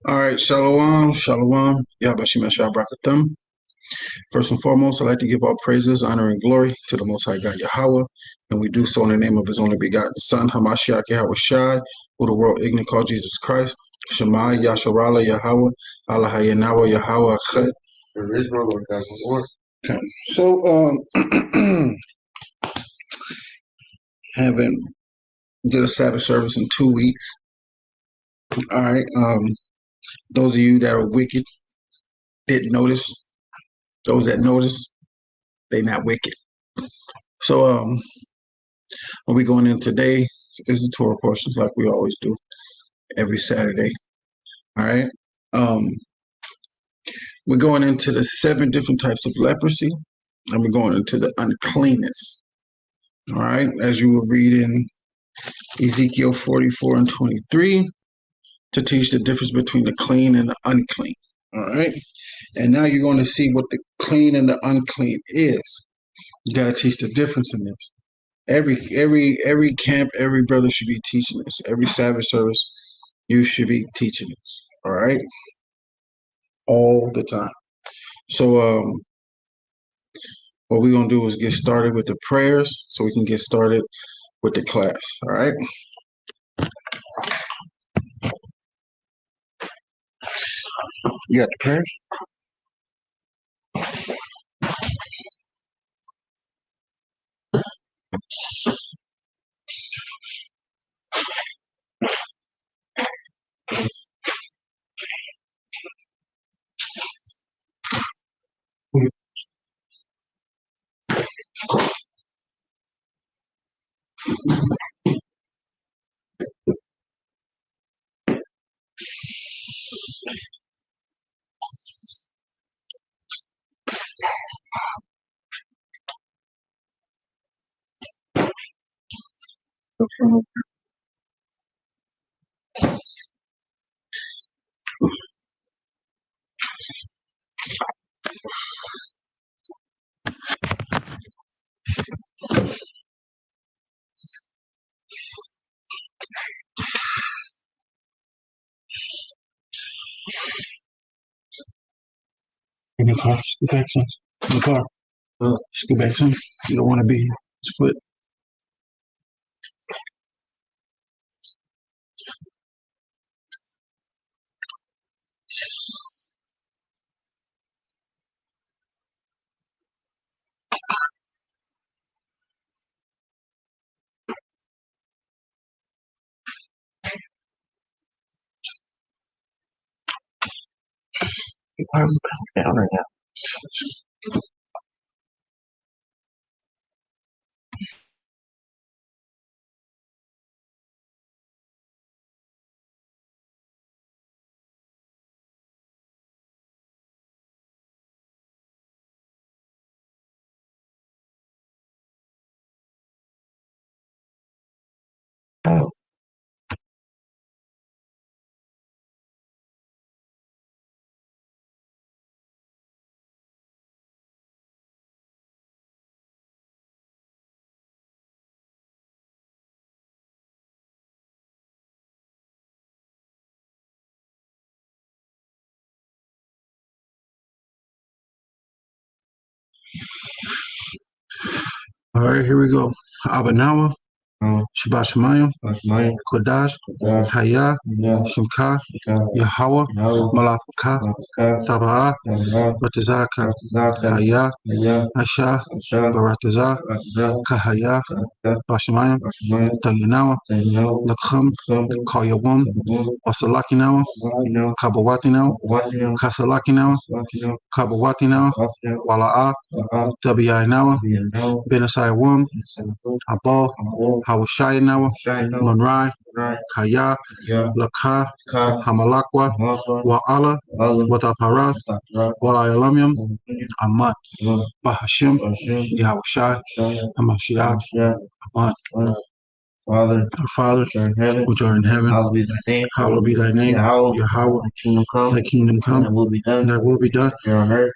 All right, shalom, shalom. Yahbashim Yashar Brakatham. First and foremost, I'd like to give all praises, honor, and glory to the Most High God Yahweh, and we do so in the name of His only begotten Son, Hamashiach Yahweh Shai, who the world ignorant called Jesus Christ. Shema Yasharala Yahweh, Allah Hayanawa Yahweh Ached. There is no Lord God but Lord. Okay. So, haven't did a Sabbath service in 2 weeks. All right. Those of you that are wicked didn't notice. Those that notice, they not wicked. So, what we going in today is the Torah portions like we always do every Saturday. All right. Um, we're going into the 7 different types of leprosy, and we're going into the uncleanness. All right. As you will read in Ezekiel 44 and 23 to teach the difference between the clean and the unclean. All right. And now you're going to see what the clean and the unclean is. You got to teach the difference in this. Every camp, every brother should be teaching this. Every Sabbath service, you should be teaching this. All right, all the time. So, what we're gonna do is get started with the prayers, so we can get started with the class. All right. You got the prayers. In the car. Scoot back some. In the car. Scoot back some. You don't want to be here. It's foot. I'm down right now. Oh. All right, here we go. Abanawa, Shabbat Shemayim, Kodash, Haya, Shimka, Yahweh, Malafka, Tabaa, Batazaka, Haya, Asha, Barataza, Kahaya, Bashemayim, Tayanawa, Lakham, Kayawam, Wasalakinawa, Kabawatinawa, Kasalakinawa, Kabawatinawa, Wala'a, Tabiyainawa, Benasai Wum, Abal, Hawashayanawa, Munrai, Kaya, Lakha, Hamalakwa, Wa'ala, Wataparath, Walayalamium, Amat, Bahashim, Yahushai, Hamashiach, Amat. Our Father, which art in heaven, hallowed be thy name. Hallowed be thy name. Yahweh, thy kingdom come. Thy kingdom come. Thy will be done. Thy will be done. Here on earth,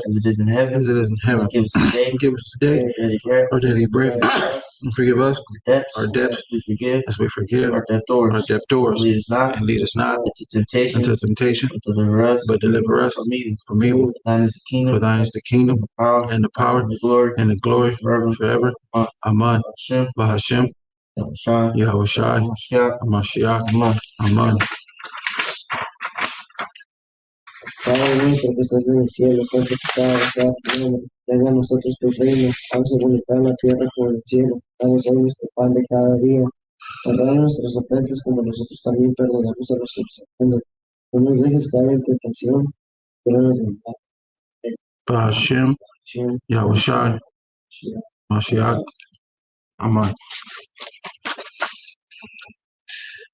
as it is in heaven. As it is in heaven. Give us today. Give us today our daily bread. And forgive us our debts. As we forgive our debtors. And lead us not into temptation. But deliver us from evil. For thine is the kingdom and the power and the glory forever. Amen. Bahashem. Yahushai, Mashiach, Amen. Padre nuestro que estás en el cielo, santificado sea tu nombre. Venga a nosotros tu reino, hágase voluntad en la tierra como en el cielo. Danos hoy nuestro pan de cada día. Perdona nuestras ofensas como nosotros también perdonamos a los que nos ofenden. No nos dejes caer en tentación, pero nos del mal. Bahashem, Yahushai, Mashiach, Amen.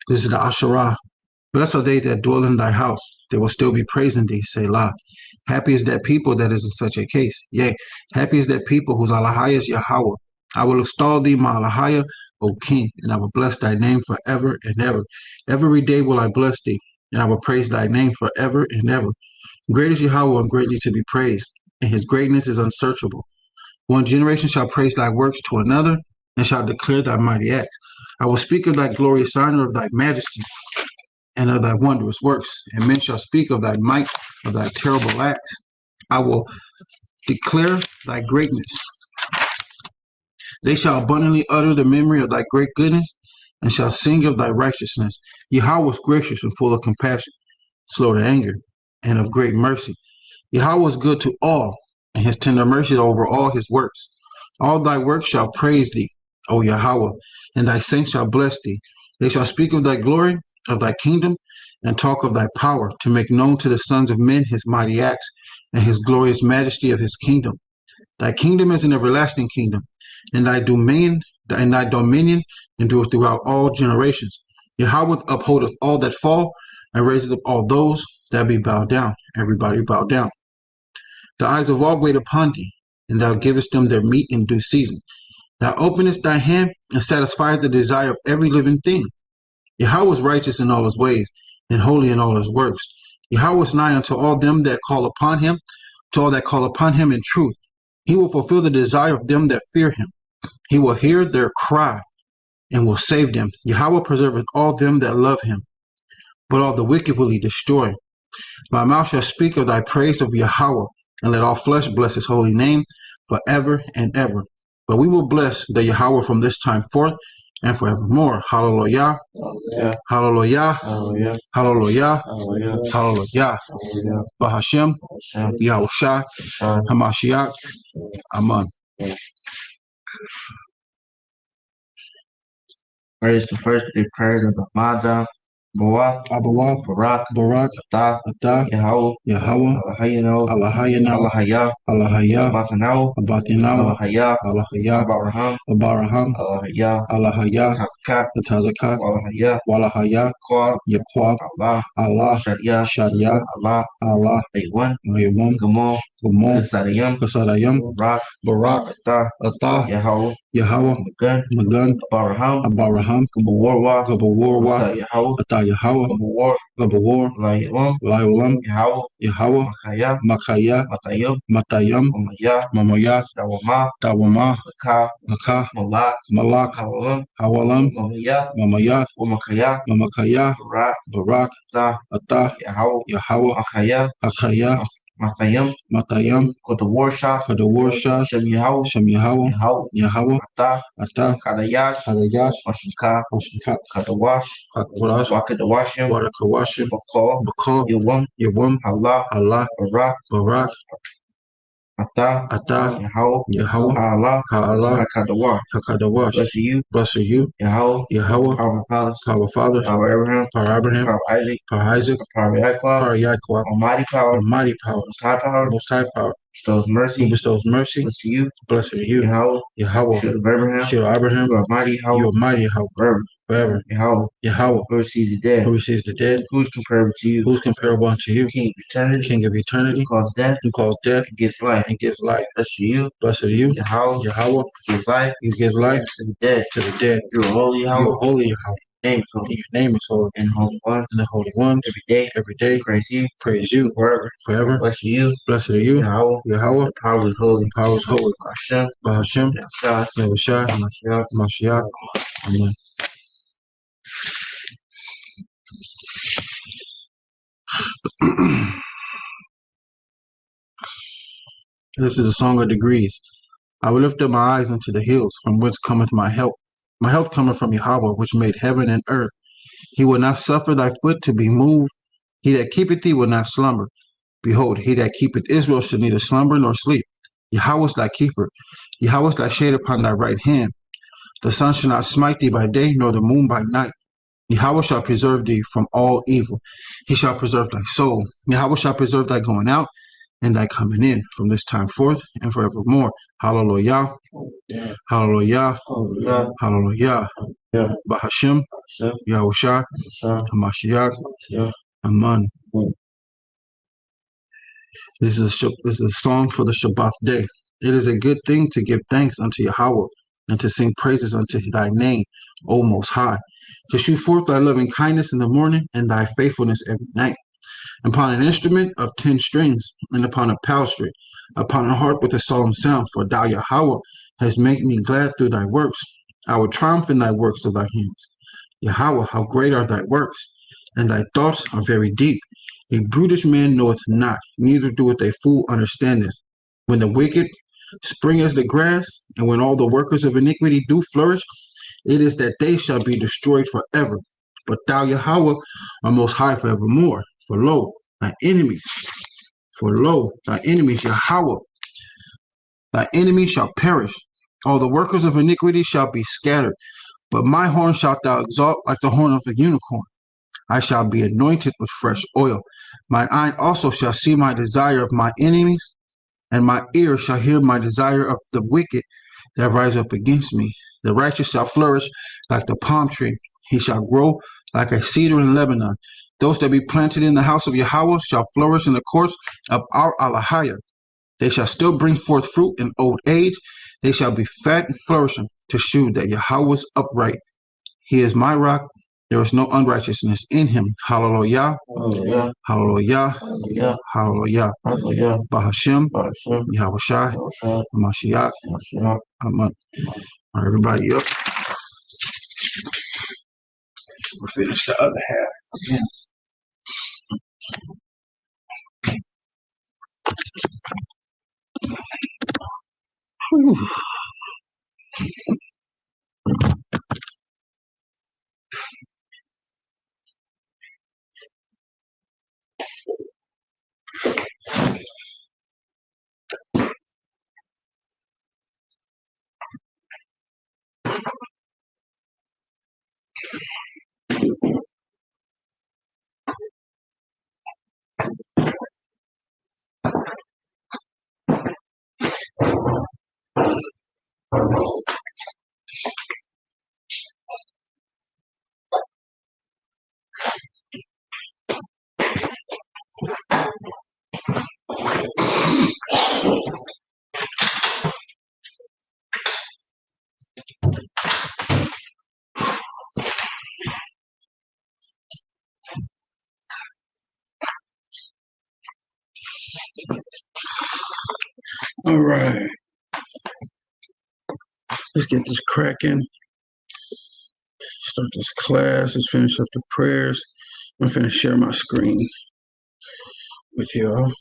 This is the Asherah. Blessed are they that dwell in thy house. They will still be praising thee, Selah. Happy is that people that is in such a case. Yea, happy is that people whose Alahai is Yahweh. I will extol thee, my Alahai, O King, and I will bless thy name forever and ever. Every day will I bless thee, and I will praise thy name forever and ever. Great is Yahweh and greatly to be praised, and his greatness is unsearchable. One generation shall praise thy works to another, and shall declare thy mighty acts. I will speak of thy glorious honor, of thy majesty, and of thy wondrous works, and men shall speak of thy might, of thy terrible acts. I will declare thy greatness. They shall abundantly utter the memory of thy great goodness, and shall sing of thy righteousness. Yahweh was gracious and full of compassion, slow to anger, and of great mercy. Yahweh was good to all, and his tender mercy over all his works. All thy works shall praise thee, O Yahweh, and thy saints shall bless thee. They shall speak of thy glory, of thy kingdom, and talk of thy power, to make known to the sons of men his mighty acts, and his glorious majesty of his kingdom. Thy kingdom is an everlasting kingdom, and thy dominion endureth throughout all generations. Yahweh upholdeth all that fall, and raiseth up all those that be bowed down. Everybody bow down. The eyes of all wait upon thee, and thou givest them their meat in due season. Thou openest thy hand, and satisfiest the desire of every living thing. Yahweh is righteous in all his ways, and holy in all his works. Yahweh is nigh unto all them that call upon him, to all that call upon him in truth. He will fulfill the desire of them that fear him. He will hear their cry, and will save them. Yahweh preserveth all them that love him, but all the wicked will he destroy. My mouth shall speak of thy praise of Yahweh, and let all flesh bless his holy name forever and ever. But we will bless the Yahweh from this time forth and forevermore. Hallelujah. Hallelujah. Hallelujah. Hallelujah. Hallelujah. Bahashem. Yahushua. Hamashiach. Amen. Where is the first three prayers of the Mada, Bawath, Abawath, Barak, Barak, Atah, Atah, Yahweh, Yahweh, Allahayino, Allahayana, Allahayah, Allahayah, Abathanao, Abathinawa, Allahayah, Allahayah, Abaraham, Abaraham, Allahayah, Allahayah, Tazakat, Tazakat, Allahayah, Walahayah, Yaquab, Yaquab, Allah, Allah, Sharia, Sharia, Allah, Allah, Aywan, Mayawam, Gamo, Gumon, Kasarayam, Kasarayam, Barak, Barak, Atah, Atah, Yahweh, Yahweh, Magan, Magan, Abaraham, Abaraham, Gabawarwa, Gabawarwa, Yahweh, Atah Yahweh, Gabawar, Gabawar, Layawam, Laiwalam, Yahweh, Yahweh, Makaya, Makaya, Matayam, Matayam, Mamaya, Mamayah, Dawama, Dawama, Maka, Makah, Malak, Malak, Hawalam, Hawalam, Mamaya, Mamayah, Umakaya, Mamakaya, Barak, Barak, Ta, Atah, Yahweh, Yahweh, Akaya, Akaya, Matayam, Matayam, Kotawarsha, Kadawarsha, Shem Yahweh, Shem Yahweh, Yahweh, Yahweh, Ata, Atah, Kadayash, Hadayash, Mashika, Hoshika, Kadawash, Hakwaras, Wakadawashim, Warakawashim, Bakal, Bakal, Yawam, Yawam, Allah, Allah, Barak, Barak, Atah, Atah, Yahweh, Yahweh, Allah, Ha'Allah, Hakadawash. Hakadawash. Bless you, you, Yahweh, Yahweh, Power Father, Power Father, Power Abraham, Power Abraham, Power Isaac, Power Isaac, Power Yaquab, Power Yahweh, Almighty Power, Almighty Power, Most High Power, Most High Power, bestows mercy. Who bestows mercy. Blessed are you. Blessed are you. Yahweh. Yahweh. Shield of Abraham. Shield of Abraham. You are mighty, Yahweh. You are mighty, Yahweh. Forever. Forever. Yahweh. Yahweh. Who receives the dead. Who receives the dead. Who is comparable to you. Who is comparable unto you. King of eternity. King of eternity. Who calls death. Who calls death. And gives life. And gives life. Blessed are you. Blessed are you. Yahweh. Yahweh. Who gives life. Who gives life To the dead. to the dead. You are holy, Yahweh. You are holy, Yahweh. Name is And holy. your name is holy. And the holy ones. And the holy ones. Every day. Praise you. Praise you. Forever. Forever. Blessed are you. Blessed are you. Yahweh. Yahweh. The power is holy. The power is holy. Hashem. Bahashem. Yahushua. Yahushua. Mashiach. Mashiach. Amen. This is a song of degrees. I will lift up my eyes unto the hills, from whence cometh my help. My help cometh from Yahweh, which made heaven and earth. He will not suffer thy foot to be moved. He that keepeth thee will not slumber. Behold, he that keepeth Israel shall neither slumber nor sleep. Yahweh is thy keeper. Yahweh is thy shade upon thy right hand. The sun shall not smite thee by day, nor the moon by night. Yahweh shall preserve thee from all evil. He shall preserve thy soul. Yahweh shall preserve thy going out and thy coming in from this time forth and forevermore. Hallelujah. Hallelujah. Hallelujah. Bahashem. Yahushua. Hamashiach. Amen. This is a song for the Shabbat day. It is a good thing to give thanks unto Yahweh and to sing praises unto thy name, O Most High, to shew forth thy loving kindness in the morning and thy faithfulness every night, upon an instrument of 10 strings and upon a palstry, upon a harp with a solemn sound. For thou, Yahweh, hast made me glad through thy works. I will triumph in thy works of thy hands. Yahweh, how great are thy works, and thy thoughts are very deep. A brutish man knoweth not, neither doeth a fool understand this. When the wicked spring as the grass, and when all the workers of iniquity do flourish, it is that they shall be destroyed forever. But thou, Yahweh, are most high forevermore. For lo, thy enemies, Yahweh, thy enemies shall perish. All the workers of iniquity shall be scattered. But my horn shalt thou exalt like the horn of a unicorn. I shall be anointed with fresh oil. Mine eye also shall see my desire of my enemies, and my ear shall hear my desire of the wicked that rise up against me. The righteous shall flourish like the palm tree. He shall grow like a cedar in Lebanon. Those that be planted in the house of Yahweh shall flourish in the courts of our Alahayah. They shall still bring forth fruit in old age. They shall be fat and flourishing to shew that Yahweh is upright. He is my rock. There is no unrighteousness in him. Hallelujah. Hallelujah. Hallelujah. Hallelujah. Hallelujah. Hallelujah. Bahashem. Hashem. Yahushua. Yahushua. Hamashiach. Mashiach. Amen. All right, everybody up. We'll finish the other half. Whew. All right. Let's get this cracking. Start this class. Let's finish up the prayers. I'm finna share my screen with y'all.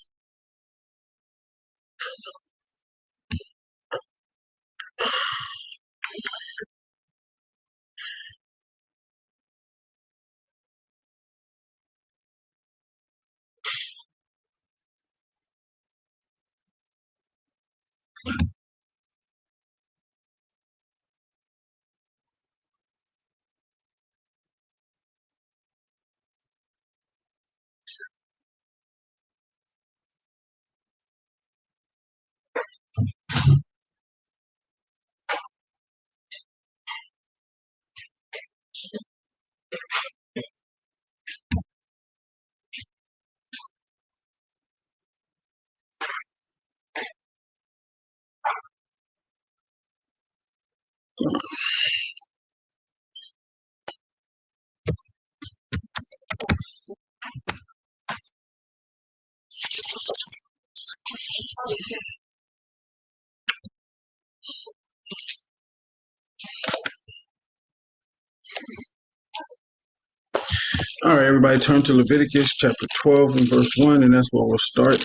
All right, everybody turn to Leviticus chapter 12 and verse 1, and that's where we'll start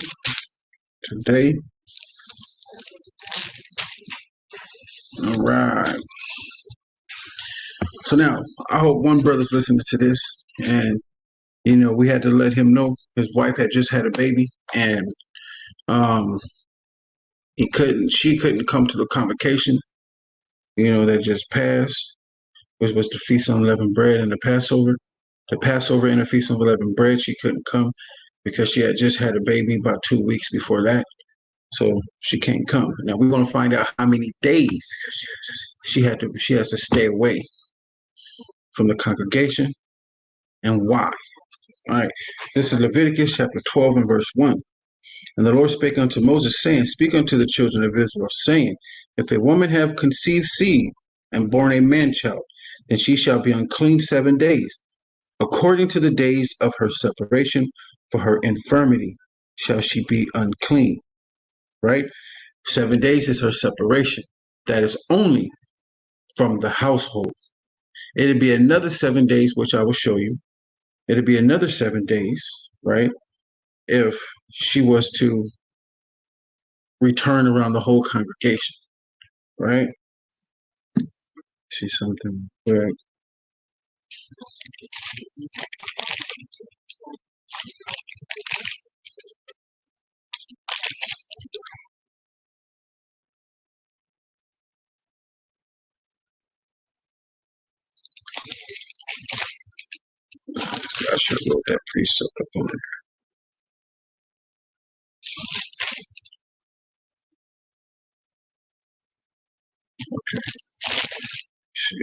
today. All right. So now, I hope one brother's listening to this, and we had to let him know his wife had just had a baby, and um, she couldn't come to the convocation, that just passed, which was the Feast of Unleavened Bread and the Passover. The Passover and the Feast of Unleavened Bread, she couldn't come because she had just had a baby about 2 weeks before that. So she can't come. Now we're going to find out how many days she has to stay away from the congregation and why. All right. This is Leviticus chapter 12 and verse 1. And the Lord spake unto Moses, saying, Speak unto the children of Israel, saying, If a woman have conceived seed and born a man child, then she shall be unclean 7 days. According to the days of her separation, for her infirmity shall she be unclean. Right? 7 days is her separation. That is only from the household. It'd be another 7 days, which I will show you. It'd be another 7 days, right? If she was to return around the whole congregation, right? See something, right? I should have wrote that precept up on there. Okay. See.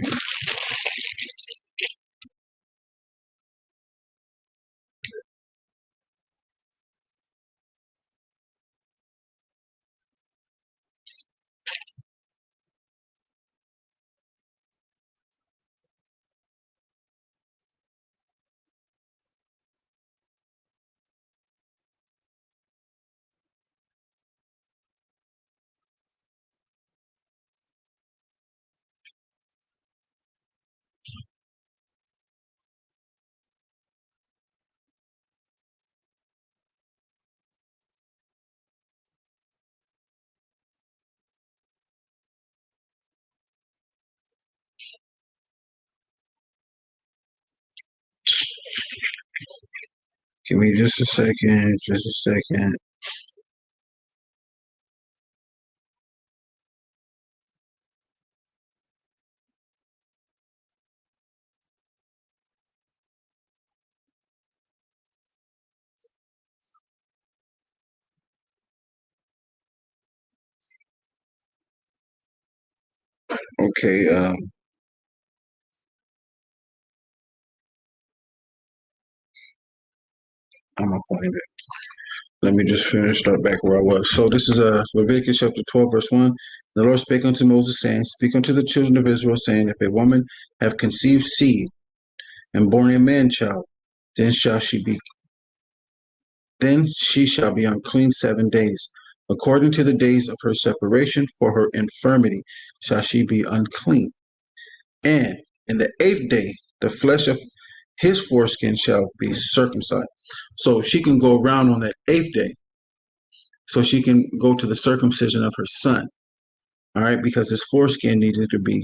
Give me just a second, just a second. Okay, I'm gonna find it. Let me just start back where I was. So this is Leviticus chapter 12, verse 1. The Lord spake unto Moses, saying, Speak unto the children of Israel, saying, If a woman have conceived seed and born a man child, then she shall be unclean 7 days. According to the days of her separation, for her infirmity shall she be unclean. And in the 8th day, the flesh of his foreskin shall be circumcised. So she can go around on that 8th day. So she can go to the circumcision of her son. All right, because his foreskin needed to be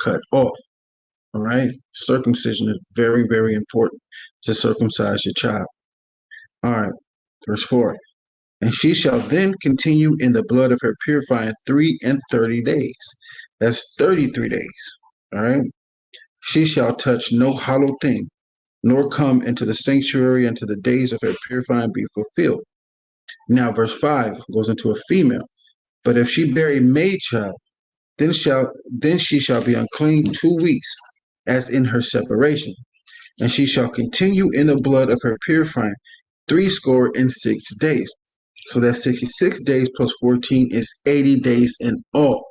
cut off. All right, circumcision is very, very important to circumcise your child. All right, verse 4. And she shall then continue in the blood of her purifying 3 and 30 days. That's 33 days. All right. She shall touch no hollow thing, nor come into the sanctuary until the days of her purifying be fulfilled. Now, verse 5 goes into a female. But if she bear a maid child, then she shall be unclean 2 weeks, as in her separation, and she shall continue in the blood of her purifying 66 days. So that's 66 days plus 14 is 80 days in all.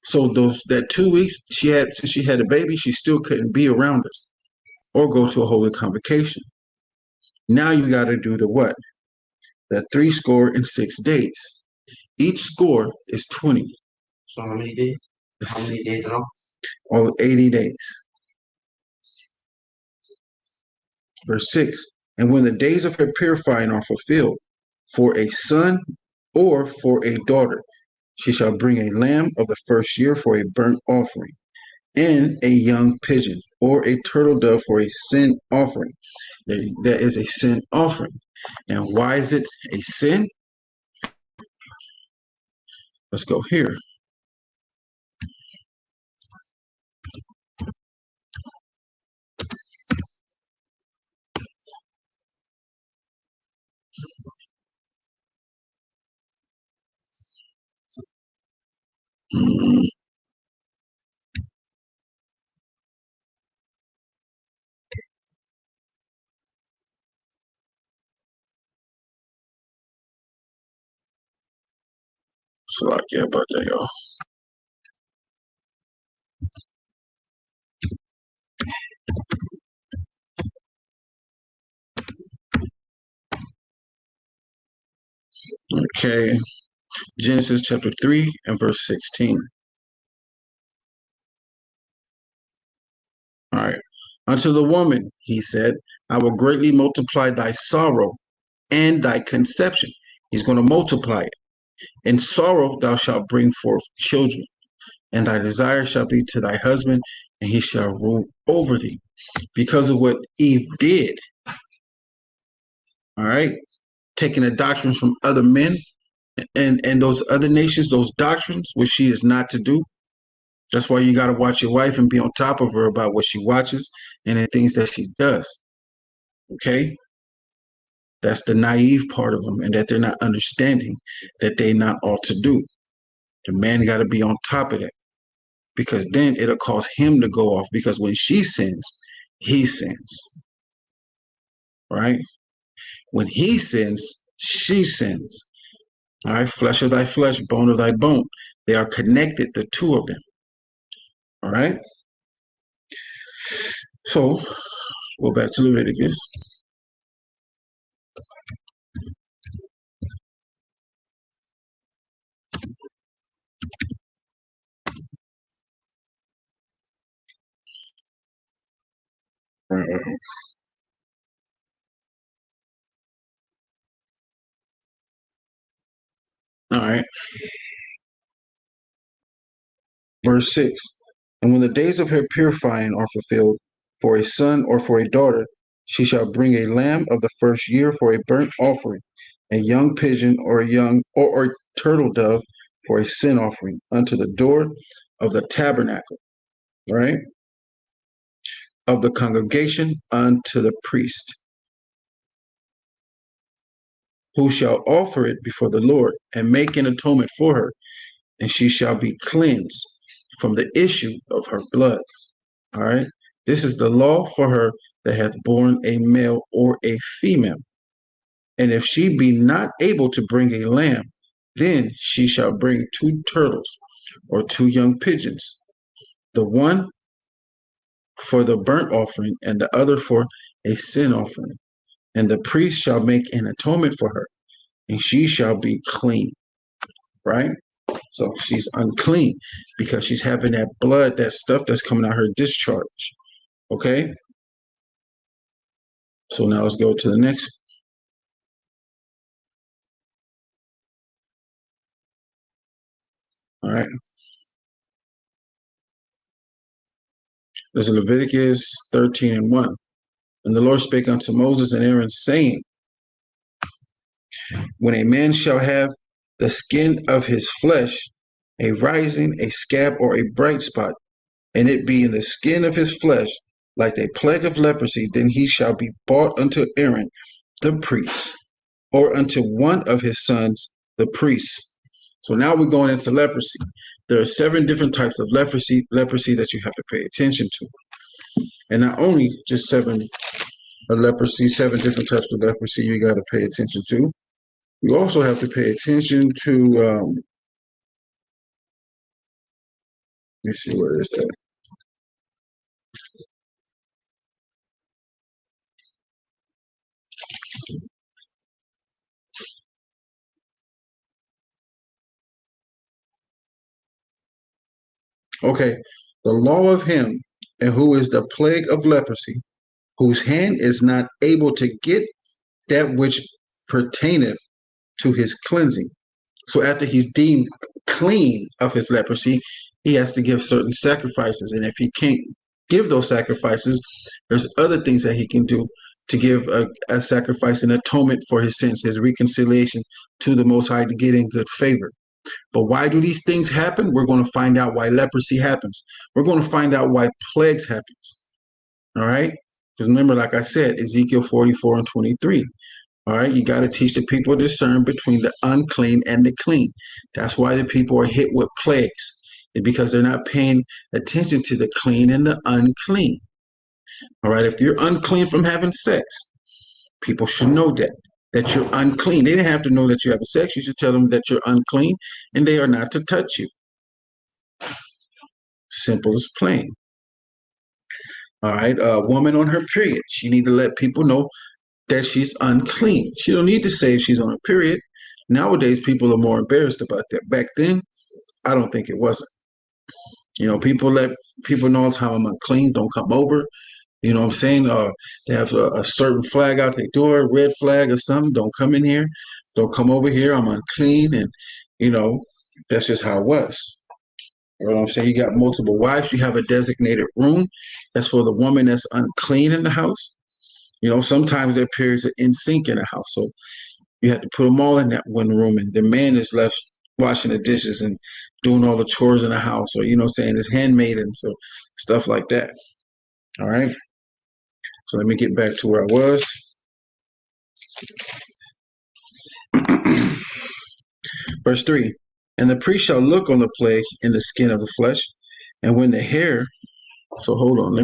So that 2 weeks since she had a baby, she still couldn't be around us or go to a holy convocation. Now you got to do the what? That 66 days. Each score is 20. So how many days? How many days in all? All 80 days. Verse 6. And when the days of her purifying are fulfilled, for a son or for a daughter, she shall bring a lamb of the first year for a burnt offering, and a young pigeon or a turtle dove for a sin offering. That is a sin offering. And why is it a sin? Let's go here. Yeah, about that, y'all. Okay. Genesis chapter 3 and verse 16. All right. Unto the woman, he said, I will greatly multiply thy sorrow and thy conception. He's going to multiply it. In sorrow thou shalt bring forth children, and thy desire shall be to thy husband, and he shall rule over thee. Because of what Eve did, all right, taking the doctrines from other men and those other nations, those doctrines, which she is not to do. That's why you got to watch your wife and be on top of her about what she watches and the things that she does. Okay? That's the naive part of them, and that they're not understanding that they not ought to do. The man got to be on top of that, because then it'll cause him to go off, because when she sins, he sins. Right? When he sins, she sins. All right? Flesh of thy flesh, bone of thy bone. They are connected, the two of them. All right? So, let's go back to Leviticus. All right. Verse 6. And when the days of her purifying are fulfilled, for a son or for a daughter, she shall bring a lamb of the first year for a burnt offering, a young pigeon or a young or turtle dove for a sin offering unto the door of the tabernacle, right? Of the congregation unto the priest, who shall offer it before the Lord and make an atonement for her, and she shall be cleansed from the issue of her blood. All right. This is the law for her that hath borne a male or a female. And if she be not able to bring a lamb, then she shall bring 2 turtles or 2 young pigeons, the one for the burnt offering and the other for a sin offering. And the priest shall make an atonement for her, and she shall be clean. Right? So she's unclean because she's having that blood, that stuff that's coming out her discharge. Okay? So now let's go to the next. All right. This is Leviticus 13 and 1. And the Lord spake unto Moses and Aaron, saying, when a man shall have the skin of his flesh, a rising, a scab, or a bright spot, and it be in the skin of his flesh, like a plague of leprosy, then he shall be brought unto Aaron the priest, or unto one of his sons, the priests. So now we're going into leprosy. There are 7 different types of leprosy that you have to pay attention to. And not only just 7 leprosy, 7 different types of leprosy you got to pay attention to. You also have to pay attention to, let me see, where is that? Okay. The law of him and who is the plague of leprosy, whose hand is not able to get that which pertaineth to his cleansing. So after he's deemed clean of his leprosy, he has to give certain sacrifices. And if he can't give those sacrifices, there's other things that he can do to give a sacrifice, an atonement for his sins, his reconciliation to the Most High to get in good favor. But why do these things happen? We're going to find out why leprosy happens. We're going to find out why plagues happens. All right? Because remember, like I said, Ezekiel 44 and 23. All right, you got to teach the people to discern between the unclean and the clean. That's why the people are hit with plagues, because they're not paying attention to the clean and the unclean. All right, if you're unclean from having sex, people should know that you're unclean. They didn't have to know that you have sex. You should tell them that you're unclean and they are not to touch you. Simple as plain. All right, a woman on her period, she need to let people know that she's unclean. She don't need to say if she's on a period. Nowadays, people are more embarrassed about that. Back then, I don't think it wasn't. People let people know all the time I'm unclean. Don't come over. You know what I'm saying? They have a certain flag out their door, red flag or something. Don't come in here. Don't come over here. I'm unclean. And, you know, that's just how it was. You know what I'm saying? You got multiple wives. You have a designated room. That's for the woman that's unclean in the house. Sometimes their periods are in sync in the house. So you have to put them all in that one room. And the man is left washing the dishes and doing all the chores in the house, or, saying it's handmaiden. So stuff like that. All right. So let me get back to where I was. Verse 3. And the priest shall look on the plague in the skin of the flesh. And when the hair, so hold on,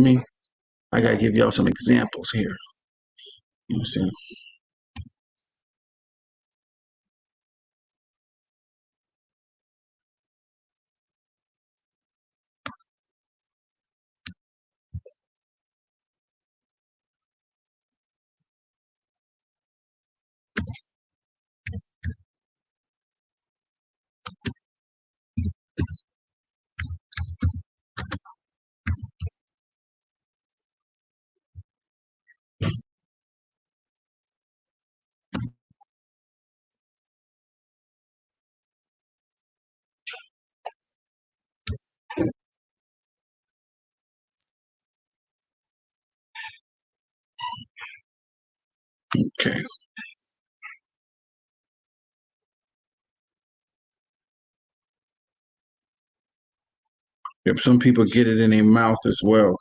I got to give y'all some examples here. You know what I'm saying? Okay. Yep, some people get it in their mouth as well.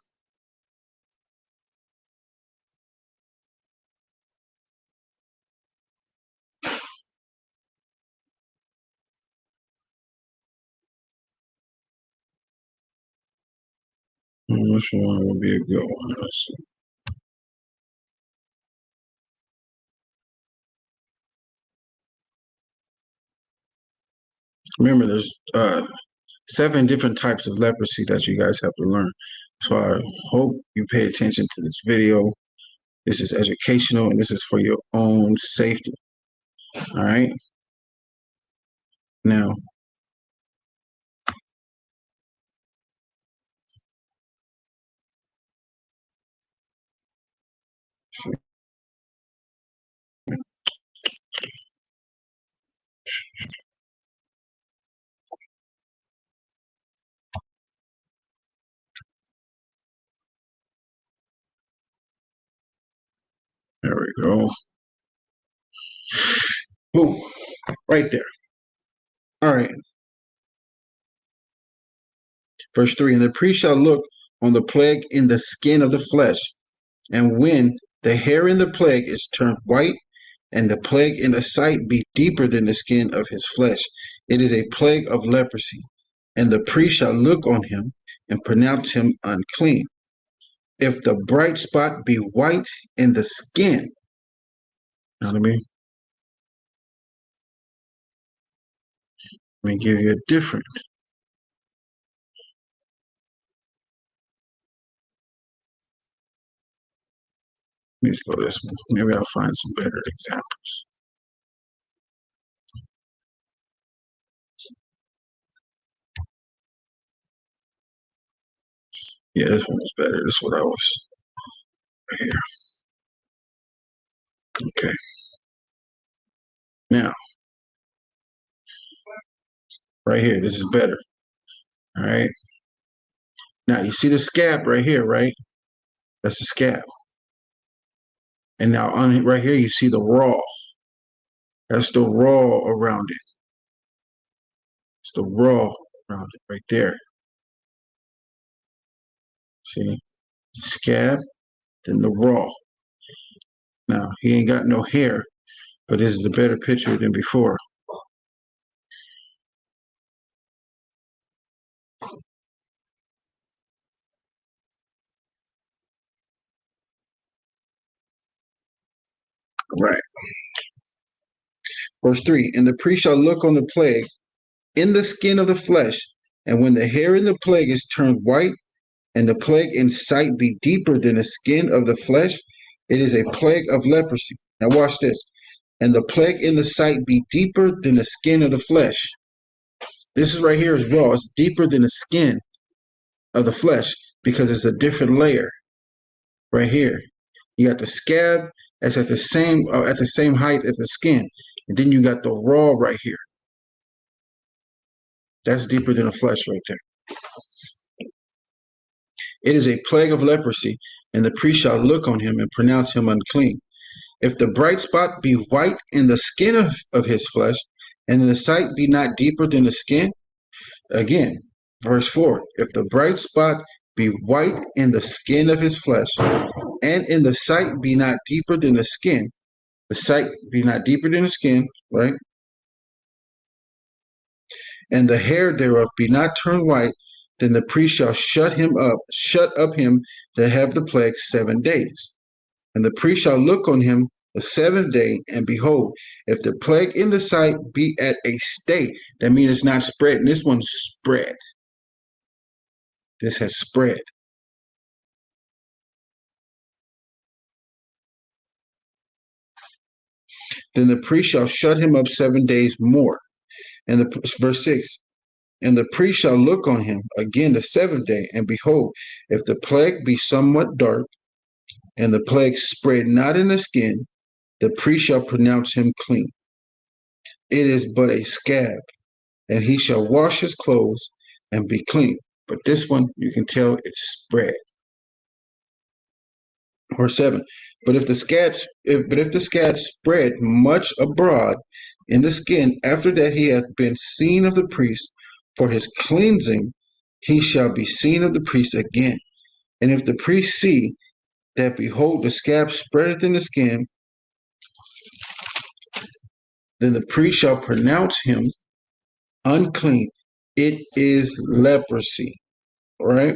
Which one would be a good one? Let's see. Remember, there's 7 different types of leprosy that you guys have to learn. So I hope you pay attention to this video. This is educational and this is for your own safety. All right. Now, there we go. Boom. Right there. All right. Verse 3. And the priest shall look on the plague in the skin of the flesh. And when the hair in the plague is turned white, and the plague in the sight be deeper than the skin of his flesh, it is a plague of leprosy. And the priest shall look on him and pronounce him unclean. If the bright spot be white in the skin, you know what I mean? Let me give you a different. Let's go this one. Maybe I'll find some better examples. Yeah, this one is better. This is what I was right here. Okay. Now, right here, this is better. All right. Now you see the scab right here, right? That's the scab. And now on right here, you see the raw. That's the raw around it. It's the raw around it right there. See, scab, then the raw. Now he ain't got no hair, but this is a better picture than before. Right. Verse 3, and the priest shall look on the plague in the skin of the flesh, and when the hair in the plague is turned white, and the plague in sight be deeper than the skin of the flesh, it is a plague of leprosy. Now watch this. And the plague in the sight be deeper than the skin of the flesh. This is right here is raw. It's deeper than the skin of the flesh because it's a different layer right here. You got the scab that's at the same height as the skin, and then you got the raw right here. That's deeper than the flesh right there. It is a plague of leprosy, and the priest shall look on him and pronounce him unclean. If the bright spot be white in the skin of his flesh, and the sight be not deeper than the skin, again, verse 4, if the bright spot be white in the skin of his flesh, and in the sight be not deeper than the sight be not deeper than the skin, right? And the hair thereof be not turned white, then the priest shall shut up him that have the plague 7 days. And the priest shall look on him the seventh day, and behold, if the plague in the sight be at a stay, that means it's not spread. And this one's spread. This has spread. Then the priest shall shut him up 7 days more. And verse 6, and the priest shall look on him again the seventh day, and behold, if the plague be somewhat dark, and the plague spread not in the skin, the priest shall pronounce him clean. It is but a scab, and he shall wash his clothes and be clean. But this one, you can tell it's spread. Verse 7. But if the scab spread much abroad in the skin, after that he hath been seen of the priest for his cleansing, he shall be seen of the priest again. And if the priest see that, behold, the scab spreadeth in the skin, then the priest shall pronounce him unclean. It is leprosy. All right?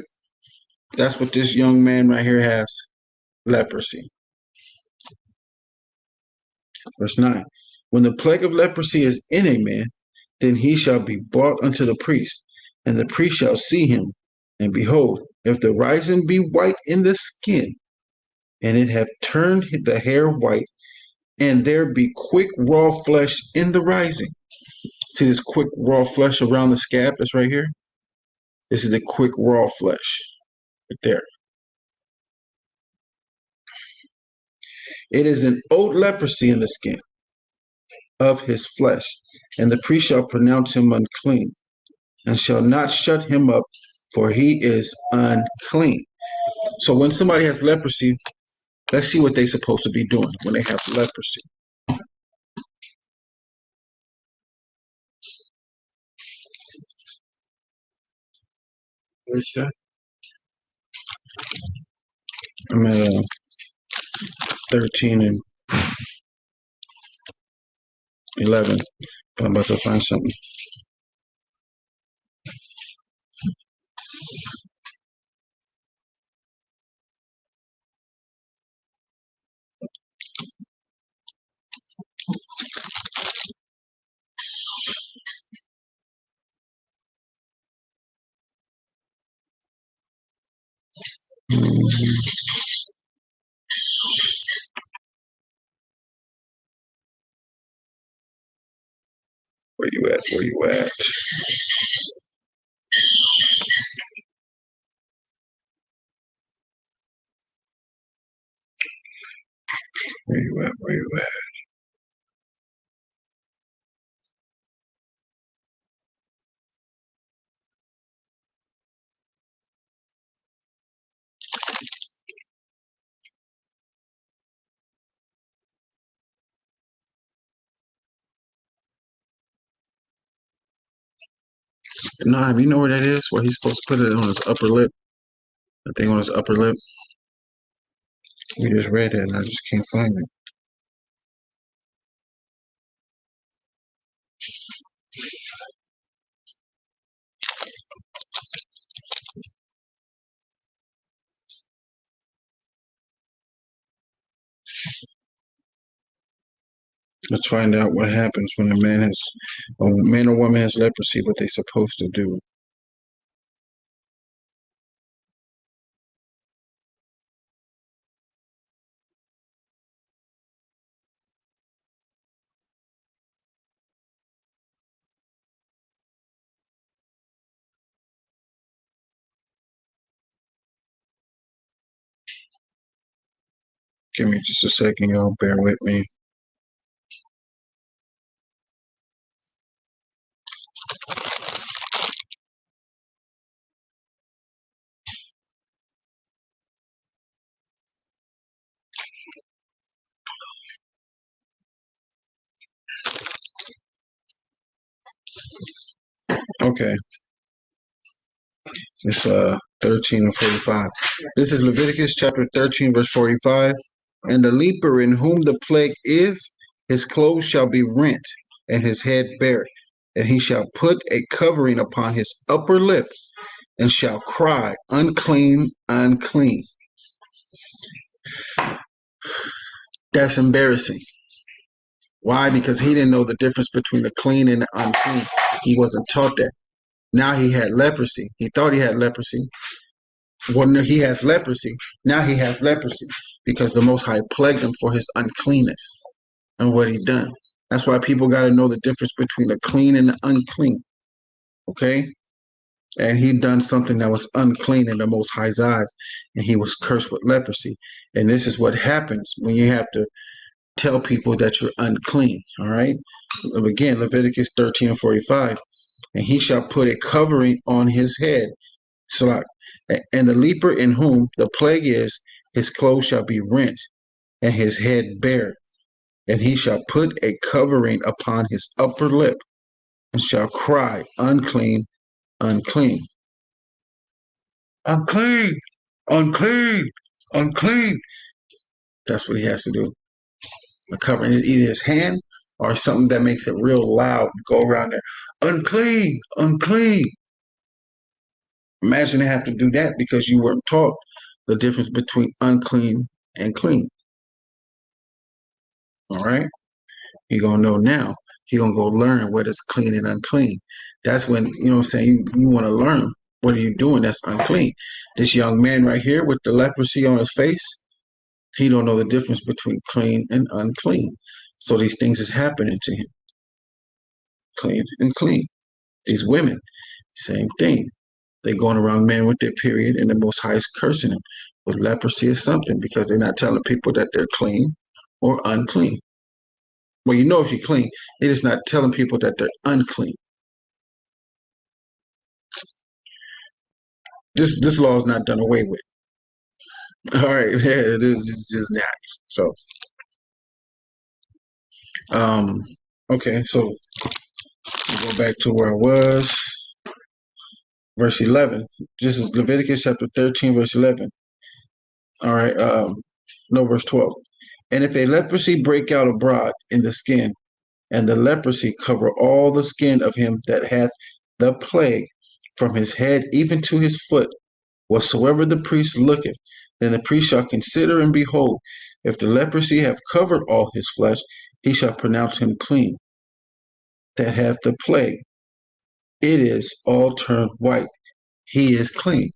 That's what this young man right here has. Leprosy. Verse 9. When the plague of leprosy is in a man, then he shall be brought unto the priest, and the priest shall see him. And behold, if the rising be white in the skin, and it have turned the hair white, and there be quick raw flesh in the rising. See this quick raw flesh around the scab that's right here? This is the quick raw flesh right there. It is an old leprosy in the skin of his flesh, and the priest shall pronounce him unclean, and shall not shut him up, for he is unclean. So when somebody has leprosy, let's see what they're supposed to be doing when they have leprosy. I'm at 13 and 11, but I'm about to find something. Where you at? Where you at? Where you at? Where you at? Nah, you know where that is? Where he's supposed to put it on his upper lip? The thing on his upper lip? We just read it and I just can't find it. Let's find out what happens when a man or woman has leprosy, what they're supposed to do. Give me just a second, y'all. Bear with me. Okay. It's 13 and 45. This is Leviticus chapter 13, verse 45. And the leper in whom the plague is, his clothes shall be rent, and his head bared, and he shall put a covering upon his upper lip, and shall cry, unclean, unclean. That's embarrassing. Why? Because he didn't know the difference between the clean and the unclean. He wasn't taught that. Now he had leprosy. He thought he had leprosy. Well, no, he has leprosy. Now he has leprosy because the Most High plagued him for his uncleanness and what he done. That's why people got to know the difference between the clean and the unclean. Okay? And he done something that was unclean in the Most High's eyes, and he was cursed with leprosy. And this is what happens when you have to tell people that you're unclean. All right? Again, Leviticus 13 and 45. And he shall put a covering on his head. Salak. And the leper in whom the plague is, his clothes shall be rent, and his head bare. And he shall put a covering upon his upper lip, and shall cry, unclean, unclean. Unclean, unclean, unclean. That's what he has to do. A covering is either his hand or something that makes it real loud. Go around there. Unclean, unclean. Imagine they have to do that because you weren't taught the difference between unclean and clean. All right? You're going to know now. You're going to go learn what is clean and unclean. That's when, you know what I'm saying, you want to learn. What are you doing that's unclean? This young man right here with the leprosy on his face, he don't know the difference between clean and unclean. So these things is happening to him. Clean and clean. These women, same thing. They going around men with their period and the Most High is cursing them with leprosy or something because they're not telling people that they're clean or unclean. Well, you know if you're clean, they're just not telling people that they're unclean. This law is not done away with. All right, yeah, it is. It's just not. So, um, okay, so we'll go back to where I was. Verse 11. This is Leviticus chapter 13, verse 11. All right, no, verse 12. And if a leprosy break out abroad in the skin, and the leprosy cover all the skin of him that hath the plague, from his head even to his foot, whatsoever the priest looketh, then the priest shall consider and behold, if the leprosy have covered all his flesh, he shall pronounce him clean. That hath the plague, it is all turned white. He is clean.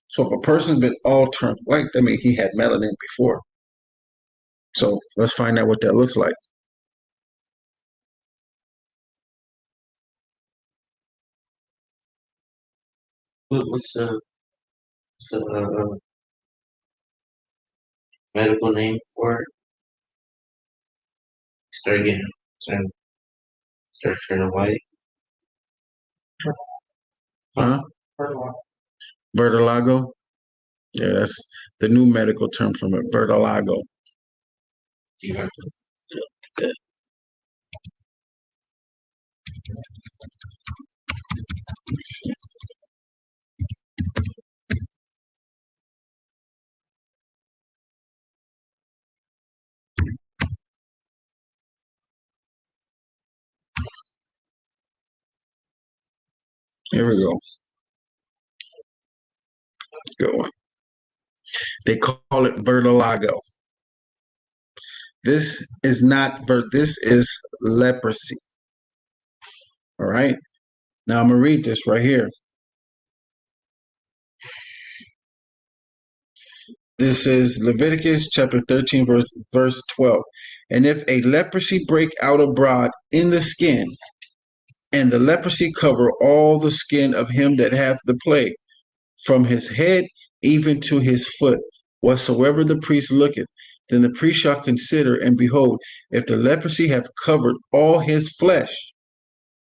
So if a person's been all turned white, that means he had melanin before. So let's find out what that looks like. What's the medical name for it? Start getting start turning white. Huh? Vertilago? Yeah, that's the new medical term from it. Vertilago. You have to. Here we go. Good one. They call it vertilago. This is not this is leprosy. All right. Now I'm gonna read this right here. This is Leviticus chapter 13, verse 12. And if a leprosy break out abroad in the skin, and the leprosy cover all the skin of him that hath the plague, from his head even to his foot, whatsoever the priest looketh, then the priest shall consider, and behold, if the leprosy have covered all his flesh,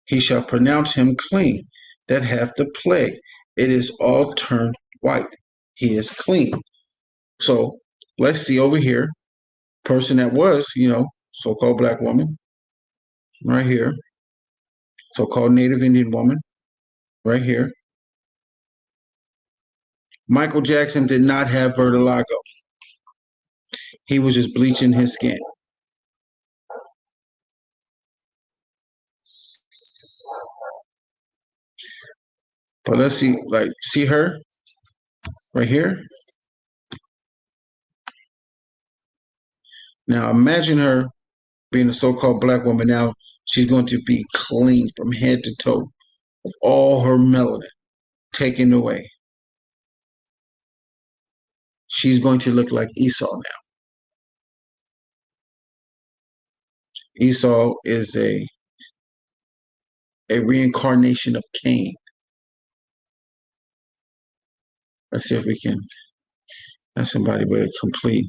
he shall pronounce him clean that hath the plague. It is all turned white. He is clean. So let's see over here, person that was, so-called black woman, right here, so-called Native Indian woman, right here. Michael Jackson did not have vertilago. He was just bleaching his skin. But let's see, see her right here. Now imagine her being a so-called black woman. Now she's going to be clean from head to toe of all her melanin taken away. She's going to look like Esau now. Esau is a reincarnation of Cain. Let's see if we can have somebody with a complete.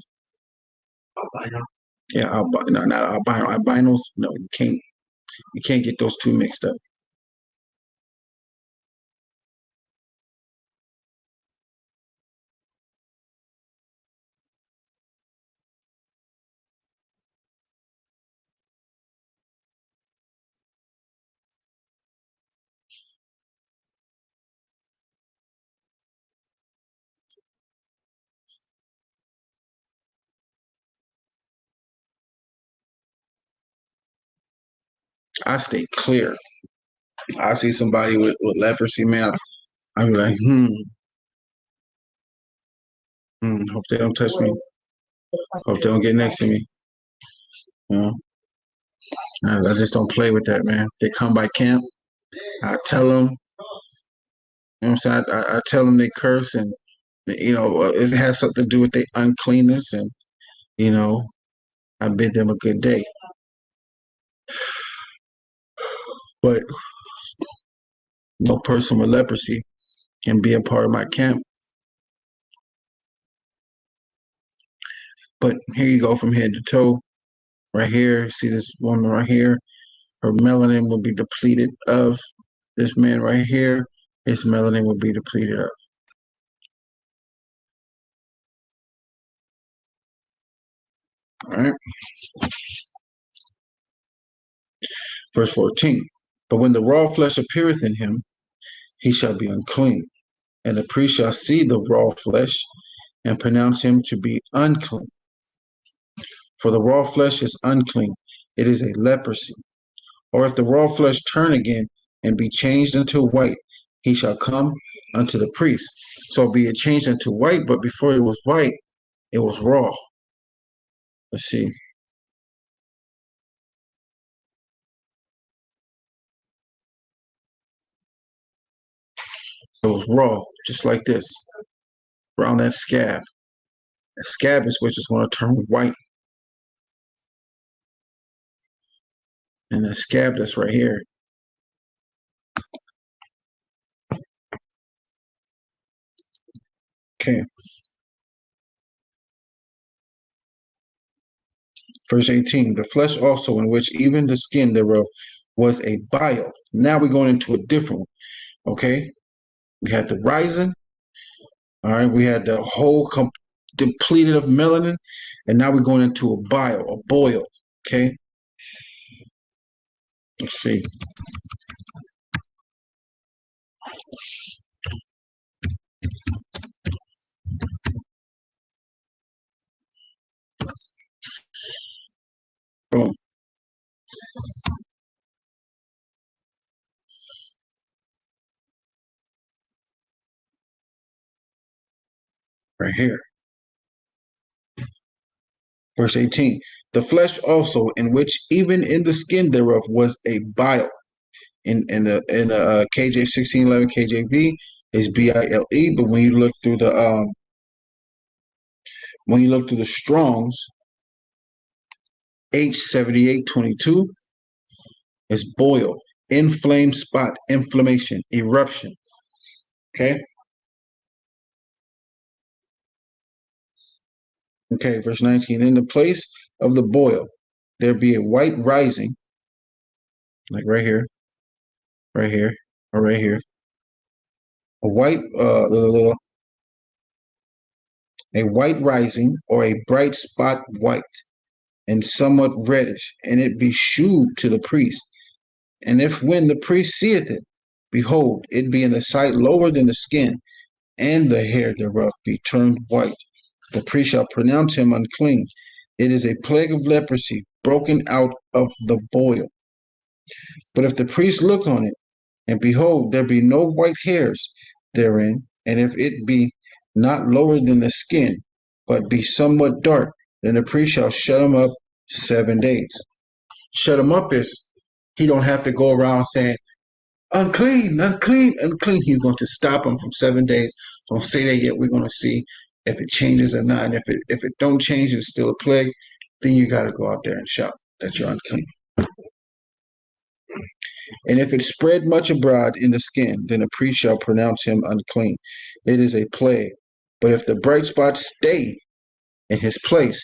Albino. Yeah, no, not albino. Albinos, no, you can't get those two mixed up. I stay clear. I see somebody with leprosy, man. I'm like, hope they don't touch me. Hope they don't get next to me. You know, I just don't play with that, man. They come by camp. I tell them, you know what I'm saying? I tell them they curse, and it has something to do with their uncleanness, and you know, I bid them a good day. But no person with leprosy can be a part of my camp. But here you go from head to toe. Right here, see this woman right here? Her melanin will be depleted of. This man right here, his melanin will be depleted of. All right. Verse 14. But when the raw flesh appeareth in him, he shall be unclean. And the priest shall see the raw flesh and pronounce him to be unclean. For the raw flesh is unclean. It is a leprosy. Or if the raw flesh turn again and be changed into white, he shall come unto the priest. So be it changed into white, but before it was white, it was raw. Let's see. It was raw, just like this, around that scab. The scab is which is going to turn white. And the scab that's right here. Okay. Verse 18, the flesh also in which even the skin thereof was a bile. Now we're going into a different one. Okay. We had the rising. All right. We had the whole depleted of melanin. And now we're going into a bile, a boil. Okay. Let's see. Boom. Right here. Verse 18, the flesh also in which even in the skin thereof was a bile. In KJ 1611 KJV is bile, but when you look through the Strongs H7822 is boil, inflamed spot, inflammation, eruption. Okay. Okay. Verse 19, in the place of the boil there be a white rising, like right here, or right here, a white a white rising or a bright spot white and somewhat reddish, and it be shewed to the priest. And if when the priest seeth it, behold, it be in the sight lower than the skin, and the hair thereof be turned white, the priest shall pronounce him unclean. It is a plague of leprosy broken out of the boil. But if the priest look on it, and behold, there be no white hairs therein, and if it be not lower than the skin, but be somewhat dark, then the priest shall shut him up 7 days. Shut him up is he don't have to go around saying, unclean, unclean, unclean. He's going to stop him from 7 days. Don't say that yet. We're going to see if it changes or not. And if it don't change, it's still a plague, then you got to go out there and shout that you're unclean. And if it spread much abroad in the skin, then a priest shall pronounce him unclean. It is a plague. But if the bright spot stay in his place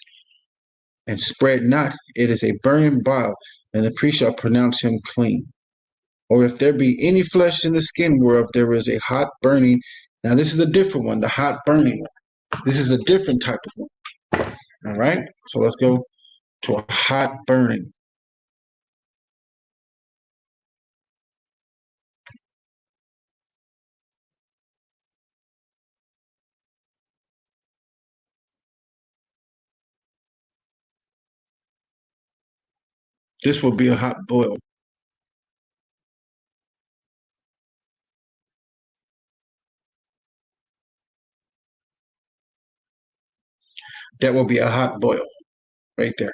and spread not, it is a burning bile, and the priest shall pronounce him clean. Or if there be any flesh in the skin whereof there is a hot burning. Now this is a different one, the hot burning one. This is a different type of one. All right. So let's go to a hot burning. This will be a hot boil. That will be a hot boil right there.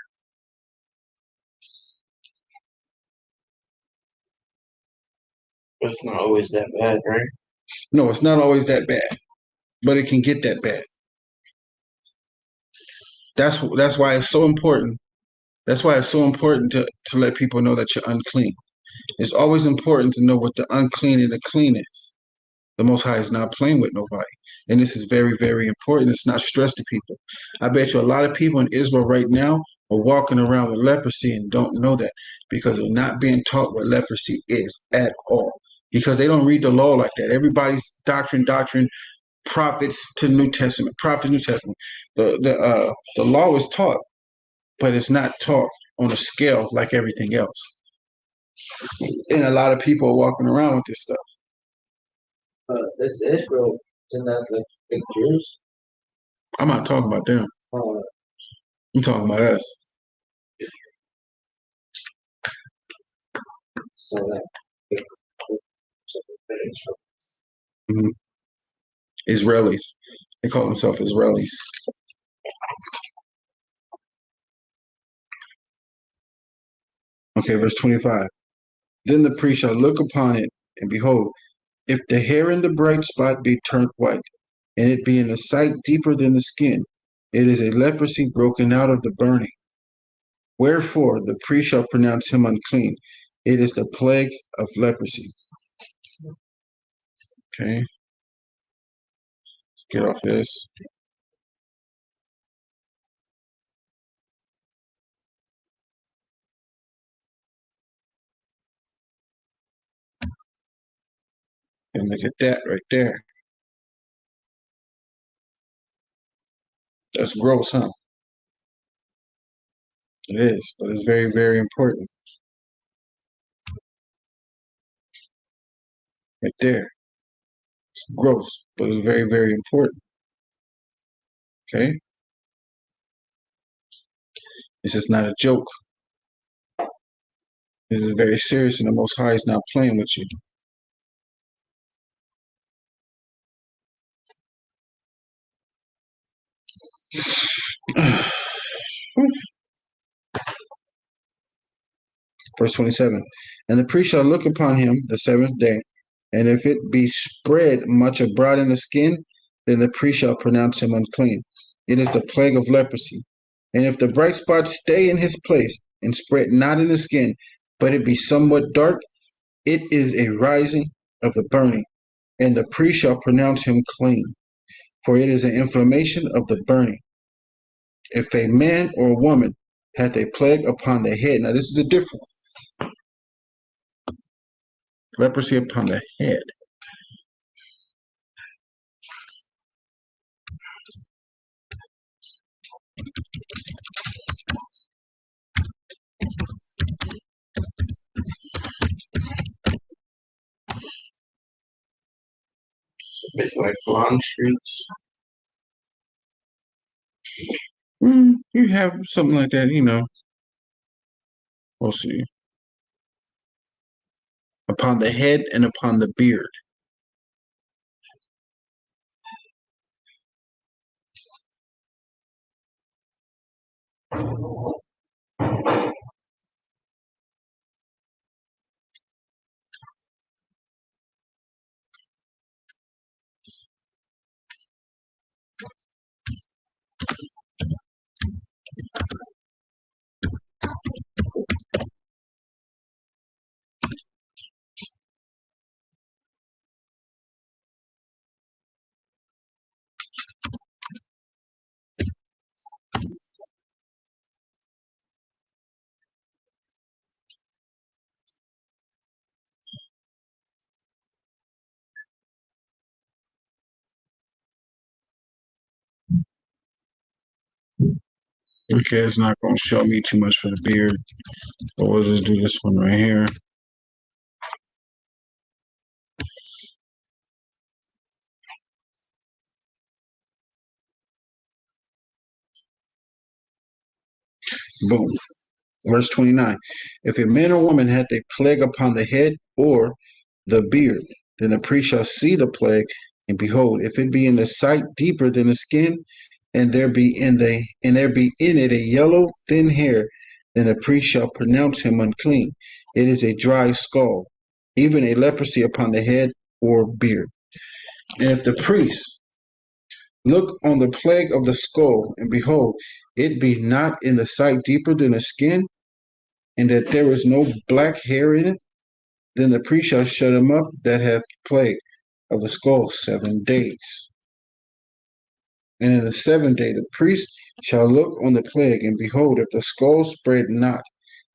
It's not always that bad, right? No, it's not always that bad, but it can get that bad. That's why it's so important. That's why it's so important to let people know that you're unclean. It's always important to know what the unclean and the clean is. The Most High is not playing with nobody. And this is very, very important. It's not stressed to people. I bet you a lot of people in Israel right now are walking around with leprosy and don't know that because they're not being taught what leprosy is at all. Because they don't read the law like that. Everybody's doctrine, prophets to New Testament, prophets, New Testament. The law is taught, but it's not taught on a scale like everything else. And a lot of people are walking around with this stuff. This Israel, isn't that like big Jews? I'm not talking about them. I'm talking about us. So that Mhm. Israelis. They call themselves Israelis. Okay, verse 25. Then the priest shall look upon it, and behold, if the hair in the bright spot be turned white, and it be in the sight deeper than the skin, it is a leprosy broken out of the burning. Wherefore the priest shall pronounce him unclean. It is the plague of leprosy. Okay, let's get off this. And look at that right there. That's gross, huh? It is, but it's very, very important. Right there. It's gross, but it's very, very important. Okay? This is not a joke. This is very serious, and the Most High is not playing with you. Verse 27. And the priest shall look upon him the seventh day, and if it be spread much abroad in the skin, then the priest shall pronounce him unclean. It is the plague of leprosy. And if the bright spot stay in his place, and spread not in the skin, but it be somewhat dark, it is a rising of the burning, and the priest shall pronounce him clean, for it is an inflammation of the burning. If a man or a woman hath a plague upon the head, now this is the difference. Leprosy upon the head. Basically like blonde streaks. You have something like that, you know. We'll see. Upon the head and upon the beard. Okay, it's not going to show me too much for the beard, but we'll just do this one right here. Boom. Verse 29. If a man or woman hath a plague upon the head or the beard, then the priest shall see the plague, and behold, if it be in the sight deeper than the skin, and there be in it a yellow thin hair, then the priest shall pronounce him unclean. It is a dry skull, even a leprosy upon the head or beard. And if the priest look on the plague of the skull, and behold, it be not in the sight deeper than the skin, and that there is no black hair in it, then the priest shall shut him up that hath plague of the skull 7 days. And in the 7th day the priest shall look on the plague, and behold, if the skull spread not,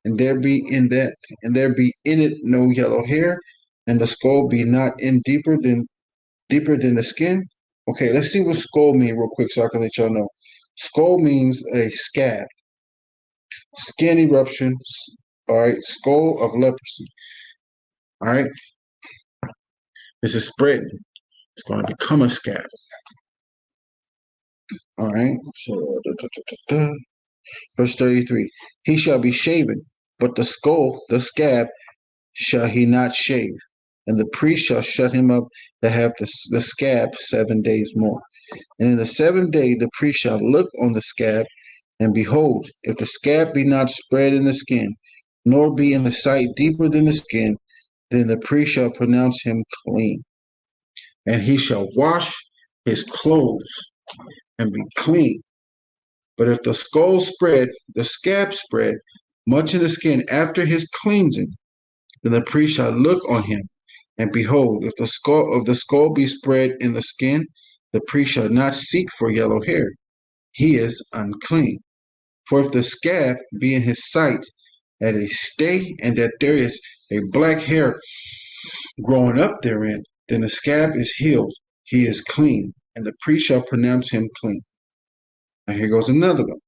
and there be in it no yellow hair, and the skull be not in deeper than the skin. Okay, let's see what skull mean real quick so I can let y'all know. Skull means a scab, skin eruption, all right, skull of leprosy. All right, this is spreading. It's going to become a scab. All right, so verse 33. He shall be shaven, but the skull, the scab, shall he not shave. And the priest shall shut him up to have the scab 7 days more. And in the 7th day the priest shall look on the scab, and behold, if the scab be not spread in the skin, nor be in the sight deeper than the skin, then the priest shall pronounce him clean. And he shall wash his clothes and be clean. But if the skull spread, the scab spread, much in the skin after his cleansing, then the priest shall look on him, and behold, if the skull be spread in the skin, the priest shall not seek for yellow hair. He is unclean. For if the scab be in his sight at a stay, and that there is a black hair growing up therein, Then the scab is healed. He is clean, and the priest shall pronounce him clean. Now here goes another one.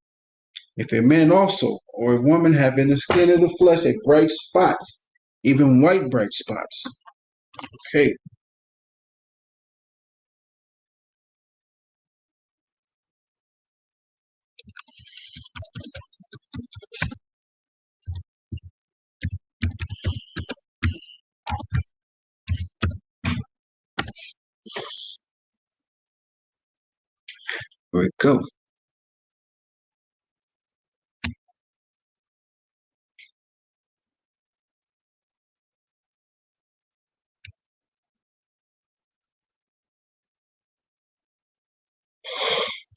If a man also or a woman have in the skin of the flesh a bright spots, even white bright spots. Okay, here we go.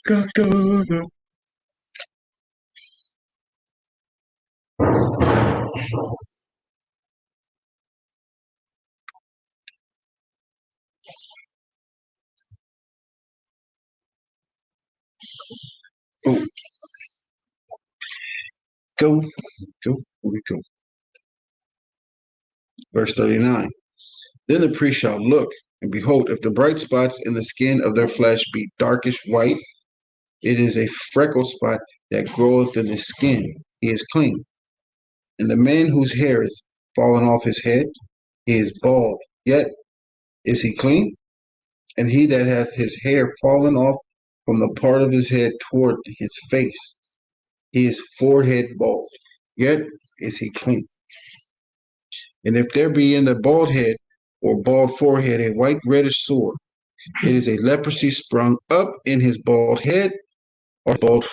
Go, go, go. Oh, go, go, here we go. Verse 39. Then the priest shall look, and behold, if the bright spots in the skin of their flesh be darkish white, it is a freckle spot that groweth in the skin. He is clean. And the man whose hair is fallen off his head, he is bald. Yet is he clean? And he that hath his hair fallen off from the part of his head toward his face, he is forehead bald. Yet is he clean. And if there be in the bald head or bald forehead a white reddish sore, it is a leprosy sprung up in his bald head or bald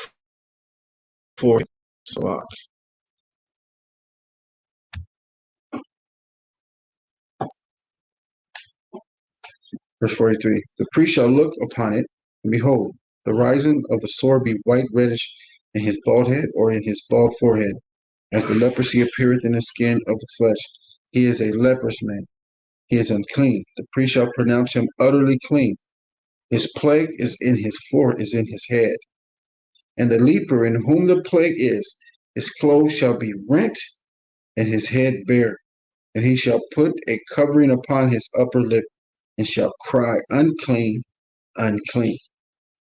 forehead. Salak. Verse 43. The priest shall look upon it, and behold, the rising of the sore be white reddish in his bald head or in his bald forehead, as the leprosy appeareth in the skin of the flesh. He is a leprous man. He is unclean. The priest shall pronounce him utterly clean. His plague is in his forehead, is in his head. And the leper in whom the plague is, his clothes shall be rent and his head bare. And he shall put a covering upon his upper lip and shall cry, unclean, unclean.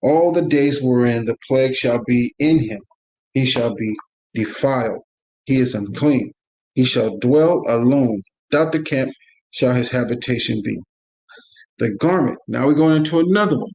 All the days wherein the plague shall be in him, he shall be defiled. He is unclean. He shall dwell alone. Without the camp shall his habitation be. The garment. Now we're going into another one.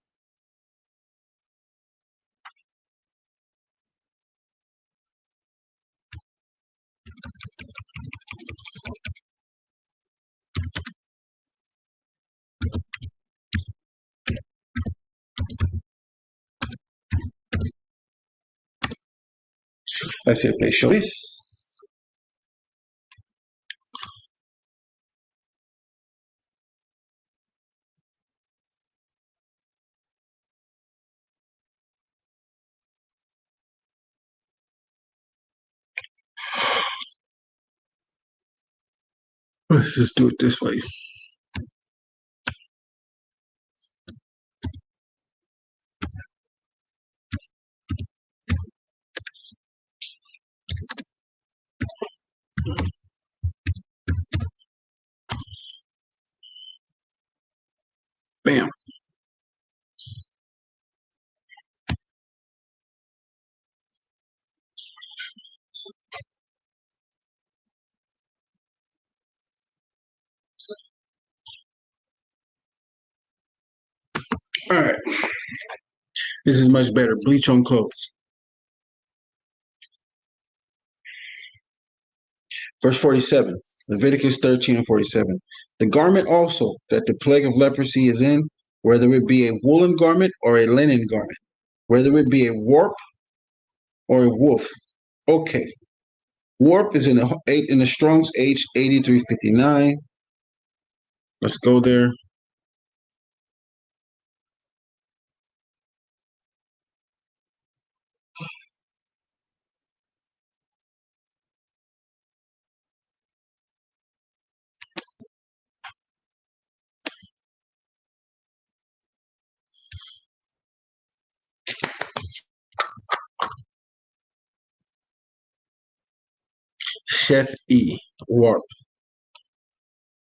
Let's see if they show this. Let's just do it this way. Bam. All right. This is much better. Bleach on clothes. Verse 47. Leviticus 13 and 47. The garment also that the plague of leprosy is in, whether it be a woolen garment or a linen garment, whether it be a warp or a woof. Okay. Warp is in the Strong's H 8359. Let's go there. Chef E. Warp.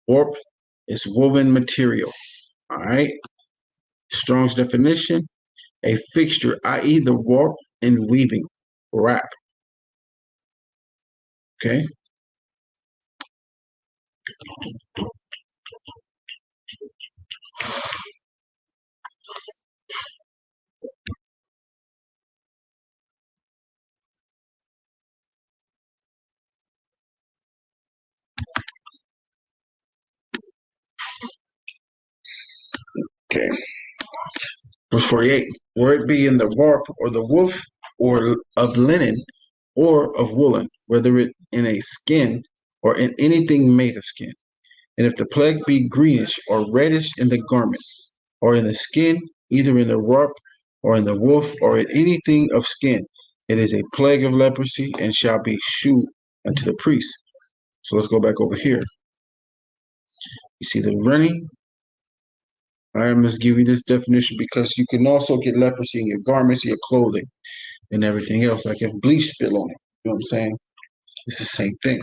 Warp It's woven material. All right. Strong's definition: a fixture, i.e., the warp and weaving, wrap. Okay. Okay. Verse 48. Where it be in the warp or the woof or of linen or of woolen, whether it in a skin or in anything made of skin. And if the plague be greenish or reddish in the garment or in the skin, either in the warp or in the woof or in anything of skin, it is a plague of leprosy and shall be shewed unto the priest. So let's go back over here. You see the running. I must give you this definition because you can also get leprosy in your garments, your clothing, and everything else. Like if bleach spill on it, you know what I'm saying? It's the same thing.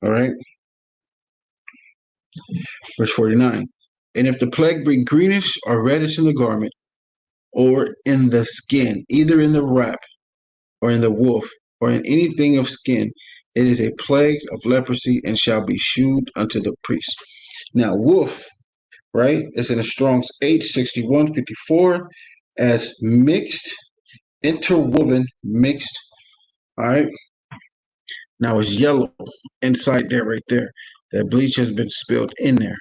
All right. Verse 49. And if the plague be greenish or reddish in the garment or in the skin, either in the wrap or in the woof or in anything of skin, it is a plague of leprosy and shall be shewed unto the priest. Now, woof, right, is in the Strong's H6154 as mixed, interwoven, mixed. All right. Now it's yellow inside there, right there. That bleach has been spilled in there.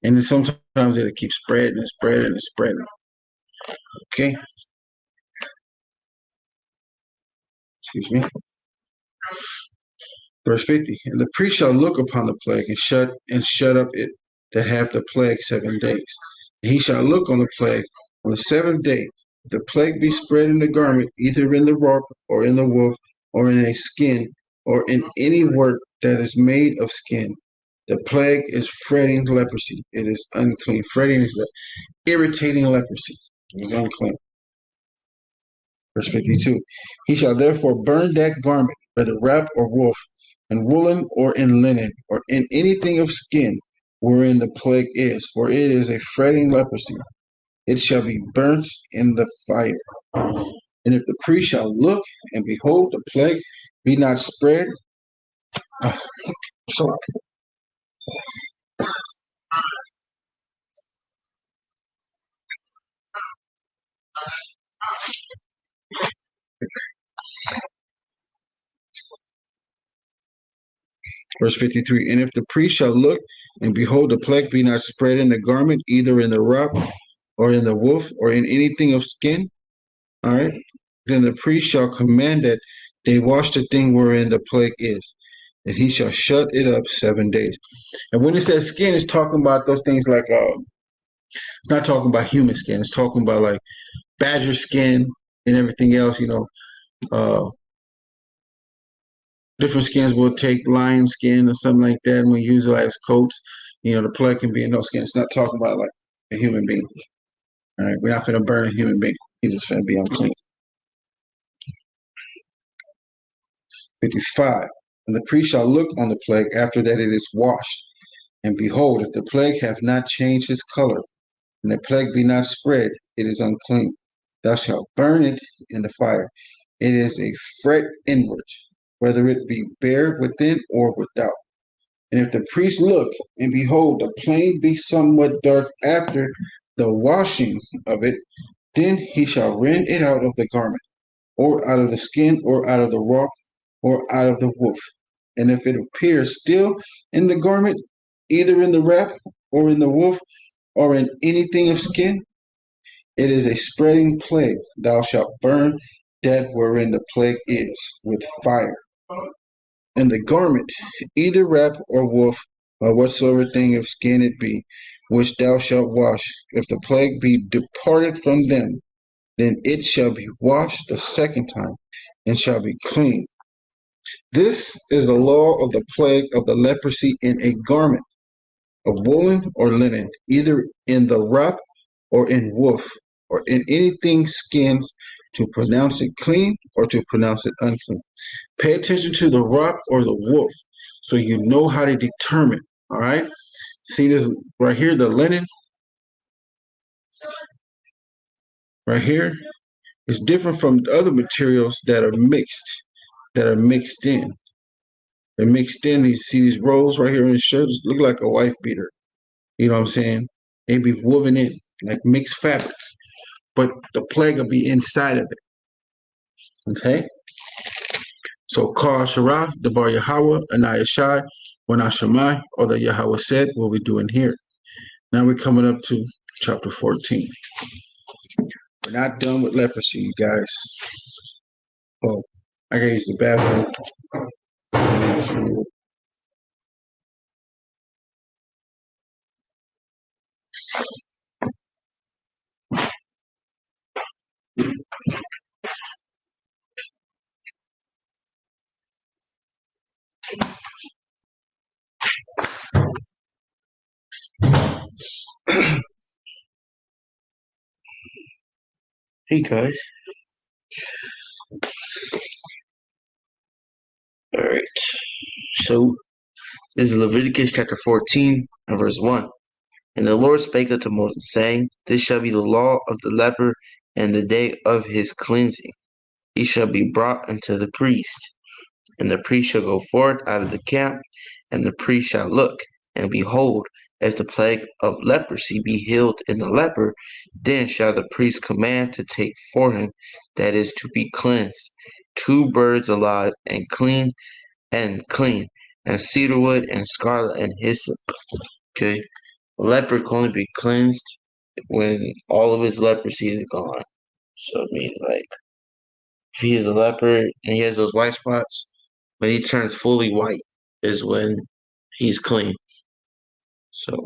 And then sometimes it'll keep spreading and spreading and spreading. Okay. Excuse me. Verse 50. And the priest shall look upon the plague and shut up it that have the plague 7 days. And he shall look on the plague on the seventh day. If the plague be spread in the garment, either in the warp or in the woof or in a skin or in any work that is made of skin, the plague is fretting leprosy. It is unclean. Fretting is the irritating leprosy. It is unclean. Verse 52. He shall therefore burn that garment, whether wrap or woof, in woolen or in linen, or in anything of skin wherein the plague is, for it is a fretting leprosy. It shall be burnt in the fire. And if the priest shall look and behold the plague be not spread, so verse 53, and if the priest shall look and behold the plague be not spread in the garment, either in the wrap or in the woof or in anything of skin, all right, then the priest shall command that they wash the thing wherein the plague is, and he shall shut it up 7 days. And when it says skin, it's talking about those things like, it's not talking about human skin. It's talking about like badger skin and everything else, different skins will take lion skin or something like that, and we use it as coats. The plague can be in those skin. It's not talking about like a human being. All right, we're not going to burn a human being. He's just going to be unclean. 55. And the priest shall look on the plague after that it is washed. And behold, if the plague have not changed its color, and the plague be not spread, it is unclean. Thou shalt burn it in the fire. It is a fret inward, whether it be bare within or without. And if the priest look, and behold, the plague be somewhat dark after the washing of it, then he shall rend it out of the garment, or out of the skin, or out of the rock, or out of the woof. And if it appears still in the garment, either in the wrap, or in the woof, or in anything of skin, it is a spreading plague. Thou shalt burn that wherein the plague is with fire. And the garment, either wrap or woof, or whatsoever thing of skin it be, which thou shalt wash, if the plague be departed from them, then it shall be washed the second time, and shall be clean. This is the law of the plague of the leprosy in a garment of woolen or linen, either in the wrap or in woof, or in anything skins, to pronounce it clean or to pronounce it unclean. Pay attention to the wrap or the woof so you know how to determine, all right? See this right here, the linen right here is different from the other materials that are mixed, in. They're mixed in. You see these rolls right here in the shirt look like a wife beater. You know what I'm saying? They be woven in like mixed fabric, but the plague will be inside of it. Okay. So Kar Shara, the Bar Yahweh, Anaya Shai, Wana Shemai, or the Yahweh said, what we're doing here. Now we're coming up to chapter 14. We're not done with leprosy, you guys. Oh, I gotta use the bathroom. Hey guys. All right. So this is Leviticus chapter 14 and verse 1. And the Lord spake unto Moses, saying, This shall be the law of the leper and the day of his cleansing. He shall be brought unto the priest, and the priest shall go forth out of the camp, and the priest shall look, and behold, as the plague of leprosy be healed in the leper, then shall the priest command to take for him, that is to be cleansed, 2 birds alive and clean, and cedar wood and scarlet and hyssop. Okay, a leper can only be cleansed when all of his leprosy is gone. So it means like if he is a leper and he has those white spots, when he turns fully white is when he's clean. So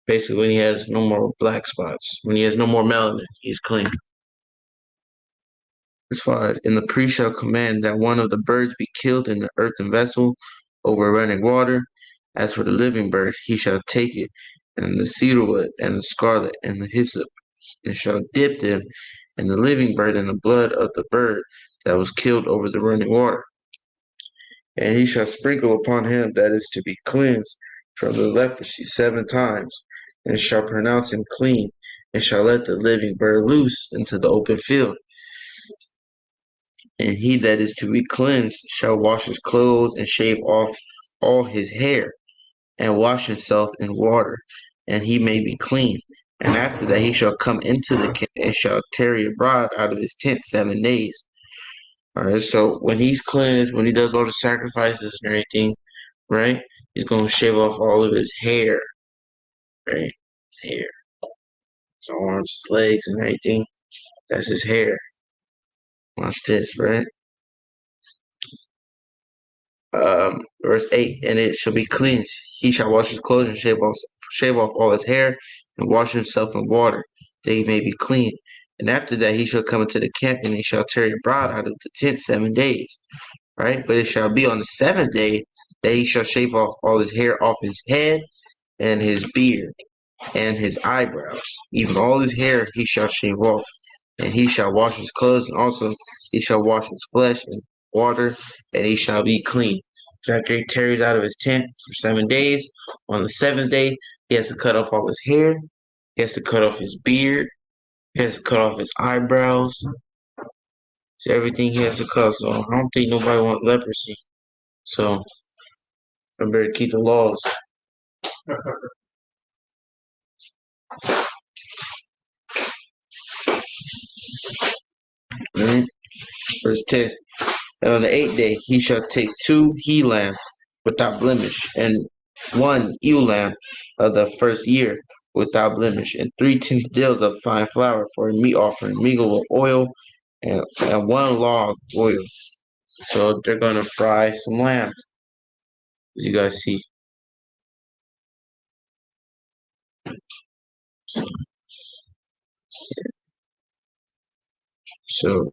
basically when he has no more black spots, when he has no more melanin, he's clean. Verse 5, and the priest shall command that one of the birds be killed in the earthen vessel over running water. As for the living bird, he shall take it, and the cedarwood, and the scarlet, and the hyssop, and shall dip them, and the living bird in the blood of the bird that was killed over the running water. And he shall sprinkle upon him that is to be cleansed from the leprosy 7 times, and shall pronounce him clean, and shall let the living bird loose into the open field. And he that is to be cleansed shall wash his clothes and shave off all his hair, and wash himself in water, and he may be clean. And after that he shall come into the camp and shall tarry abroad out of his tent 7 days. All right, so when he's cleansed, when he does all the sacrifices and everything, right, he's going to shave off all of his hair, right, his hair, his arms, his legs, and everything. That's his hair. Watch this, right? Verse 8, and it shall be cleansed. He shall wash his clothes and shave off all his hair, and wash himself in water, that he may be clean. And after that he shall come into the camp, and he shall tarry abroad out of the tent 7 days. Right? But it shall be on the 7th day that he shall shave off all his hair off his head, and his beard, and his eyebrows. Even all his hair he shall shave off. And he shall wash his clothes, and also he shall wash his flesh in water, and he shall be clean. So after he tarries out of his tent for 7 days, on the 7th day, he has to cut off all his hair, he has to cut off his beard, he has to cut off his eyebrows. So everything he has to cut. So I don't think nobody wants leprosy. So I better keep the laws. Right? Verse 10. And on the 8th day he shall take 2 he lambs without blemish, and 1 ewe lamb of the first year without blemish, and 3/10 deals of fine flour for a meat offering, mingled with oil, and 1 log oil. So they're gonna fry some lamb, as you guys see. So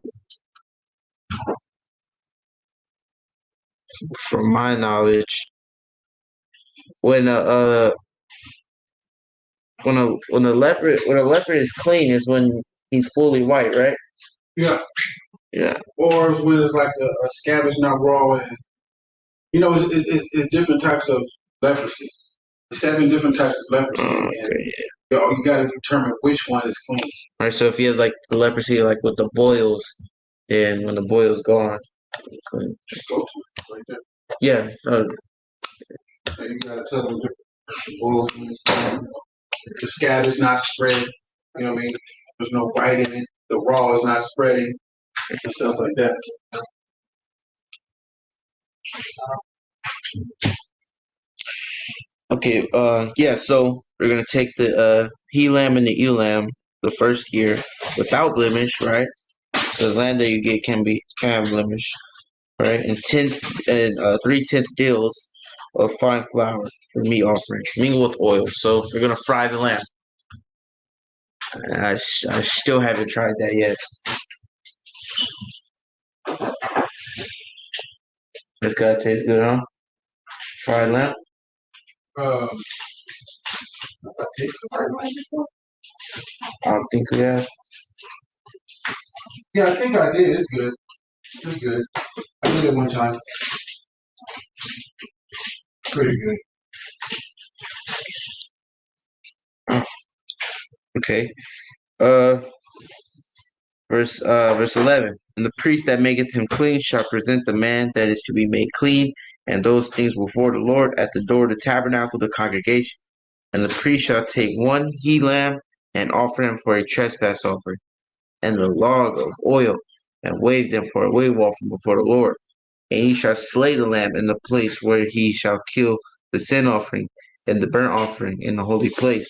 from my knowledge, when a leopard is clean is when he's fully white, right? Yeah. Yeah. Or it's when it's like a scab is not raw, and it's different types of leprosy. 7 different types of leprosy, and Okay. you got to determine which one is clean. All right. So if you have like the leprosy, like with the boils, then when the boils gone, clean. Just go to it like that. Yeah. And you got to tell them different boils. The scab is not spread. You know what I mean? There's no bite in it. The raw is not spreading and stuff like that. Okay. Yeah. So we're gonna take the he lamb and the ewe lamb the first year without blemish, right? So the lamb that you get can have blemish, right? And 3/10 deals of fine flour for meat offering, mingle with oil. So we're gonna fry the lamb. And I still haven't tried that yet. It's gotta taste good, huh? Fried lamb. Um, I taste the fried lamb before? I don't think we have. Yeah, I think I did. It's good. It's good. I did it one time. Pretty good. Okay. Verse 11. And the priest that maketh him clean shall present the man that is to be made clean, and those things before the Lord at the door of the tabernacle of the congregation. And the priest shall take one he lamb and offer him for a trespass offering, and the log of oil, and wave them for a wave offering before the Lord. And he shall slay the lamb in the place where he shall kill the sin offering and the burnt offering in the holy place.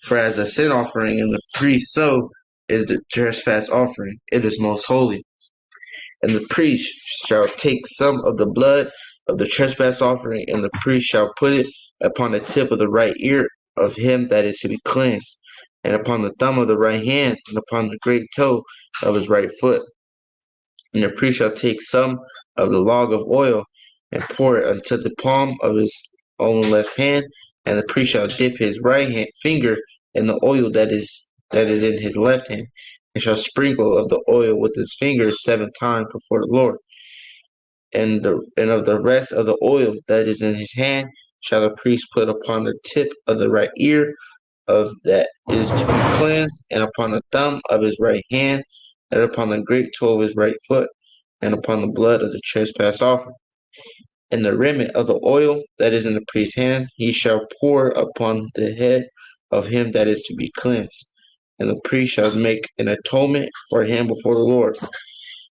For as the sin offering and the priest so is the trespass offering, it is most holy. And the priest shall take some of the blood of the trespass offering, and the priest shall put it upon the tip of the right ear of him that is to be cleansed, and upon the thumb of the right hand, and upon the great toe of his right foot. And the priest shall take some of the log of oil and pour it unto the palm of his own left hand, and the priest shall dip his finger in the oil that is in his left hand, and shall sprinkle of the oil with his finger 7 times before the Lord. And of the rest of the oil that is in his hand shall the priest put upon the tip of the right ear of that is to be cleansed, and upon the thumb of his right hand, and upon the great toe of his right foot, and upon the blood of the trespass offering. And the remnant of the oil that is in the priest's hand he shall pour upon the head of him that is to be cleansed. And the priest shall make an atonement for him before the Lord.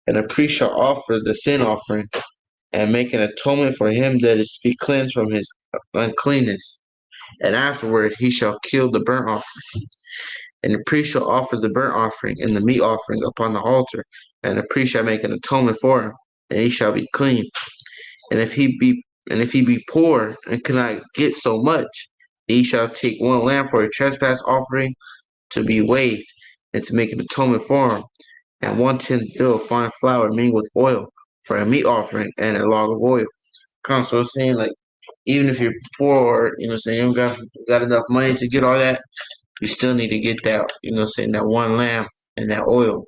And the priest shall offer the sin offering, and make an atonement for him that is to be cleansed from his uncleanness. And afterward he shall kill the burnt offering. And the priest shall offer the burnt offering and the meat offering upon the altar, and the priest shall make an atonement for him, and he shall be clean. And if he be poor and cannot get so much, he shall take one lamb for a trespass offering to be weighed, and to make an atonement for him, and 1/10 deal of fine flour mingled with oil for a meat offering, and a log of oil. So it's saying like even if you're poor, you know what I'm saying, you don't got enough money to get all that, you still need to get that, you know what I'm saying, that one lamb and that oil.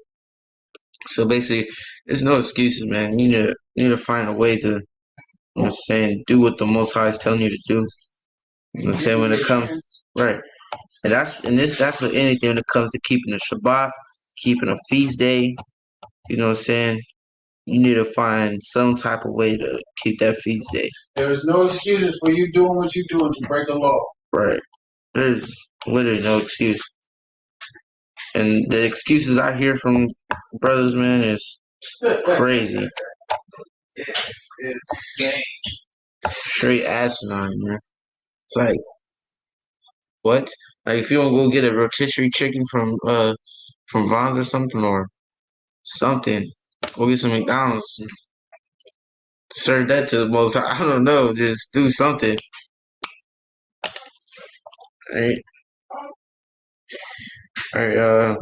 So basically there's no excuses, man. You need to find a way to, you know what I'm saying, do what the Most High is telling you to do. You know what I'm saying, when it comes right. And that's with anything when it comes to keeping the Shabbat, keeping a feast day, you know what I'm saying? You need to find some type of way to keep that feast day. There is no excuses for you doing what you're doing to break the law. Right. There's literally no excuse. And the excuses I hear from brothers, man, is crazy. It's insane. Straight asinine, man. It's like, what? Like if you want to go get a rotisserie chicken from Vons or something, or something, go get some McDonald's. Serve that to the most. I don't know. Just do something. Right. All right.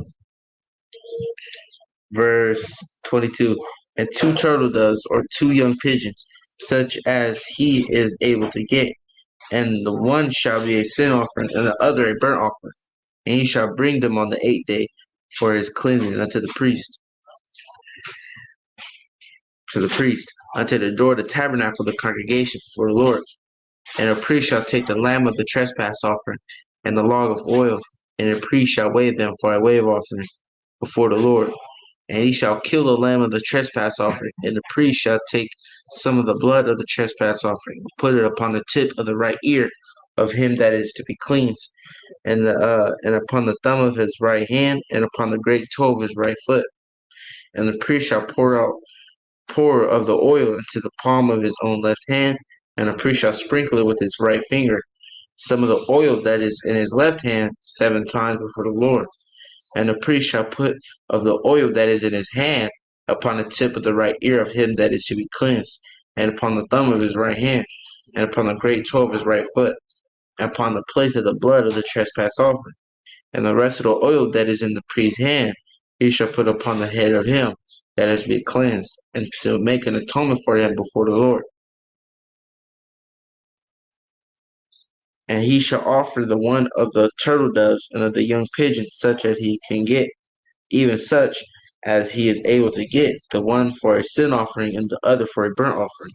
Verse 22. And 2 turtle doves or 2 young pigeons, such as he is able to get, and the one shall be a sin offering, and the other a burnt offering. And he shall bring them on the 8th day for his cleansing unto the priest. To the priest, unto the door of the tabernacle of the congregation before the Lord. And a priest shall take the lamb of the trespass offering and the log of oil, and a priest shall wave them for a wave offering before the Lord. And he shall kill the lamb of the trespass offering, and the priest shall take some of the blood of the trespass offering, and put it upon the tip of the right ear of him that is to be cleansed, and upon the thumb of his right hand, and upon the great toe of his right foot. And the priest shall pour of the oil into the palm of his own left hand, and the priest shall sprinkle it with his right finger, some of the oil that is in his left hand 7 times before the Lord. And the priest shall put of the oil that is in his hand upon the tip of the right ear of him that is to be cleansed, and upon the thumb of his right hand, and upon the great toe of his right foot, and upon the place of the blood of the trespass offering. And the rest of the oil that is in the priest's hand he shall put upon the head of him that is to be cleansed, and to make an atonement for him before the Lord. And he shall offer the one of the turtle doves and of the young pigeons, such as he can get, even such as he is able to get, the one for a sin offering and the other for a burnt offering,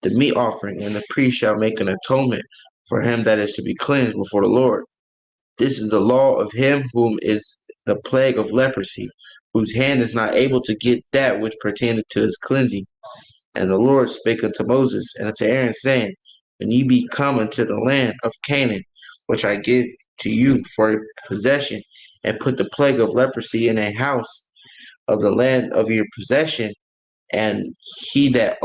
the meat offering. And the priest shall make an atonement for him that is to be cleansed before the Lord. This is the law of him whom is the plague of leprosy, whose hand is not able to get that which pertaineth to his cleansing. And the Lord spake unto Moses and unto Aaron, saying, When ye be come unto the land of Canaan, which I give to you for a possession, and put the plague of leprosy in a house of the land of your possession, and he that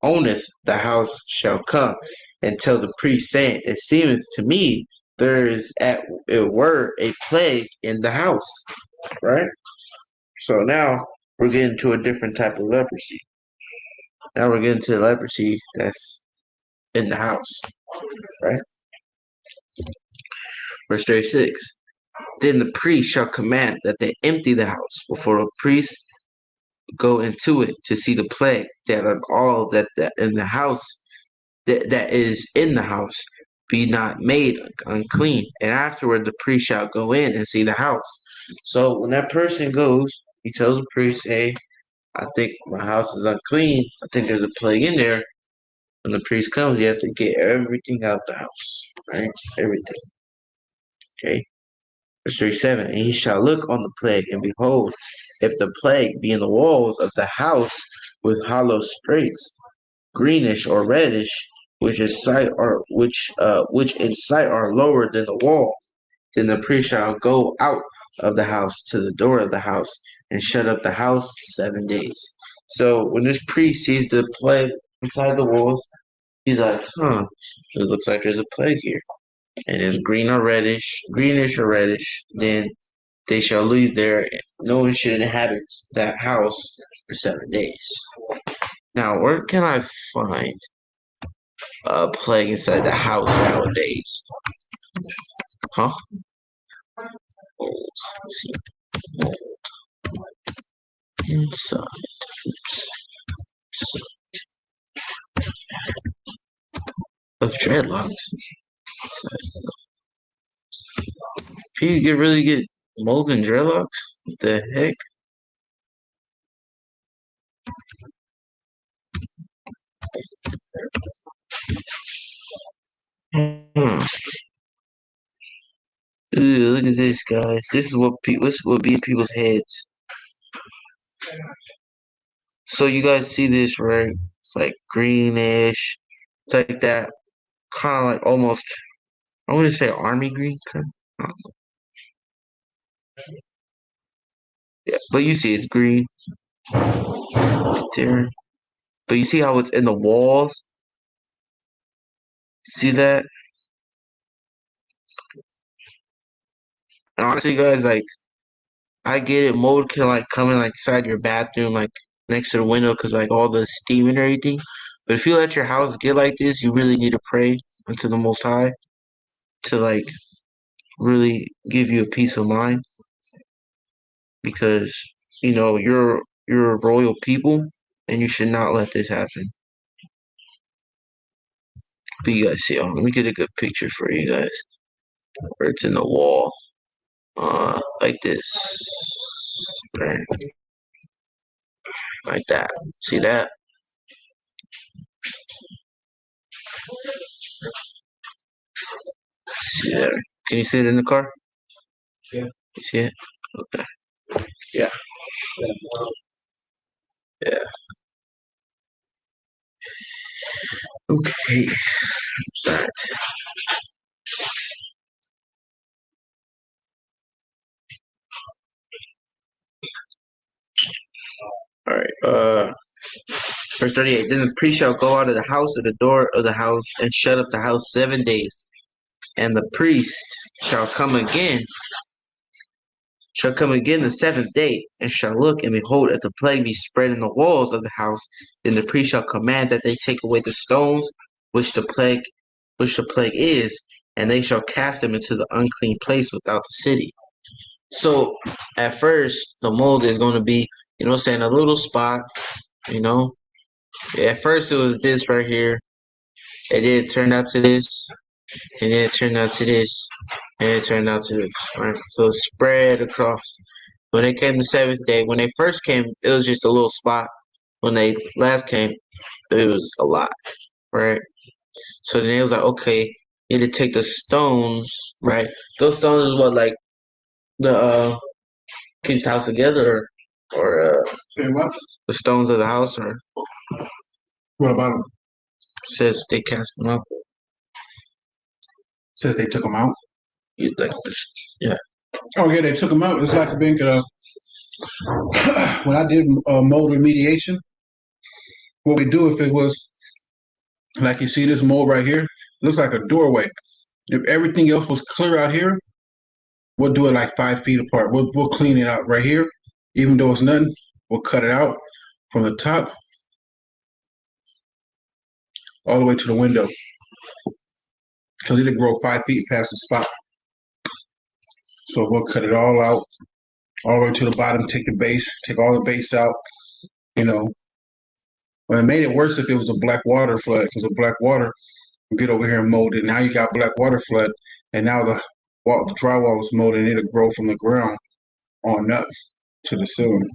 owneth the house shall come and tell the priest, saying, It seemeth to me there is at it were a plague in the house. Right? So now we're getting to a different type of leprosy. Now we're getting to leprosy that's in the house. Right? Verse 36. Then the priest shall command that they empty the house before the priest go into it to see the plague that on all that in the house that is in the house be not made unclean. And afterward the priest shall go in and see the house. So when that person goes, he tells the priest, Hey, I think my house is unclean. I think there's a plague in there. When the priest comes, you have to get everything out the house. Right? Everything. Okay. Verse 37, And he shall look on the plague, and behold, if the plague be in the walls of the house with hollow straits, greenish or reddish, which in sight are lower than the wall, then the priest shall go out of the house to the door of the house and shut up the house 7 days. So when this priest sees the plague inside the walls, he's like, it looks like there's a plague here. And it's greenish or reddish, then they shall leave there. No one should inhabit that house for 7 days. Now, where can I find a plague inside the house nowadays? Huh? Mold. Let's see. Mold. Inside. Of dreadlocks. People really get mold in dreadlocks? What the heck? Ooh, look at this, guys. This is what would be in people's heads. So you guys see this, right? It's like greenish. It's like that, kind of like almost. I wouldn't say army green. Yeah, but you see, it's green there. But you see how it's in the walls? See that? And honestly, guys, like, I get it. Mold can like come in like inside your bathroom, like next to the window, because like all the steam and everything. But if you let your house get like this, you really need to pray unto the Most High to like really give you a peace of mind, because you're a royal people and you should not let this happen. But you guys see, let me get a good picture for you guys where it's in the wall, like this, right? Like that. See that? see that? Can you see it in the car? Yeah. You see it? Okay. Yeah. Yeah. Okay. That. All right. Verse 38. Then the priest shall go out of the house of the door of the house and shut up the house 7 days. And the priest shall come again the seventh day, and shall look, and behold, if the plague be spread in the walls of the house, then the priest shall command that they take away the stones which the plague is, and they shall cast them into the unclean place without the city. So at first the mold is going to be, a little spot, Yeah, at first it was this right here, and then it turned out to this, and then it turned out to this, and it turned out to this, right? So it spread across. When they came the seventh day, when they first came, it was just a little spot. When they last came, it was a lot, right? So then it was like, okay, you need to take the stones, right? Those stones is what, like, the keeps the house together, or Say what? the stones of the house, or What about them? says they cast them up. Says they took them out. Yeah. Oh yeah, they took them out. It's like being when I did mold remediation. What we do if it was like you see this mold right here, looks like a doorway. If everything else was clear out here, we'll do it like 5 feet apart. We'll clean it out right here, even though it's nothing. We'll cut it out from the top all the way to the window because it'll grow 5 feet past the spot. So we'll cut it all out, all the way to the bottom. Take the base, take all the base out. Well, it made it worse if it was a black water flood because the black water will get over here and mold it. Now you got black water flood, and now the drywall is molded, and it'll grow from the ground on up to the ceiling.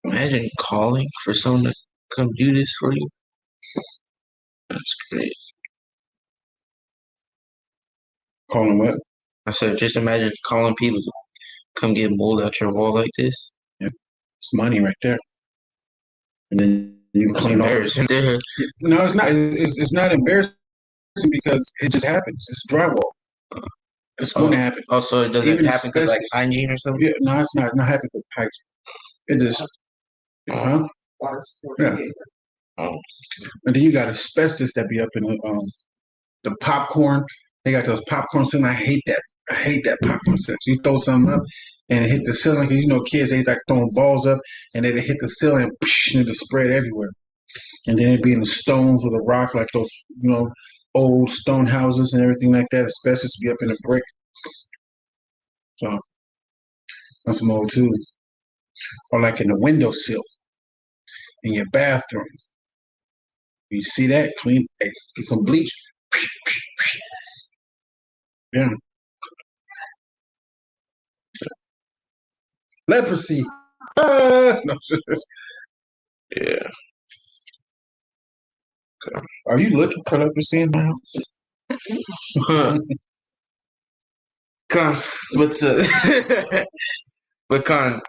Imagine calling for someone to come do this for you. That's great. Calling what? I said, just imagine calling people to come get mold out your wall like this. Yeah, it's money right there. And then you It's clean all. embarrassing. No, it's not. It's not embarrassing because it just happens. It's drywall. It's going to happen. Oh, so it doesn't Even happen because like hygiene or something? Yeah, no, it's not. Not happen for pipes. It just, huh? Yeah. Oh. And then you got asbestos that be up in the popcorn. They got those popcorn ceiling. I hate that. I hate that popcorn ceiling. So you throw something up and it hit the ceiling. Cause kids, they like throwing balls up and then they hit the ceiling and it spread everywhere. And then it'd be in the stones with a rock, like those, old stone houses and everything like that. Asbestos be up in the brick. So that's some old too. Or like in the windowsill in your bathroom. You see that? Clean, get some bleach. Yeah. Leprosy. No. Yeah. Are you looking for leprosy in my house? But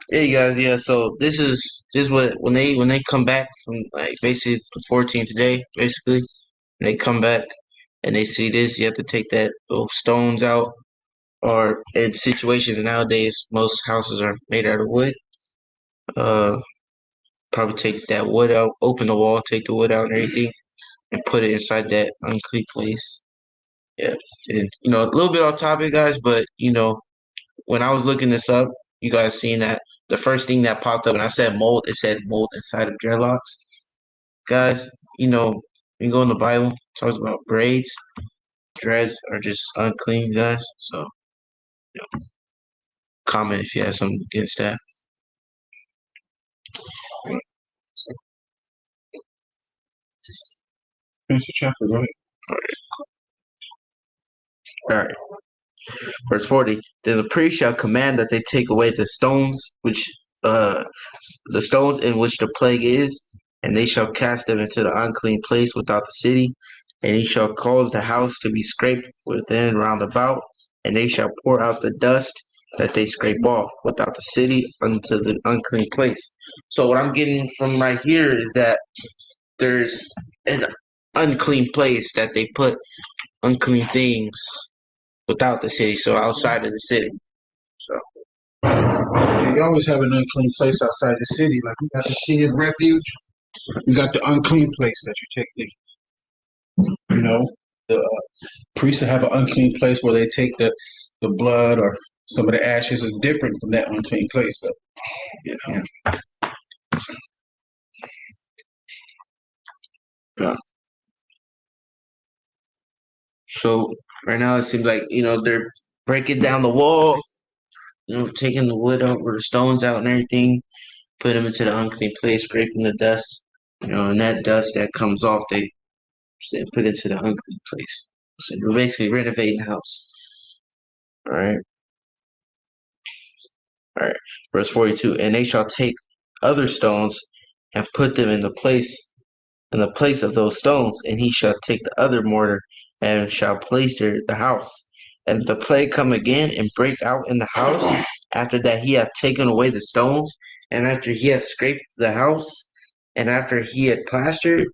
hey guys, yeah. So this is what when they come back from like basically the 14th day, basically, they come back and they see this, you have to take that little stones out. Or in situations nowadays, most houses are made out of wood. Probably take that wood out, open the wall, take the wood out and everything, and put it inside that unclean place. Yeah, and a little bit off topic, guys, but when I was looking this up, you guys seen that the first thing that popped up when I said mold, it said mold inside of dreadlocks. Guys, you go in the Bible, it talks about braids. Dreads are just unclean, guys. So, comment if you have something against that. Finish the chapter, go ahead. All right. Verse 40. Then the priest shall command that they take away the stones in which the plague is, and they shall cast them into the unclean place without the city, And he shall cause the house to be scraped within round about, and they shall pour out the dust that they scrape off without the city unto the unclean place. So what I'm getting from right here is that there's an unclean place that they put unclean things without the city, so outside of the city. So You always have an unclean place outside the city. Like you got the city of refuge, you got the unclean place that you take things. You know, the priests have an unclean place where they take the blood or some of the ashes is different from that unclean place. But you know, yeah. So right now it seems like they're breaking down the wall, taking the wood over the stones out and everything, put them into the unclean place, scraping the dust, and that dust that comes off, they put into the unclean place. So you're basically renovating the house. All right. All right. Verse 42. And they shall take other stones and put them in the place of those stones, and he shall take the other mortar and shall plaster the house. And if the plague come again and break out in the house, after that he hath taken away the stones, and after he hath scraped the house, and after he had plastered,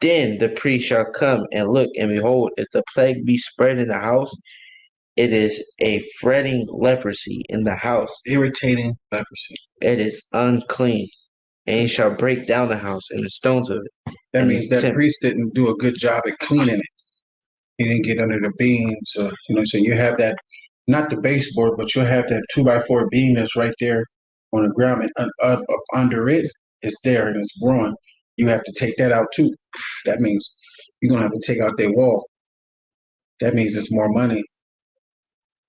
then the priest shall come and look, and behold, if the plague be spread in the house, it is a fretting leprosy in the house. irritating leprosy. It is unclean, and he shall break down the house and the stones of it. That And means the that temp- priest didn't do a good job at cleaning it. He didn't get under the beams. So you have that, not the baseboard, but you'll have that 2x4 beam that's right there on the ground, and up under it, it's there and it's growing. You have to take that out too. That means you're gonna have to take out their wall. That means it's more money.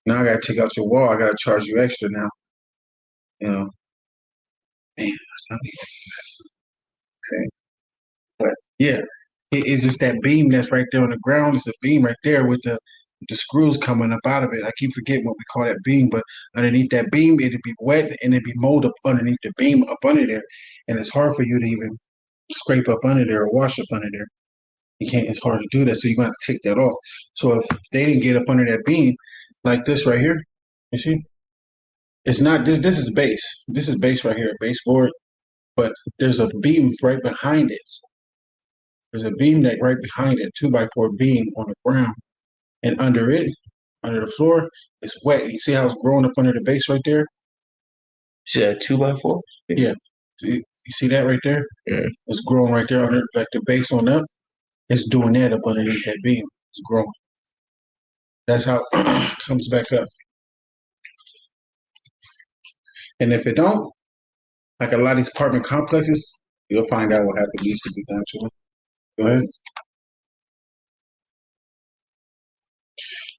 Now I gotta take out your wall. I gotta charge you extra now. You know, man. Okay. But yeah, it's just that beam that's right there on the ground. It's a beam right there with the screws coming up out of it. I keep forgetting what we call that beam, but underneath that beam, it'd be wet and it'd be mold up underneath the beam up under there, and it's hard for you to even scrape up under there or wash up under there. You can't. It's hard to do that, so you're gonna have to take that off. So if they didn't get up under that beam, like this right here, you see, it's not this. This is base. This is base right here, baseboard. But there's a beam right behind it. There's a beam that right behind it, 2x4 beam on the ground, and under it, under the floor, it's wet. You see how it's growing up under the base right there? See that 2x4? Yeah. You see that right there? Yeah. It's growing right there under like the base on up. It's doing that up underneath that beam. It's growing. That's how it comes back up. And if it don't, like a lot of these apartment complexes, you'll find out what needs to be done to them. Go ahead.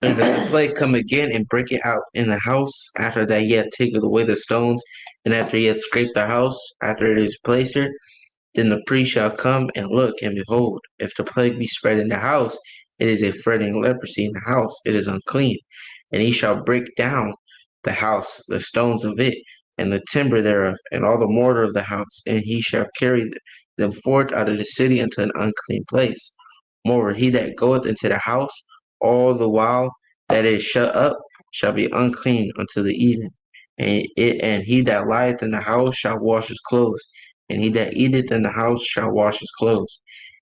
And if the plague come again and break it out in the house, after that he hath taken away the stones, and after he hath scraped the house, after it is plastered, then the priest shall come and look, and behold, if the plague be spread in the house, it is a fretting leprosy in the house, it is unclean. And he shall break down the house, the stones of it, and the timber thereof, and all the mortar of the house, and he shall carry them forth out of the city into an unclean place. Moreover, he that goeth into the house, all the while that it is shut up, shall be unclean until the evening. And he that lieth in the house shall wash his clothes, and he that eateth in the house shall wash his clothes.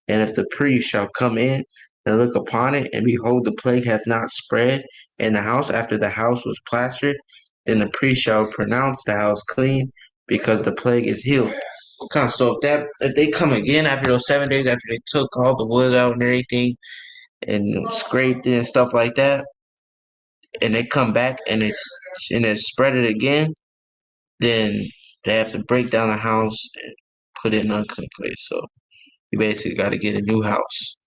And if the priest shall come in and look upon it, and behold, the plague hath not spread in the house after the house was plastered, then the priest shall pronounce the house clean, because the plague is healed. Okay, so if they come again after those 7 days, after they took all the wood out and everything, and scraped it and stuff like that, and they come back and it's spread it again, then they have to break down the house and put it in an unclean place. So you basically got to get a new house.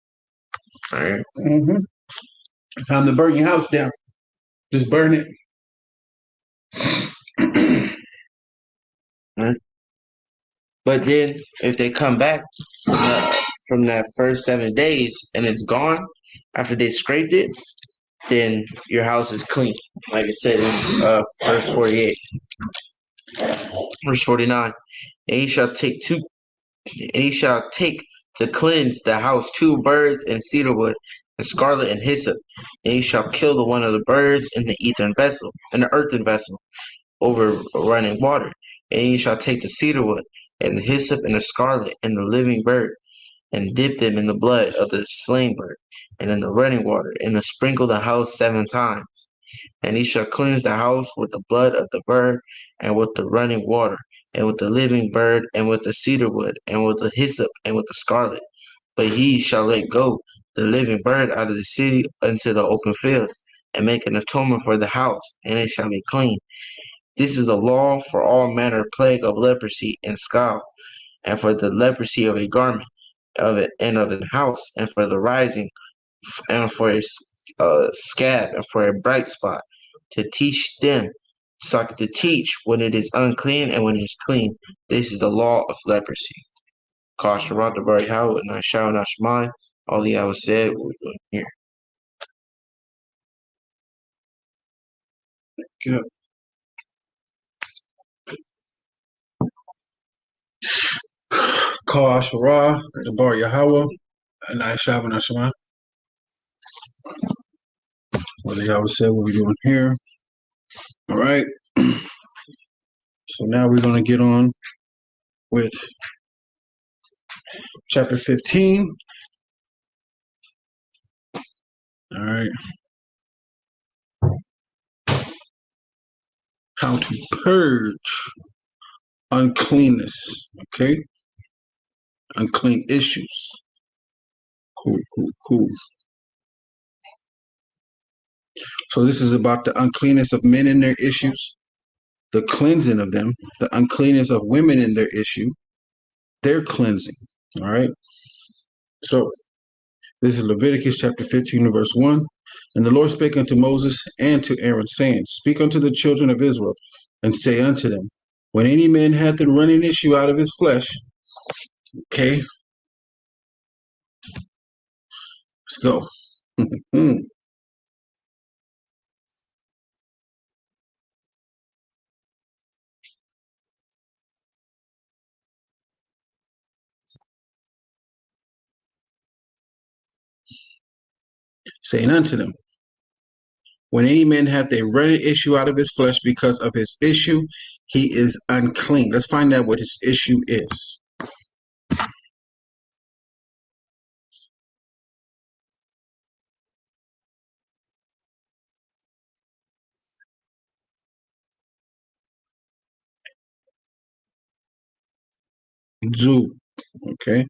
All right. Mm-hmm. Time to burn your house down. Just burn it. All right. But then if they come back from that first 7 days and it's gone after they scraped it, then your house is clean. Like I said in verse 48. Verse 49. And he shall take To cleanse the house 2 birds and cedar wood, and scarlet and hyssop. And you shall kill the one of the birds in the earthen vessel, over running water. And you shall take the cedar wood, and the hyssop, and the scarlet, and the living bird, and dip them in the blood of the slain bird, and in the running water, and sprinkle the house 7 times. And he shall cleanse the house with the blood of the bird, and with the running water, and with the living bird, and with the cedar wood, and with the hyssop, and with the scarlet. But he shall let go the living bird out of the city into the open fields, and make an atonement for the house, and it shall be clean. This is the law for all manner of plague of leprosy and scab, and for the leprosy of a garment of it and of a house, and for the rising, and for a scab, and for a bright spot, to teach them, to teach when it is unclean and when it is clean. This is the law of leprosy. Kasharat the Bari How, and I shall not shemai. All the hours said, what we're doing here. Good. Call Asherah, the Bar Yahweh, and I Shabbat Nashama. What the Yahweh said, what we're doing here. All right. So now we're going to get on with chapter 15. All right. How to purge uncleanness. Okay. Unclean issues. Cool. So this is about the uncleanness of men and their issues, the cleansing of them, the uncleanness of women in their issue, their cleansing. All right. So this is Leviticus chapter 15, verse 1. And the Lord spake unto Moses and to Aaron, saying, Speak unto the children of Israel, and say unto them, When any man hath a running issue out of his flesh, okay, let's go. Saying unto them, When any man hath a running issue out of his flesh because of his issue, he is unclean. Let's find out what his issue is. Zoo, okay.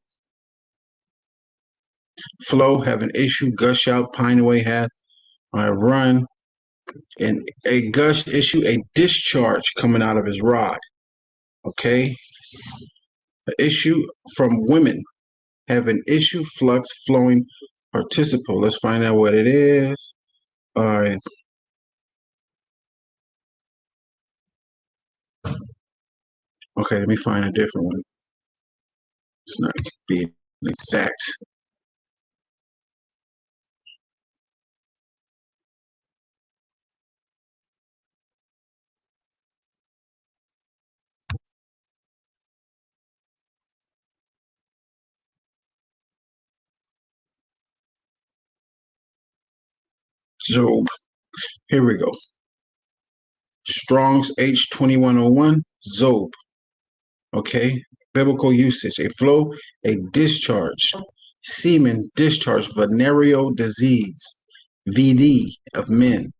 Flow, have an issue, gush out, pine away, hath, run, and a gush issue, a discharge coming out of his rod, okay. An issue from women, have an issue, flux, flowing, participle. Let's find out what it is. All right. Okay, let me find a different one. It's not being exact. Job. Here we go. Strong's H2101, Zob. Okay. Biblical usage. A flow, a discharge. Semen, discharge, venereal disease. VD of men.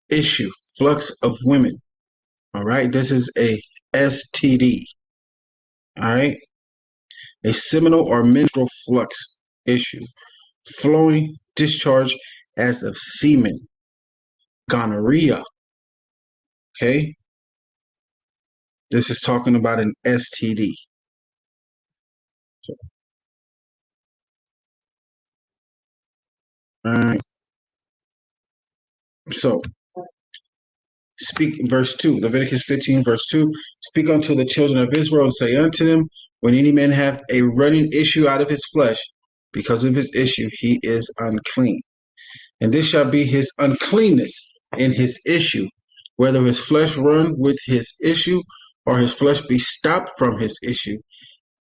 Issue, flux of women. All right. This is a STD. All right. A seminal or menstrual flux issue. Flowing discharge as of semen. Gonorrhea. Okay. This is talking about an STD. All right. So, speak, verse 2, Leviticus 15, verse 2. Speak unto the children of Israel and say unto them, When any man hath a running issue out of his flesh, because of his issue, he is unclean. And this shall be his uncleanness in his issue, whether his flesh run with his issue or his flesh be stopped from his issue.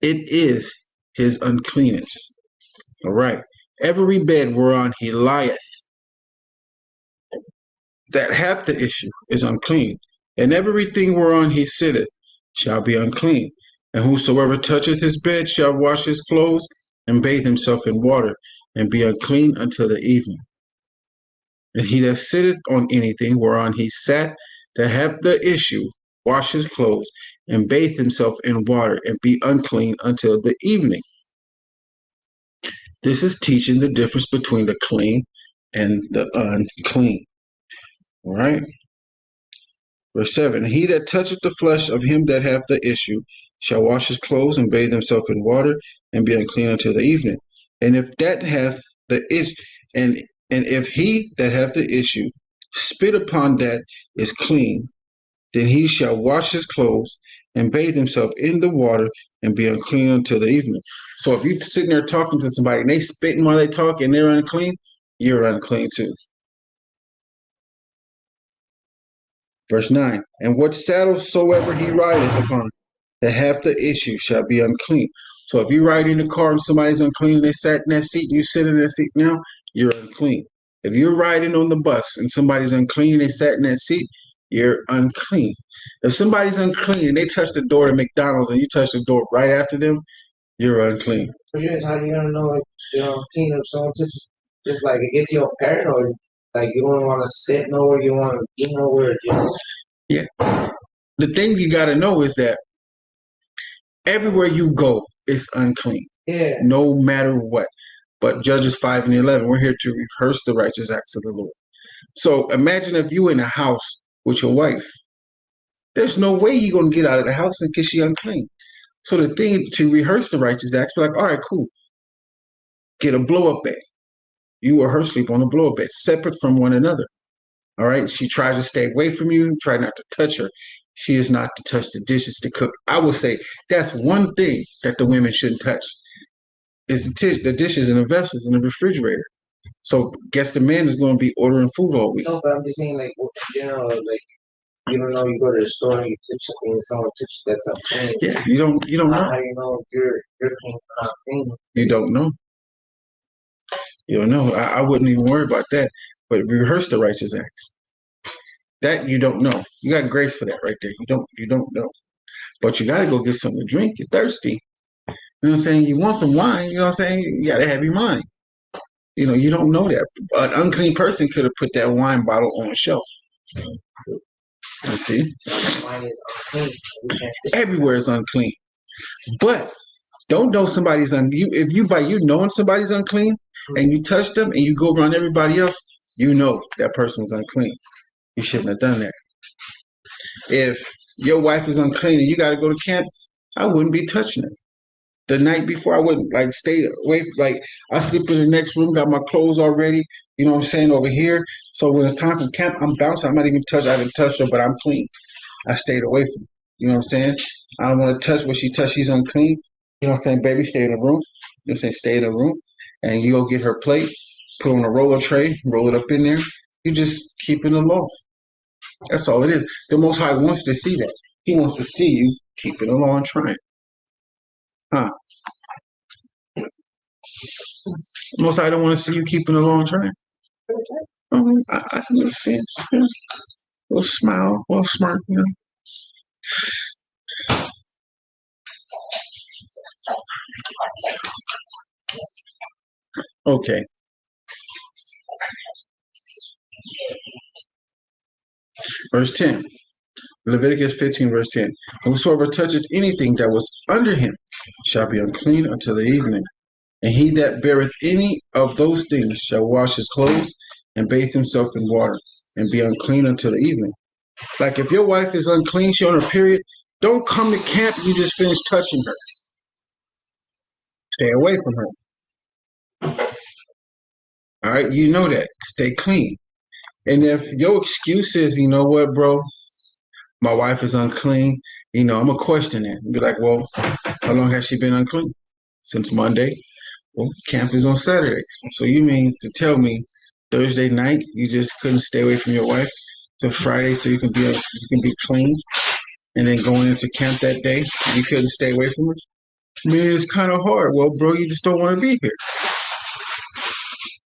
It is his uncleanness. All right. Every bed whereon he lieth, that hath the issue, is unclean, and everything whereon he sitteth shall be unclean. And whosoever toucheth his bed shall wash his clothes and bathe himself in water, and be unclean until the evening. And he that sitteth on anything whereon he sat, that hath the issue, wash his clothes and bathe himself in water, and be unclean until the evening. This is teaching the difference between the clean and the unclean. All right. Verse 7, he that toucheth the flesh of him that hath the issue shall wash his clothes and bathe himself in water, and be unclean until the evening. And if that hath the issue, and if he that hath the issue spit upon that is clean, then he shall wash his clothes and bathe himself in the water, and be unclean until the evening. So if you're sitting there talking to somebody and they spitting while they talk and they're unclean, you're unclean too. Verse 9, and what saddle soever he rideth upon, that hath the issue shall be unclean. So if you ride in the car and somebody's unclean and they sat in that seat and you sit in that seat now, you're unclean. If you're riding on the bus and somebody's unclean and they sat in that seat, you're unclean. If somebody's unclean and they touch the door at McDonald's and you touch the door right after them, you're unclean. How you gonna know if you're unclean if someone just like it gets you all paranoid? Like you don't want to sit nowhere, you want to be nowhere. Yeah. The thing you got to know is that everywhere you go, it's unclean. Yeah. No matter what. But Judges 5 and 11, we're here to rehearse the righteous acts of the Lord. So imagine if you in a house with your wife. There's no way you're going to get out of the house because she's unclean. So the thing to rehearse the righteous acts, be like, all right, cool. Get a blow-up bed. You or her sleep on a blow-up bed, separate from one another. All right? She tries to stay away from you. Try not to touch her. She is not to touch the dishes to cook. I would say that's one thing that the women shouldn't touch is the dishes and the vessels in the refrigerator. So guess the man is going to be ordering food all week. No, but I'm just saying, like, you know, like, you don't know, you go to the store and you touch something and someone touches that's unclean. Yeah, you don't know. How do you know if you're clean or not clean? You don't know. You don't know. I wouldn't even worry about that. But rehearse the righteous acts. That you don't know. You got grace for that right there. You don't know. But you got to go get something to drink. You're thirsty. You know what I'm saying? You want some wine. You know what I'm saying? You got to have your mind. You know, you don't know that. An unclean person could have put that wine bottle on a shelf. You see? Wine is unclean. Everywhere is unclean. But don't know somebody's if you by you knowing somebody's unclean and you touch them and you go around everybody else, you know that person was unclean. You shouldn't have done that. If your wife is unclean and you got to go to camp, I wouldn't be touching her. The night before, I wouldn't like stay away. Like I sleep in the next room, got my clothes already. You know what I'm saying over here. So when it's time for camp, I'm bouncing. I'm not even touch. I haven't touched her, but I'm clean. I stayed away from her. You know what I'm saying? I don't want to touch what she touched. She's unclean. You know what I'm saying? Baby, stay in the room. You know what I'm saying? Stay in the room. And you go get her plate, put on a roller tray, roll it up in there. You just keep it alone. That's all it is. The Most High wants to see that. He wants to see you keep it along and trying. Huh? Most High don't want to see you keeping a long trying. I can see it. Yeah. A little smile, a little smirk, you know. Okay. Verse 10. Leviticus 15, verse 10. Whosoever toucheth anything that was under him shall be unclean until the evening. And he that beareth any of those things shall wash his clothes and bathe himself in water, and be unclean until the evening. Like if your wife is unclean, she on her period, don't come to camp, you just finished touching her. Stay away from her. All right, you know that. Stay clean. And if your excuse is, you know what, bro, my wife is unclean, you know, I'm going to question that. Be like, well, how long has she been unclean? Since Monday. Well, camp is on Saturday. So you mean to tell me Thursday night you just couldn't stay away from your wife till Friday so you can be clean, and then going into camp that day you couldn't stay away from her? I mean, it's kind of hard. Well, bro, you just don't want to be here.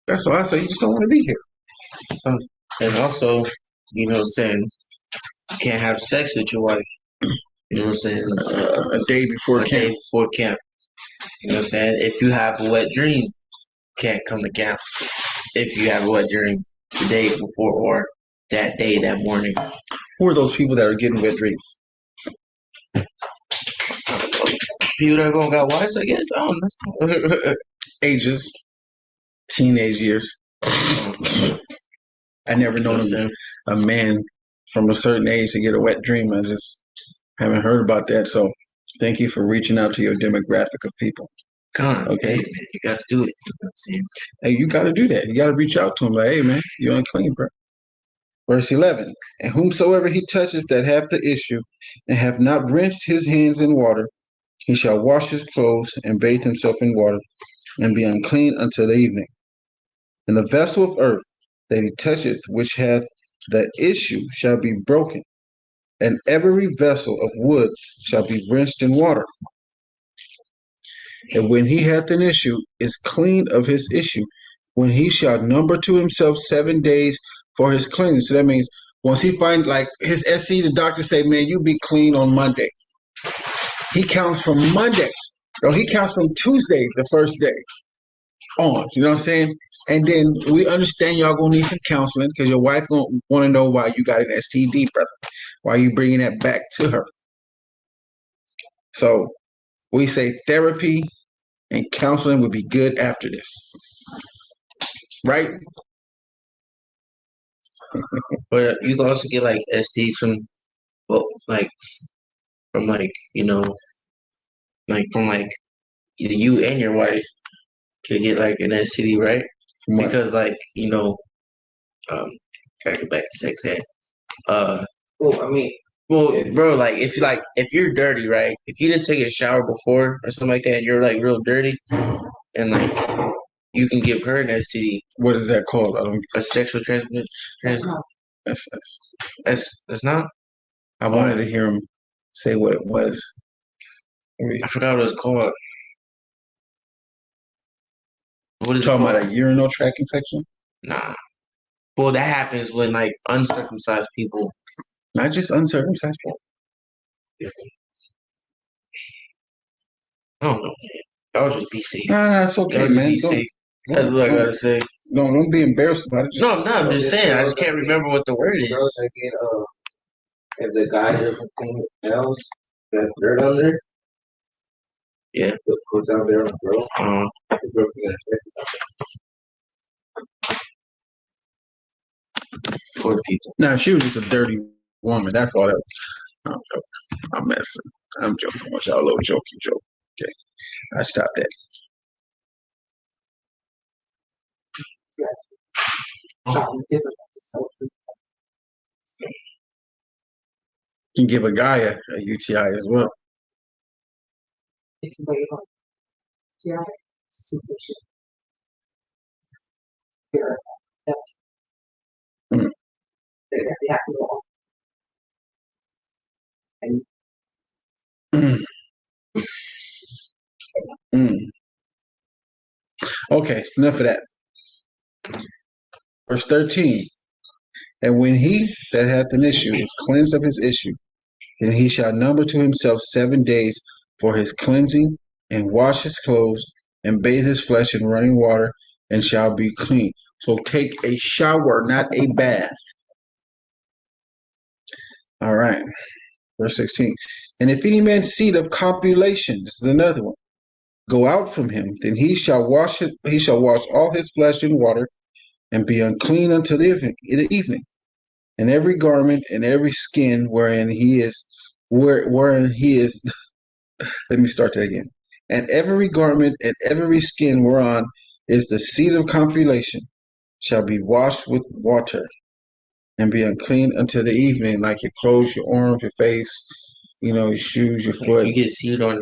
That's what I say. You just don't want to be here. And also, you know what I'm saying, you can't have sex with your wife. You know what I'm saying? A day before A camp. day before camp. You know what I'm saying? If you have a wet dream, can't come to camp. If you have a wet dream the day before or that day, that morning. Who are those people that are getting wet dreams? People that gonna got wives, I guess. I don't know. Ages, teenage years. I never known a man from a certain age to get a wet dream. I just haven't heard about that. So thank you for reaching out to your demographic of people. God, Okay. hey, man, you got to do it. You know what I'm saying? Hey, you got to do that. You got to reach out to him like, hey, man, you're unclean, bro. Verse 11, and whomsoever he touches that hath the issue, and have not rinsed his hands in water, he shall wash his clothes and bathe himself in water, and be unclean until the evening. And the vessel of earth that he toucheth, which hath the issue, shall be broken, and every vessel of wood shall be rinsed in water. And when he hath an issue, is clean of his issue, when he shall number to himself 7 days for his cleansing. So that means once he find like his SC, the doctor say, man, you be clean on Monday. He counts from Monday. No, he counts from Tuesday, the first day on. You know what I'm saying? And then we understand y'all gonna need some counseling because your wife gonna want to know why you got an STD, brother. Why you bringing that back to her? So we say therapy and counseling would be good after this, right? But you can also get like STs from, well, like from like you know, like from like either you and your wife could get like an STD, right? Because like you know, gotta go back to sex ed. Well, I mean, well, bro, like if you're dirty, right? If you didn't take a shower before or something like that, and you're like real dirty, and like you can give her an STD. What is that called? I don't. A sexual transmission. That's not. I wanted to hear him say what it was. I forgot what it's called. What is it Talking called? about a urinary tract infection? Nah. Well, that happens when like uncircumcised people. Not just uncircumcised people. I don't know. Y'all just be safe. Nah, it's okay, Y'all man. be safe. That's what I gotta say. No, don't be embarrassed about it. No, I'm not. I'm just saying. I just can't remember what the word is. If the guy is something else that's dirt under, Yeah. goes out there on the girl. The girl can Poor people. Nah, she was just a dirty woman. That's all that was. I'm joking. I'm messing. I'm joking. I want y'all a little jokey joke. Okay. I stopped that. Can give a guy a UTI as well. Mm. Mm. Mm. Okay, enough of that. Verse 13. And when he that hath an issue is cleansed of his issue, then he shall number to himself 7 days for his cleansing, and wash his clothes, and bathe his flesh in running water, and shall be clean. So take a shower, not a bath. All right. Verse 16. And if any man seed of copulation, this is another one, go out from him, then he shall wash all his flesh in water, and be unclean until the evening. And every garment and every skin wherein he is let me start that again. And every garment and every skin whereon is the seed of copulation shall be washed with water, and be unclean until the evening, like your clothes, your arms, your face, your shoes, your foot. If you get seed on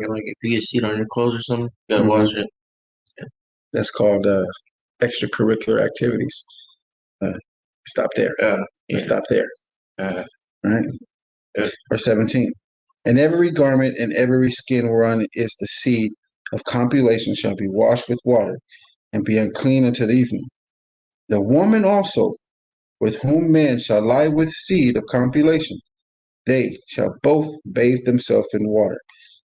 your clothes or something, you gotta wash it. That's called extracurricular activities. Stop there. Stop there. All right. Verse 17. And every garment and every skin whereon is the seed of compilation shall be washed with water, and be unclean until the evening. The woman also, with whom man shall lie with seed of compilation, they shall both bathe themselves in water,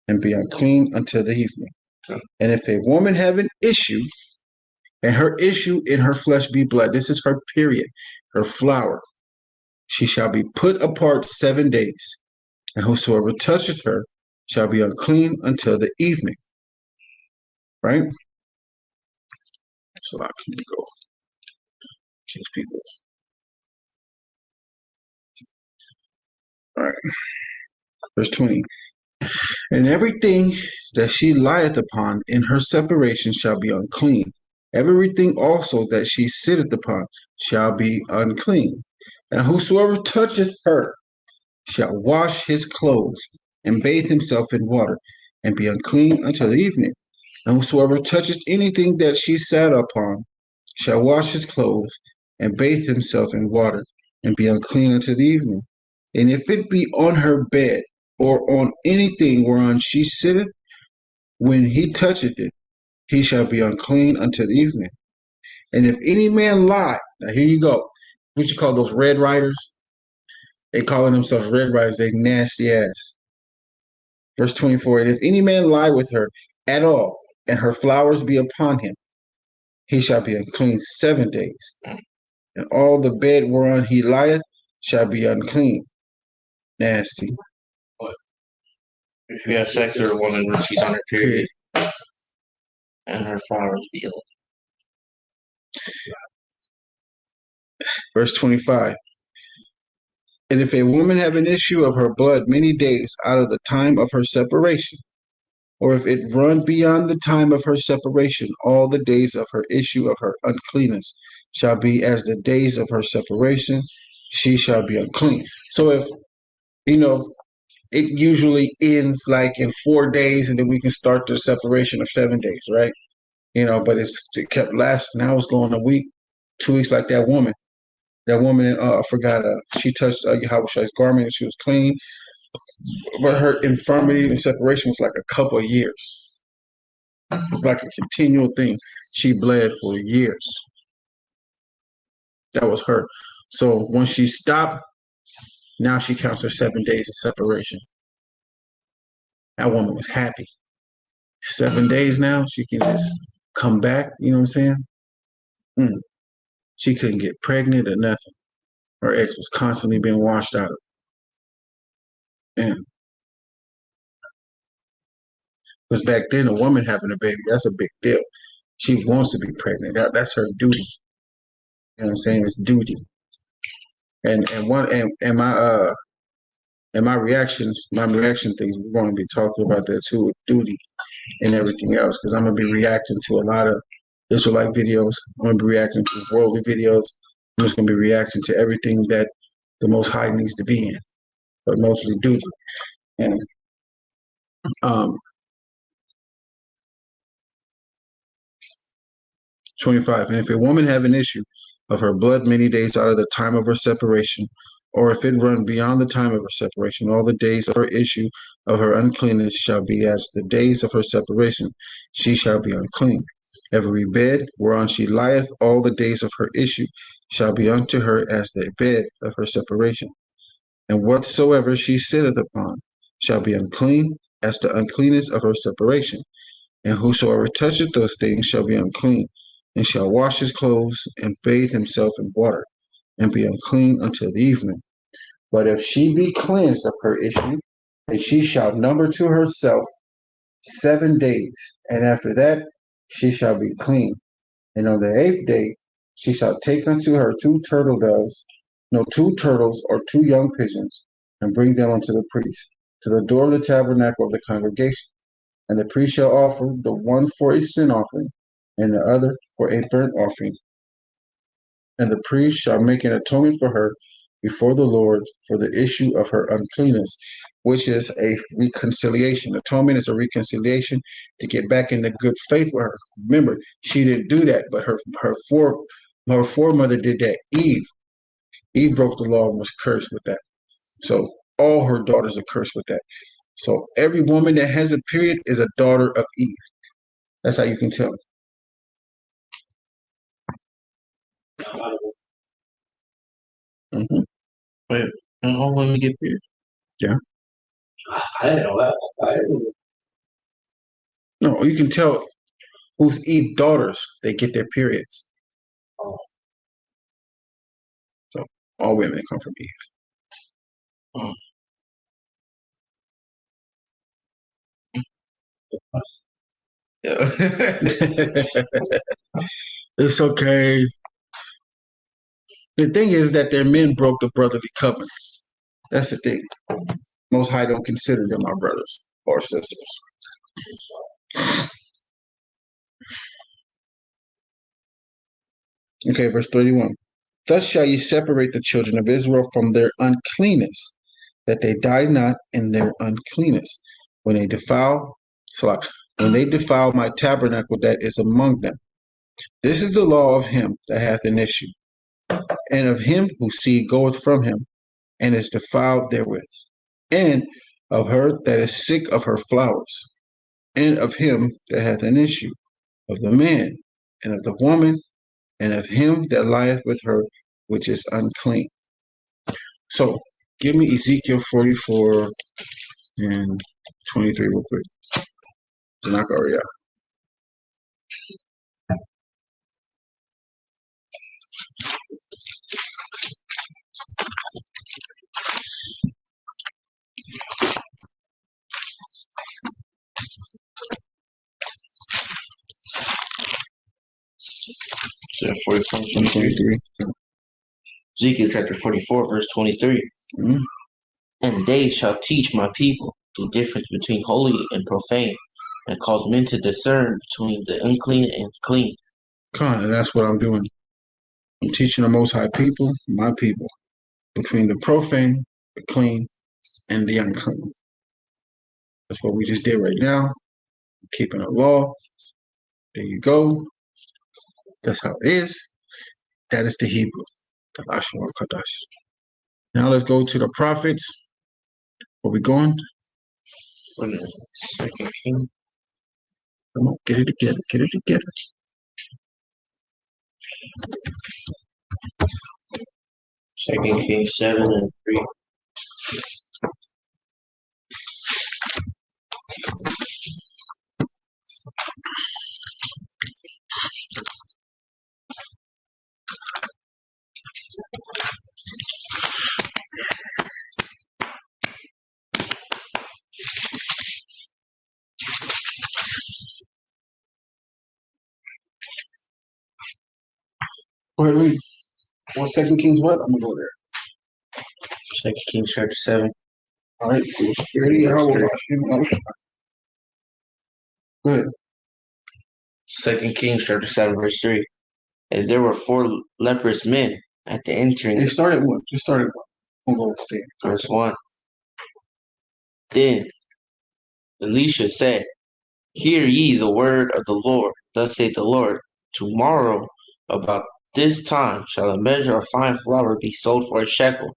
and be unclean until the evening. And if a woman have an issue, and her issue in her flesh be blood, this is her period, her flower, she shall be put apart 7 days, and whosoever toucheth her shall be unclean until the evening. Right? So I can go. These people. All right. Verse 20. And everything that she lieth upon in her separation shall be unclean. Everything also that she sitteth upon shall be unclean. And whosoever toucheth her shall wash his clothes and bathe himself in water, and be unclean until the evening. And whosoever toucheth anything that she sat upon shall wash his clothes and bathe himself in water, and be unclean until the evening. And if it be on her bed, or on anything whereon she sitteth, when he toucheth it, he shall be unclean until the evening. And if any man lie, now here you go. What you call those red riders? They calling themselves red riders. They nasty ass. Verse 24. And if any man lie with her at all, and her flowers be upon him, he shall be unclean 7 days. And all the bed whereon he lieth shall be unclean. Nasty. If you have sex with a woman when she's on her period and her flowers be ill. Verse 25. And if a woman have an issue of her blood many days out of the time of her separation, or if it run beyond the time of her separation, all the days of her issue of her uncleanness shall be as the days of her separation, she shall be unclean. So if, it usually ends like in 4 days, and then we can start the separation of 7 days, right? But it kept lasting. Now it's going a week, 2 weeks, like that woman. That woman, I forgot, she touched Yahweh's garment and she was clean, but her infirmity and separation was like a couple of years. It was like a continual thing. She bled for years. That was her. So when she stopped, now she counts her 7 days of separation. That woman was happy. 7 days now, she can just come back. You know what I'm saying? She couldn't get pregnant or nothing. Her ex was constantly being washed out of it. And because back then, a woman having a baby, that's a big deal. She wants to be pregnant. That's her duty. You know what I'm saying? It's duty. And my reaction things, we're going to be talking about that too, with duty and everything else, because I'm going to be reacting to a lot of Israelite videos. I'm going to be reacting to worldly videos. I'm just going to be reacting to everything that the Most High needs to be in, but mostly duty. And 25. And if a woman have an issue of her blood many days out of the time of her separation, or if it run beyond the time of her separation, all the days of her issue of her uncleanness shall be as the days of her separation. She shall be unclean. Every bed whereon she lieth all the days of her issue shall be unto her as the bed of her separation. And whatsoever she sitteth upon shall be unclean as the uncleanness of her separation. And whosoever toucheth those things shall be unclean, and shall wash his clothes and bathe himself in water, and be unclean until the evening. But if she be cleansed of her issue, then she shall number to herself 7 days, and after that she shall be clean. And on the 8th day she shall take unto her 2 turtles or 2 young pigeons, and bring them unto the priest, to the door of the tabernacle of the congregation. And the priest shall offer the one for a sin offering, and the other for a burnt offering. And the priest shall make an atonement for her before the Lord for the issue of her uncleanness, which is a reconciliation. Atonement is a reconciliation to get back into good faith with her. Remember, she didn't do that, but her foremother did that. Eve broke the law and was cursed with that. So all her daughters are cursed with that. So every woman that has a period is a daughter of Eve. That's how you can tell. Mm-hmm. Wait, all women get periods? Yeah. I didn't know that. I didn't. No, you can tell whose Eve daughters they get their periods. Oh. So all women come from Eve. Oh. Yeah. It's okay. The thing is that their men broke the brotherly covenant. That's the thing. Most High don't consider them our brothers or sisters. Okay, verse 31. Thus shall ye separate the children of Israel from their uncleanness, that they die not in their uncleanness, when they defile, my tabernacle that is among them. This is the law of him that hath an issue, and of him whose seed goeth from him, and is defiled therewith, and of her that is sick of her flowers, and of him that hath an issue, of the man, and of the woman, and of him that lieth with her, which is unclean. So, give me Ezekiel 44 and 23 real quick. Tanaka already out. So 44, 23. 23. Ezekiel chapter 44, verse 23. Mm-hmm. And they shall teach my people the difference between holy and profane, and cause men to discern between the unclean and clean. And that's what I'm doing. I'm teaching the Most High people, my people, between the profane, the clean, and the unclean. That's what we just did right now. Keeping the law. There you go. That's how it is. That is the Hebrew. The Lashon Kodash. Now let's go to the prophets. Where we going? Second King. Come on, get it together. Get it together. Second King 7 and 3. Go ahead, read. Well, Second Kings what? I'm gonna go there. Second King chapter 7. All right. Go ahead. Second Kings chapter 7, verse 3. And there were 4 leprous men at the entering. It started what? Just started what? I'm gonna go upstairs. Verse 1. Then Elisha said, Hear ye the word of the Lord. Thus saith the Lord, Tomorrow about this time shall a measure of fine flour be sold for a shekel,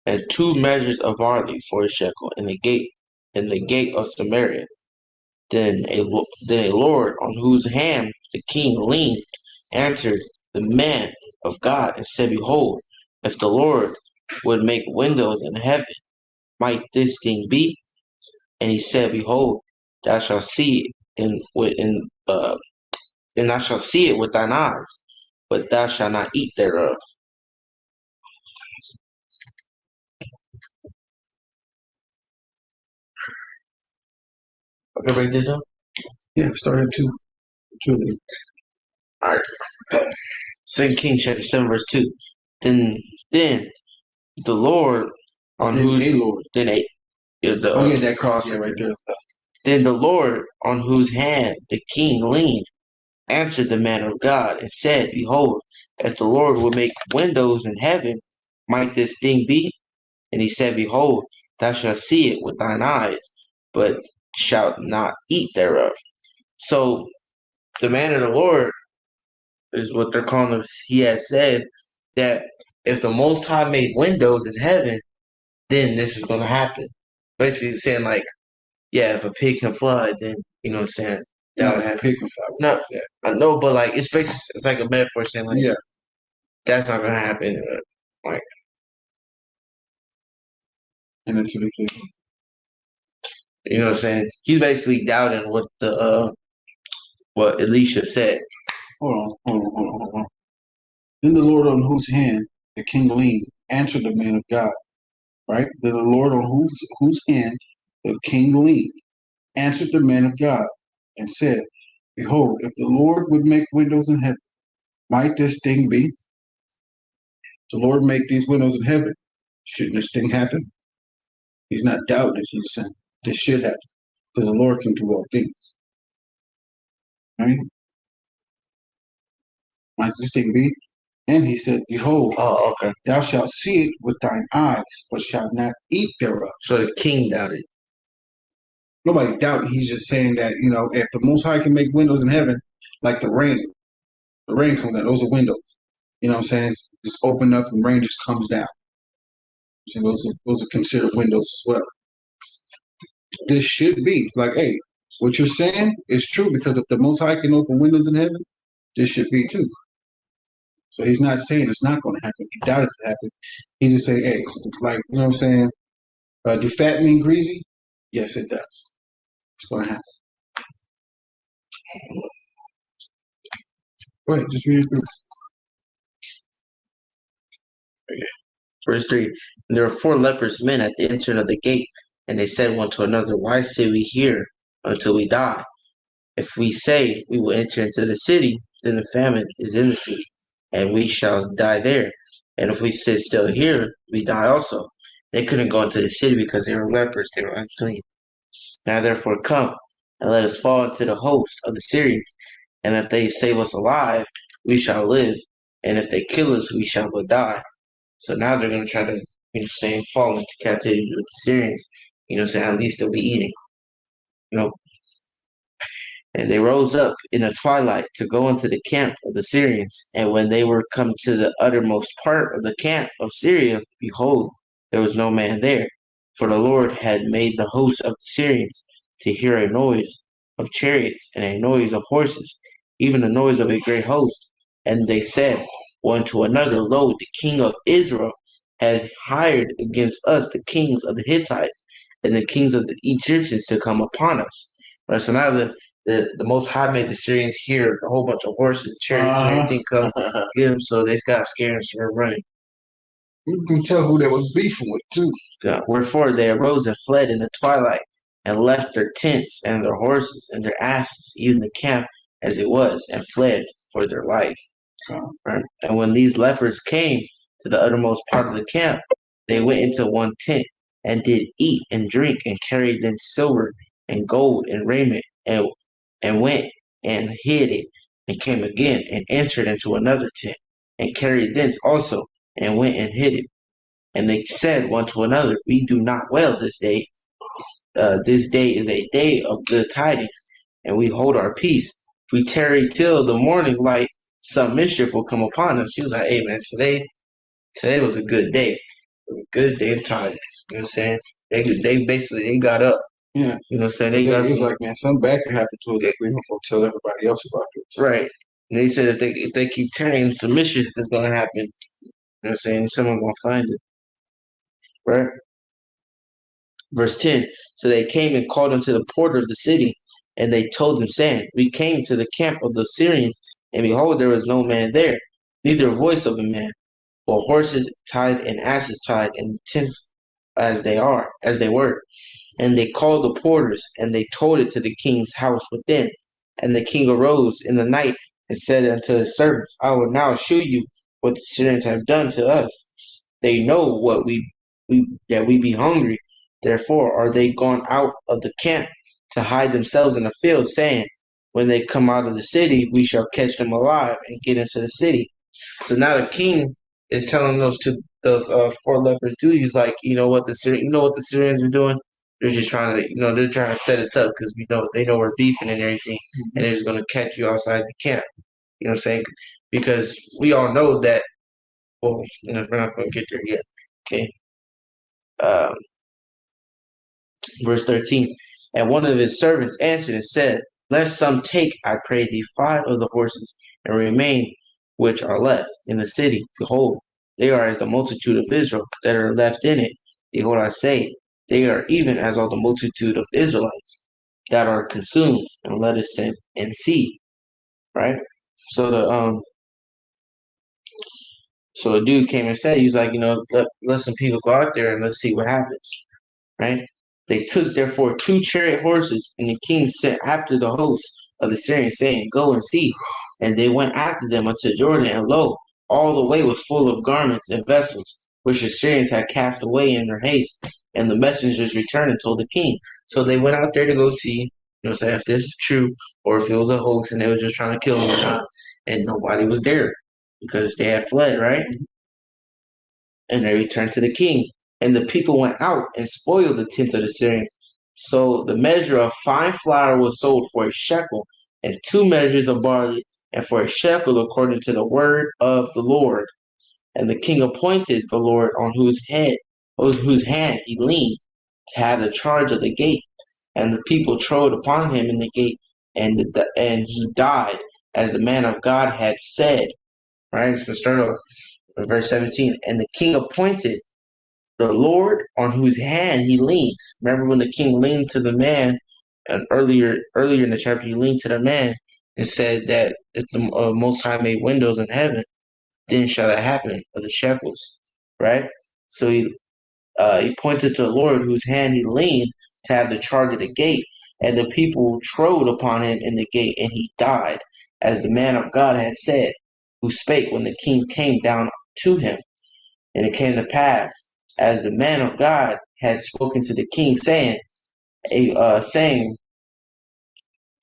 and 2 measures of barley for a shekel in the gate of Samaria. Then a Lord on whose hand the king leaned answered the man of God and said, Behold, if the Lord would make windows in heaven, might this thing be? And he said, Behold, thou shalt see it and thou shalt see it with thine eyes, but thou shalt not eat thereof. Okay, break this up. Yeah, started two. Truly. All right. 2 Kings chapter 7, verse 2. Then the Lord on Then whose a Lord. then a the Oh yeah, that cross right there. Then the Lord on whose hand the king leaned answered the man of God and said, Behold, if the Lord will make windows in heaven, might this thing be? And he said, Behold, thou shalt see it with thine eyes, but shalt not eat thereof. So the man of the Lord is what they're calling him. He has said that if the Most High made windows in heaven, then this is going to happen. Basically saying like, yeah, if a pig can fly, then, you know what I'm saying, that would happen. No, I know, but like it's basically it's like a metaphor saying like that's not gonna happen. Like And into the kingdom. you know what I'm saying? He's basically doubting what Elisha said. Hold on. Then the Lord on whose hand the king leaned answered the man of God. Right? Then the Lord on whose hand the king leaned answered the man of God and said, behold, if the Lord would make windows in heaven, might this thing be? The Lord make these windows in heaven. Shouldn't this thing happen? He's not doubting it. He's saying this should happen because the Lord can do all things. Right? Might this thing be? And he said, behold, okay. Thou shalt see it with thine eyes, but shalt not eat thereof. So the king doubted. Nobody doubting. He's just saying that, if the Most High can make windows in heaven, like the rain comes down. Those are windows. You know what I'm saying? Just open up and rain just comes down. So those are considered windows as well. This should be like, hey, what you're saying is true because if the Most High can open windows in heaven, this should be too. So he's not saying it's not going to happen. He doubted it to happen. He's just saying, hey, like, you know what I'm saying? Do fat mean greasy? Yes, it does. It's going to happen. Go ahead, just read it through. Verse 3. And there were 4 leprous men at the entrance of the gate, and they said one to another, why sit we here until we die? If we say we will enter into the city, then the famine is in the city, and we shall die there. And if we sit still here, we die also. They couldn't go into the city because they were lepers, they were unclean. Now therefore come, and let us fall into the host of the Syrians, and if they save us alive, we shall live, and if they kill us, we shall but die. So now they're going to try to, fall into captivity with the Syrians. At least they'll be eating. And they rose up in the twilight to go into the camp of the Syrians. And when they were come to the uttermost part of the camp of Syria, behold, there was no man there. For the Lord had made the host of the Syrians to hear a noise of chariots and a noise of horses, even the noise of a great host. And they said one to another, lo, the king of Israel hath hired against us the kings of the Hittites and the kings of the Egyptians to come upon us. Right, so now the Most High made the Syrians hear a whole bunch of horses, chariots, and everything come get them, so they got scared and started running. You can tell who they was beefing with too. Wherefore they arose and fled in the twilight, and left their tents and their horses and their asses, even the camp as it was, and fled for their life. Right? And when these lepers came to the uttermost part of the camp, they went into one tent and did eat and drink, and carried thence silver and gold and raiment, and went and hid it, and came again and entered into another tent, and carried thence also, and went and hid it. And they said one to another, we do not well this day. This day is a day of good tidings, and we hold our peace. If we tarry till the morning light, some mischief will come upon us. She was like, hey man, today was a good day. A good day of tidings. You know what I'm saying? They basically they got up. Yeah. You know what I'm saying? They got some, like, man, something bad could happen to us. We're gonna tell everybody else about this. Right. And they said if they keep tarrying, some mischief is gonna happen. You know what I'm saying? Someone gonna find it. Right? Verse 10. So they came and called unto the porter of the city, and they told him, saying, we came to the camp of the Syrians, and behold, there was no man there, neither a voice of a man, but horses tied and asses tied, and tents as they were. And they called the porters, and they told it to the king's house within. And the king arose in the night and said unto his servants, I will now shew you what the Syrians have done to us. They know that we be hungry. Therefore are they gone out of the camp to hide themselves in the field, saying, when they come out of the city, we shall catch them alive and get into the city. So now the king is telling those 4 lepers dude, he's like, you know what the Syrians are doing? They're just trying to, they're trying to set us up because they know we're beefing and everything, and they're just gonna catch you outside the camp. You know what I'm saying? Because we all know that. Well, we're not gonna get there yet. Okay. Verse 13. And one of his servants answered and said, Lest some take, I pray thee, 5 of the horses, and remain which are left in the city. Behold, they are as the multitude of Israel that are left in it. Behold, I say, they are even as all the multitude of Israelites that are consumed, and let us send and see. Right? So so a dude came and said, he's like, let some people go out there and let's see what happens. Right? They took therefore 2 chariot horses, and the king sent after the host of the Syrians, saying, Go and see. And they went after them unto Jordan, and lo, all the way was full of garments and vessels, which the Syrians had cast away in their haste. And the messengers returned and told the king. So they went out there to go see, say if this is true, or if it was a hoax and they was just trying to kill them or not. And nobody was there because they had fled, right? And they returned to the king. And the people went out and spoiled the tents of the Syrians. So the measure of fine flour was sold for a shekel, and 2 measures of barley, and for a shekel according to the word of the Lord. And the king appointed the Lord on whose hand he leaned, to have the charge of the gate. And the people trode upon him in the gate, and he died, as the man of God had said. Right? So start over. Verse 17. And the king appointed the Lord on whose hand he leans. Remember when the king leaned to the man, and earlier in the chapter, he leaned to the man and said that if the Most High made windows in heaven, then shall that happen of the shekels, right? So he pointed to the Lord whose hand he leaned to have the charge of the gate, and the people trode upon him in the gate, and he died, as the man of God had said, who spake when the king came down to him. And it came to pass, as the man of God had spoken to the king, saying, saying,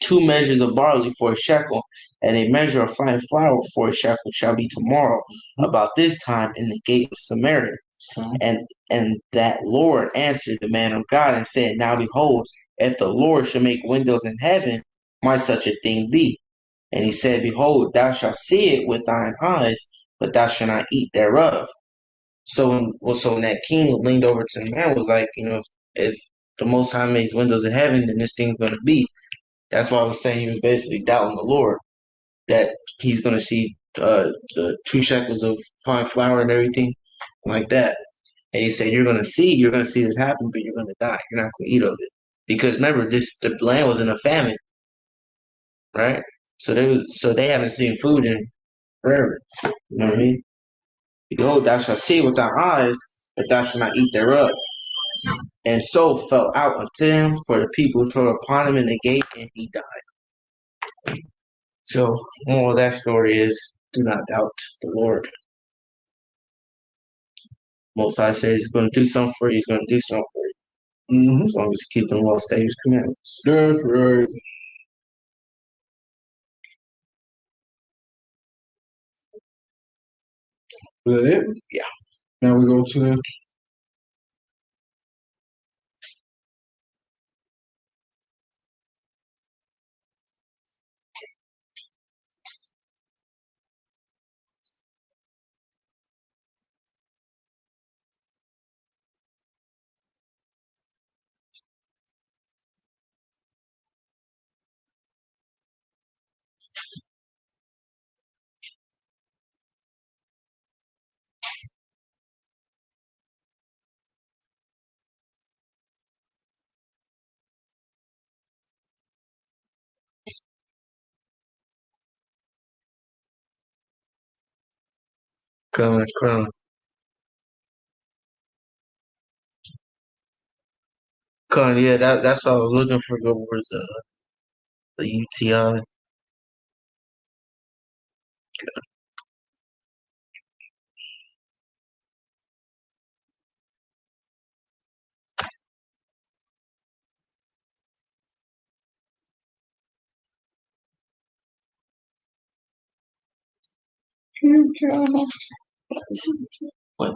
2 measures of barley for a shekel, and a measure of fine flour for a shekel shall be tomorrow about this time in the gate of Samaria. And that Lord answered the man of God and said, Now behold, if the Lord should make windows in heaven, might such a thing be? And he said, Behold, thou shalt see it with thine eyes, but thou shalt not eat thereof. So when that king leaned over to the man, was like, if the Most High makes windows in heaven, then this thing's going to be. That's why I was saying he was basically doubting the Lord, that he's going to see the 2 shekels of fine flour and everything like that. And he said, you're going to see this happen, but you're going to die. You're not going to eat of it. Because remember, the land was in a famine, right? So they haven't seen food in forever. You know what I mean? Behold, thou shalt see with thy eyes, but thou shalt not eat thereof. And so fell out unto him, for the people trod upon him in the gate, and he died. So, moral of that story is, do not doubt the Lord. Most High says he's going to do something for you, he's going to do something for you. As long as you keep the law, statutes, commandments. That's right. Is that it? Yeah. Now we go to Come, yeah, that's what I was looking for. Good words, the UTI. What?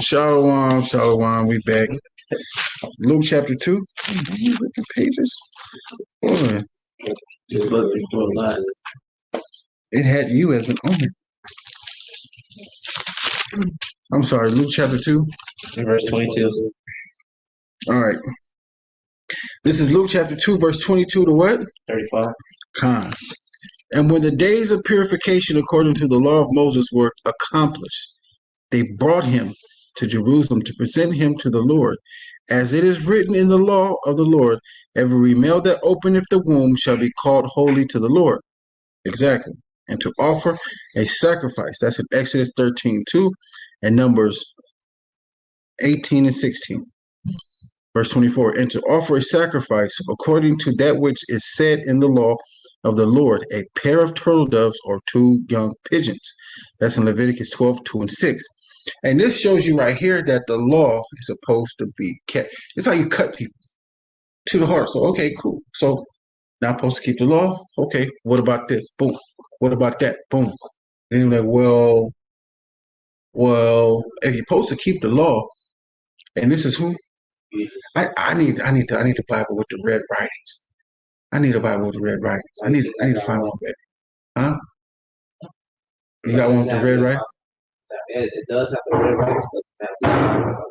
Shalom, shalom. We back. Luke chapter 2. Looking pages. Boy, This book is full of lies. it had you as an owner. I'm sorry, Luke chapter 2. Verse 22. All right. This is Luke chapter 2, verse 22 to what? 35. Con. And when the days of purification according to the law of Moses were accomplished, they brought him to Jerusalem to present him to the Lord. As it is written in the law of the Lord, every male that openeth the womb shall be called holy to the Lord. Exactly. And to offer a sacrifice. That's in Exodus 13:2 and Numbers 18 and 16. Verse 24. And to offer a sacrifice according to that which is said in the law of the Lord, a pair of turtle doves or 2 young pigeons. That's in Leviticus 12:2 and 6. And this shows you right here that the law is supposed to be kept. It's how you cut people to the heart. So, okay, cool. So, not supposed to keep the law? Okay, what about this? Boom. What about that? Boom. Then you're like, well, if you're supposed to keep the law, and this is who? I need the Bible with the red writings. I need a Bible with the red writings. I need to find one, baby. Huh? You got one with the red writing? It does have the red writings, but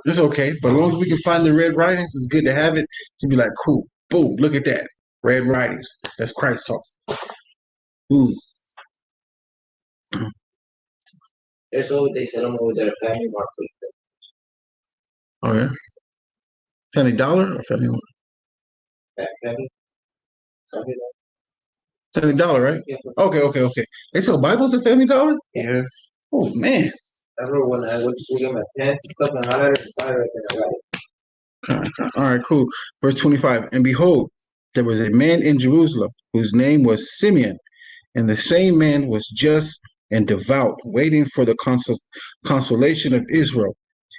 it's okay, but as long as we can find the red writings, it's good to have it to be like, cool, boom, look at that, red writings. That's Christ talking. Ooh. There's always, they said, I'm over there, Family Mart for you. Oh yeah, Family Dollar or Family Mart? Family. Family Dollar, right? Yeah. Okay. They sell Bibles at Family Dollar? Yeah. Oh man. I remember when I went to get my pants and stuff and highlighter inside right there. All right, cool. Verse 25. And behold, there was a man in Jerusalem whose name was Simeon, and the same man was just and devout, waiting for the consolation of Israel.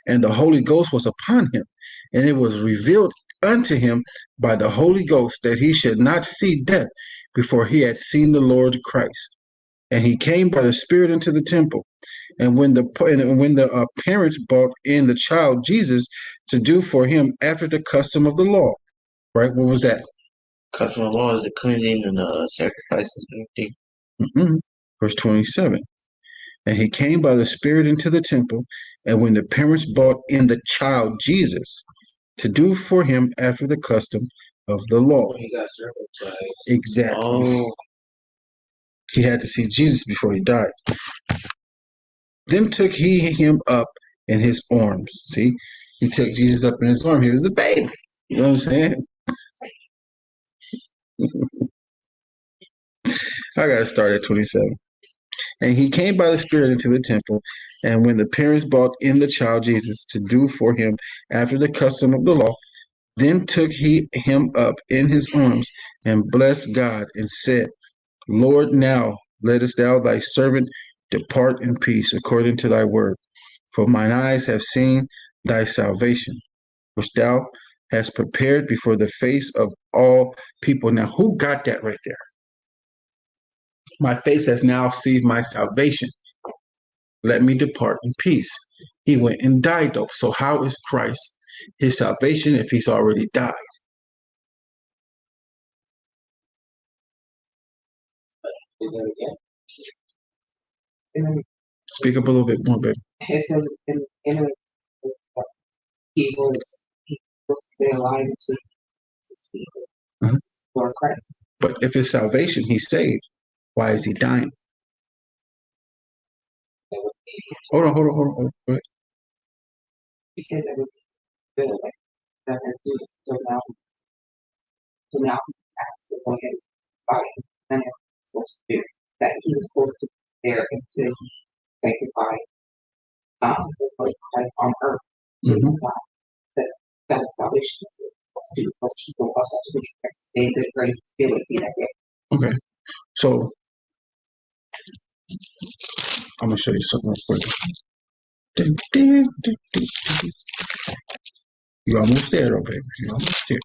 And the Holy Ghost was upon him, and it was revealed unto him by the Holy Ghost that he should not see death before he had seen the Lord Christ. And he came by the Spirit into the temple. And when the parents brought in the child Jesus to do for him after the custom of the law, right? What was that? Custom of law is the cleansing and sacrifices and everything. Verse 27. And he came by the Spirit into the temple, and when the parents brought in the child Jesus to do for him after the custom of the law. When he got circumcised. Exactly. Oh. He had to see Jesus before he died. Then took he him up in his arms. See, he took Jesus up in his arm. He was a baby. You know what I'm saying? I got to start at 27. And he came by the Spirit into the temple, and when the parents brought in the child Jesus to do for him after the custom of the law, then took he him up in his arms and blessed God and said, Lord, now lettest thou thy servant depart in peace according to thy word. For mine eyes have seen thy salvation, which thou hast prepared before the face of all people. Now, who got that right there? My face has now seen my salvation. Let me depart in peace. He went and died, though. So how is Christ his salvation if he's already died? Speak up a little bit more, baby. He was alive to see for Christ. But if it's salvation, he's saved. Why is he dying? Hold on. Go ahead. Because I would feel like that has to do so now that's the point of body and it's supposed to do that he was supposed to be there until he sanctified on earth to the that's salvation to do plus people also to stay good grace to be able to see that day. Okay. So I'm gonna show you something real quick. You almost there though, baby. You almost there.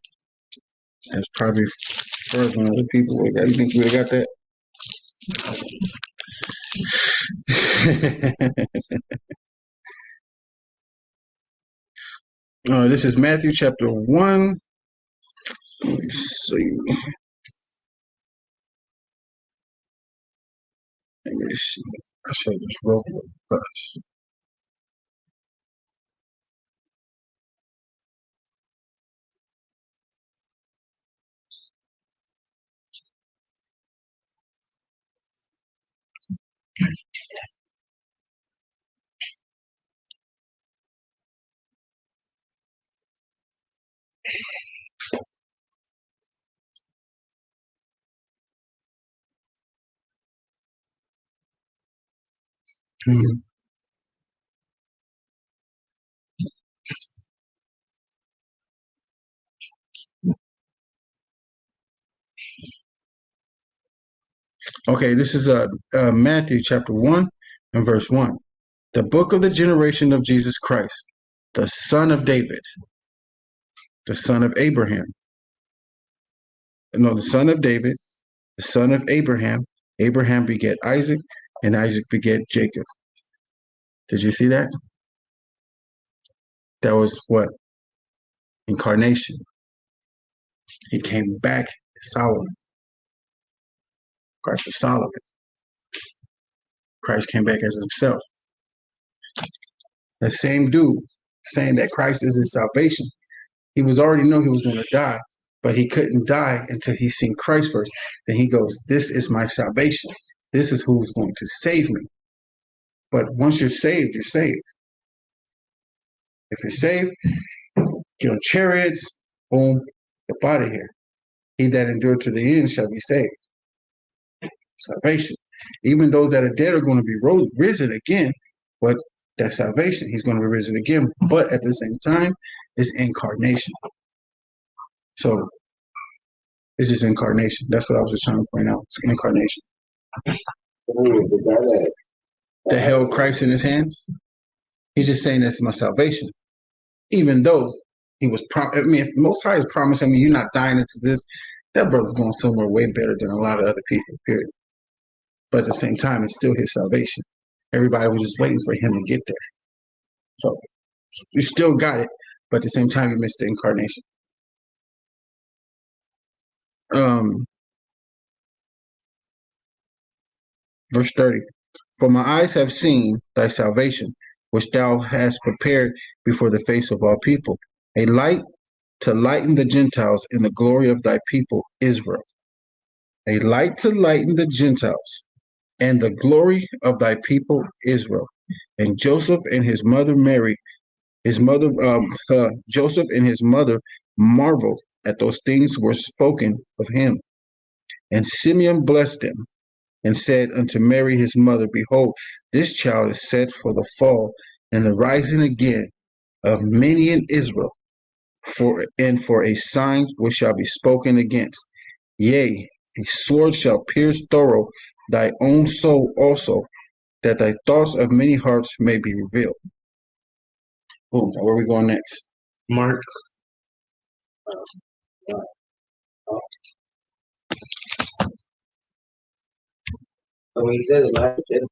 That's probably first one of the people. You think you would have got that? This is Matthew chapter 1. Let me see. Let me see. I should just roll with us. Mhm. Okay, this is Matthew chapter 1 and verse 1. The book of the generation of Jesus Christ, the son of David, the son of Abraham. No, the son of David, the son of Abraham. Abraham begat Isaac, and Isaac begat Jacob. Did you see that? That was what? Incarnation. He came back as Solomon. Christ was Solomon. Christ came back as himself. That same dude saying that Christ is his salvation. He was already know he was going to die, but he couldn't die until he seen Christ first. Then he goes, "This is my salvation. This is who's going to save me." But once you're saved, you're saved. If you're saved, get on chariots, boom, up out of here. He that endured to the end shall be saved. Salvation. Even those that are dead are going to be risen again, but that salvation, he's going to be risen again. But at the same time, it's incarnation. So it's just incarnation. That's what I was just trying to point out. It's incarnation. That held Christ in his hands. He's just saying that's my salvation. Even though he was, if the Most High is promising me you're not dying into this, that brother's going somewhere way better than a lot of other people, period. But at the same time, it's still his salvation. Everybody was just waiting for him to get there. So you still got it, but at the same time, you missed the incarnation. Verse 30. For my eyes have seen thy salvation, which thou hast prepared before the face of all people, a light to lighten the Gentiles in the glory of thy people Israel. A light to lighten the Gentiles and the glory of thy people Israel. And Joseph and his mother Mary, Joseph and his mother marveled at those things were spoken of him. And Simeon blessed them and said unto Mary his mother, Behold, this child is set for the fall and the rising again of many in Israel, for a sign which shall be spoken against. Yea, a sword shall pierce thorough thy own soul also, that thy thoughts of many hearts may be revealed. Boom. Now where are we going next? Mark. When he said Elijah,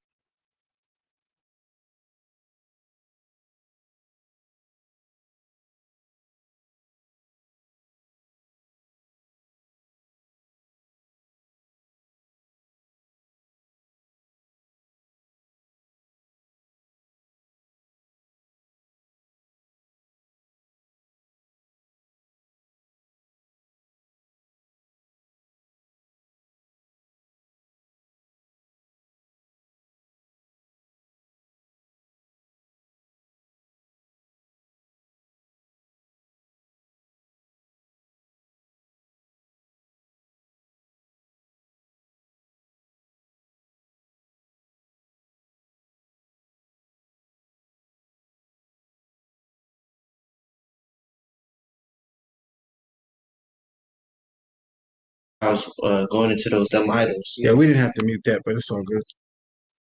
I was going into those dumb idols. Yeah, we didn't have to mute that, but it's all good.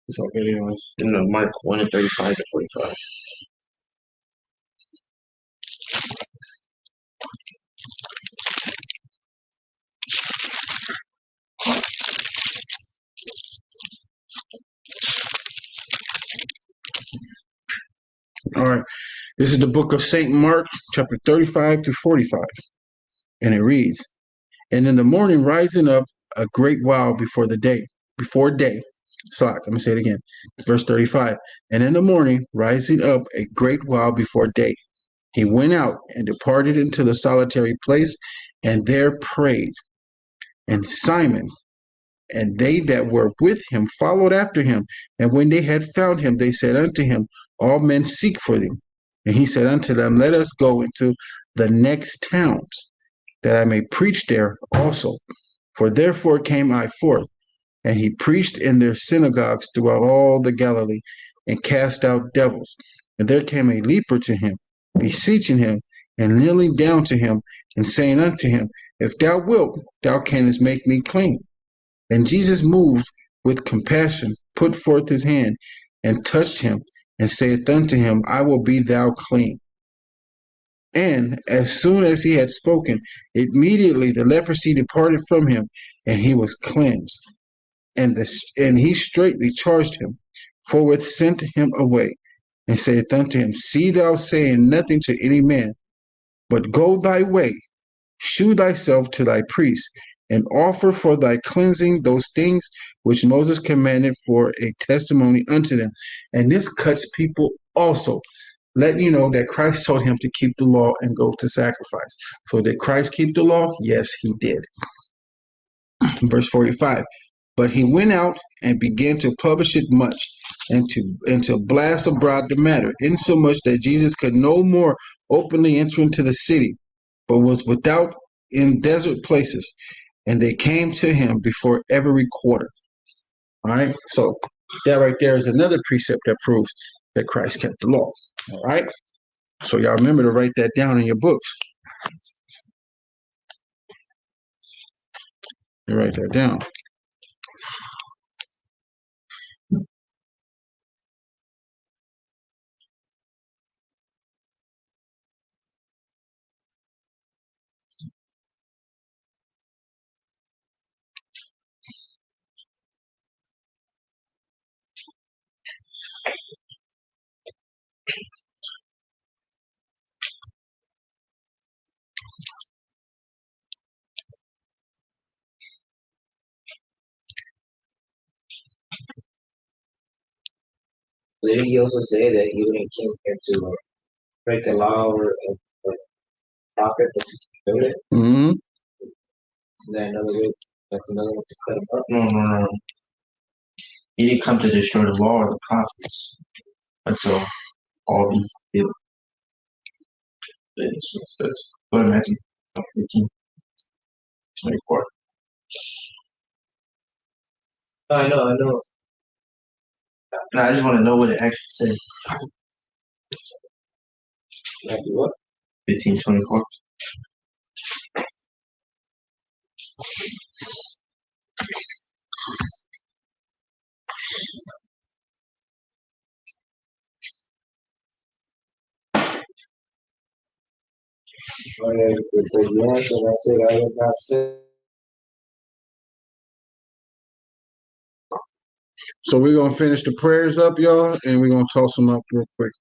It's all good anyways. You know, Mark 1 and 35 to 45. All right. This is the book of St. Mark, chapter 35 through 45. And it reads, And in the morning, rising up a great while before day. Slack, let me say it again. Verse 35. And in the morning, rising up a great while before day, he went out and departed into the solitary place, and there prayed. And Simon and they that were with him followed after him. And when they had found him, they said unto him, All men seek for thee. And he said unto them, Let us go into the next towns, that I may preach there also. For therefore came I forth. And he preached in their synagogues throughout all the Galilee, and cast out devils. And there came a leper to him, beseeching him, and kneeling down to him, and saying unto him, If thou wilt, thou canst make me clean. And Jesus, moved with compassion, put forth his hand, and touched him, and saith unto him, I will be thou clean. And as soon as he had spoken, immediately the leprosy departed from him, and he was cleansed. And he straightly charged him, forthwith sent him away, and saith unto him, See thou saying nothing to any man, but go thy way, shew thyself to thy priest, and offer for thy cleansing those things which Moses commanded for a testimony unto them. And this cuts people also, letting you know that Christ told him to keep the law and go to sacrifice. So did Christ keep the law? Yes, he did. Verse 45. But he went out and began to publish it much, and to blast abroad the matter, insomuch that Jesus could no more openly enter into the city, but was without in desert places, and they came to him before every quarter. All right, so that right there is another precept that proves that Christ kept the law. All right, so y'all remember to write that down in your books. You write that down. Did he also say that he wouldn't came here to break the law or profit the it? Mm-hmm. Is that another way? That's another way to cut him up. No. He didn't come to destroy the law or the prophets until all these people. Go to Matthew 15:24. I know. No, I just want to know what it actually said. Matthew what? 15:24. But yes, and I said I would not say. So we're gonna finish the prayers up, y'all, and we're gonna toss them up real quick.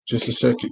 Just a second.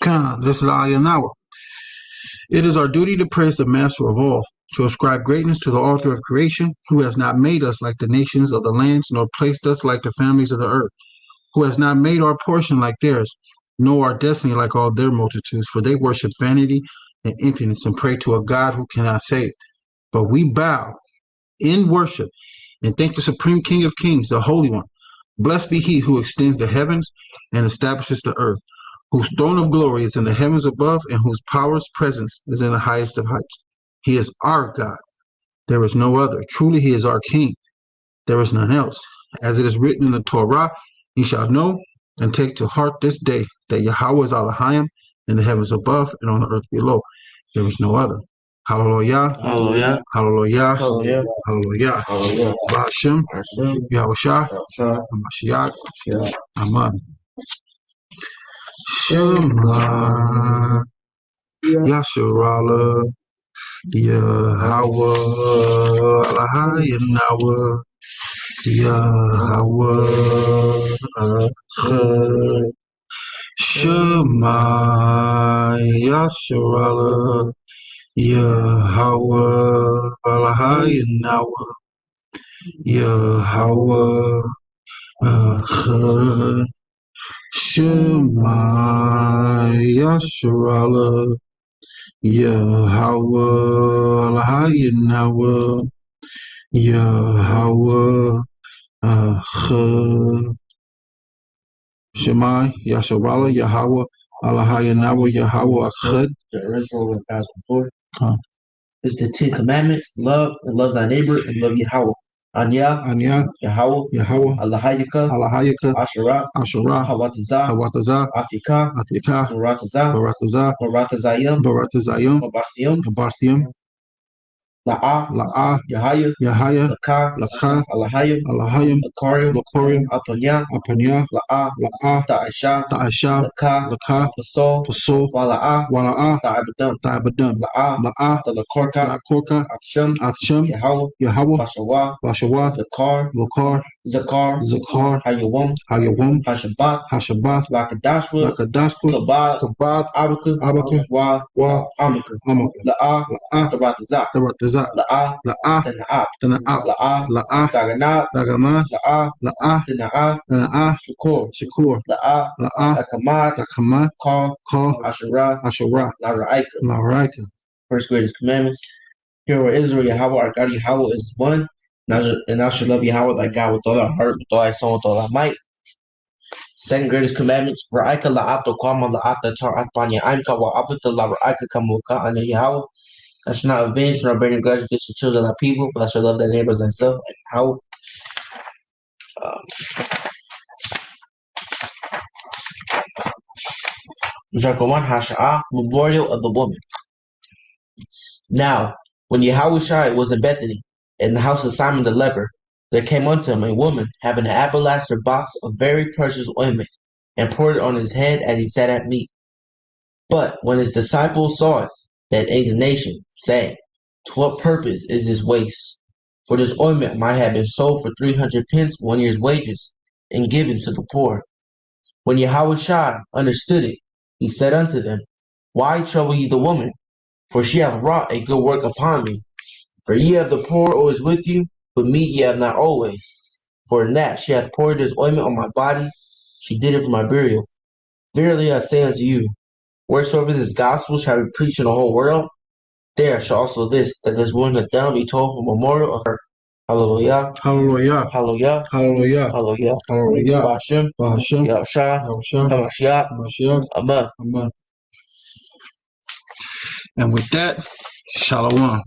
This is Ayah Nawa. It is our duty to praise the Master of all, to ascribe greatness to the Author of creation, who has not made us like the nations of the lands, nor placed us like the families of the earth, who has not made our portion like theirs, nor our destiny like all their multitudes, for they worship vanity and emptiness and pray to a God who cannot save. But we bow in worship and thank the Supreme King of Kings, the Holy One. Blessed be he who extends the heavens and establishes the earth, whose throne of glory is in the heavens above, and whose power's presence is in the highest of heights. He is our God. There is no other. Truly, he is our King. There is none else. As it is written in the Torah, ye shall know and take to heart this day that Yahweh is Elohim in the heavens above and on the earth below. There is no other. Hallelujah. Hallelujah. Hallelujah. Hallelujah. Hallelujah. Hallelujah. Ba'ashem. Hashem. Yahushua. Yahshua. Hamashiach. Yeah. Amen. Shema. Yasharala. Yahweh. Elohim. Yahweh. Echad. Shema. Yasharala. Yahweh. Elohim. Yahweh. Echad. Shema Yasharala Yahweh Elohim Yahweh Echad. Shema Yasharala Yahweh Elohim Yahweh Echad. The original one passed before. It's the 10 Commandments: love and love thy neighbor and love Yahweh. Anya, Yahweh, Allahayaka, Asherah, Hawatazah, Afika, Baratazayim, Barthium, La'ah, Yahaya, Lakah, Allahayim, Lakorium, Apanya, La'ah, Ta'asha, Lakah, Pasol, Wala'ah, Ta'abadam, La'ah, Lakorka, Korka, Akshem, Yahweh, Bashawa, Lakar, Zakar, Hayawam, Hashabath, Lakadashwa, Lakadashku, Kabad, Abaka, Wa, Amaka, La'ah, Taratazah, La'ah, Tana'ab, La'ah, Daganab, Dagamad, La'ah, Tana'ah, Shakur, La'ah, Takamad, Call, Asherah, La'raika. First greatest commandments. Hear, O Israel, Yahweh our God, Yahweh is one, and thou shalt love Yahweh thy God with all thy heart, with all thy soul, with all thy might. Second greatest commandments. Ra'aika la'ato kwama la'ata tar athpanya aimka wa abita la'ra'aika kamuka ane Yahweh. I shall not avenge nor bear any grudge against the children of thy people, but I shall love thy neighbors thyself. And how? Zarkawan Hasha'ah, memorial of the woman. Now, when Yahushua was in Bethany, in the house of Simon the leper, there came unto him a woman having an alabaster box of very precious ointment, and poured it on his head as he sat at meat. But when his disciples saw it, they had indignation, saying, To what purpose is this waste? For this ointment might have been sold for 300 pence, 1 year's wages, and given to the poor. When Yahushua understood it, he said unto them, Why trouble ye the woman? For she hath wrought a good work upon me. For ye have the poor always with you, but me ye have not always. For in that she hath poured this ointment on my body, she did it for my burial. Verily I say unto you, wheresoever this gospel shall be preached in the whole world, there shall also that this woman hath done be told for memorial of her. Hallelujah. Hallelujah. Hallelujah. Hallelujah. Hallelujah. Hallelujah. Ba'ashem. Ba'ashem. Yahshua. Yahushua. Hamashiach. Amen. Amen. And with that, Shalom.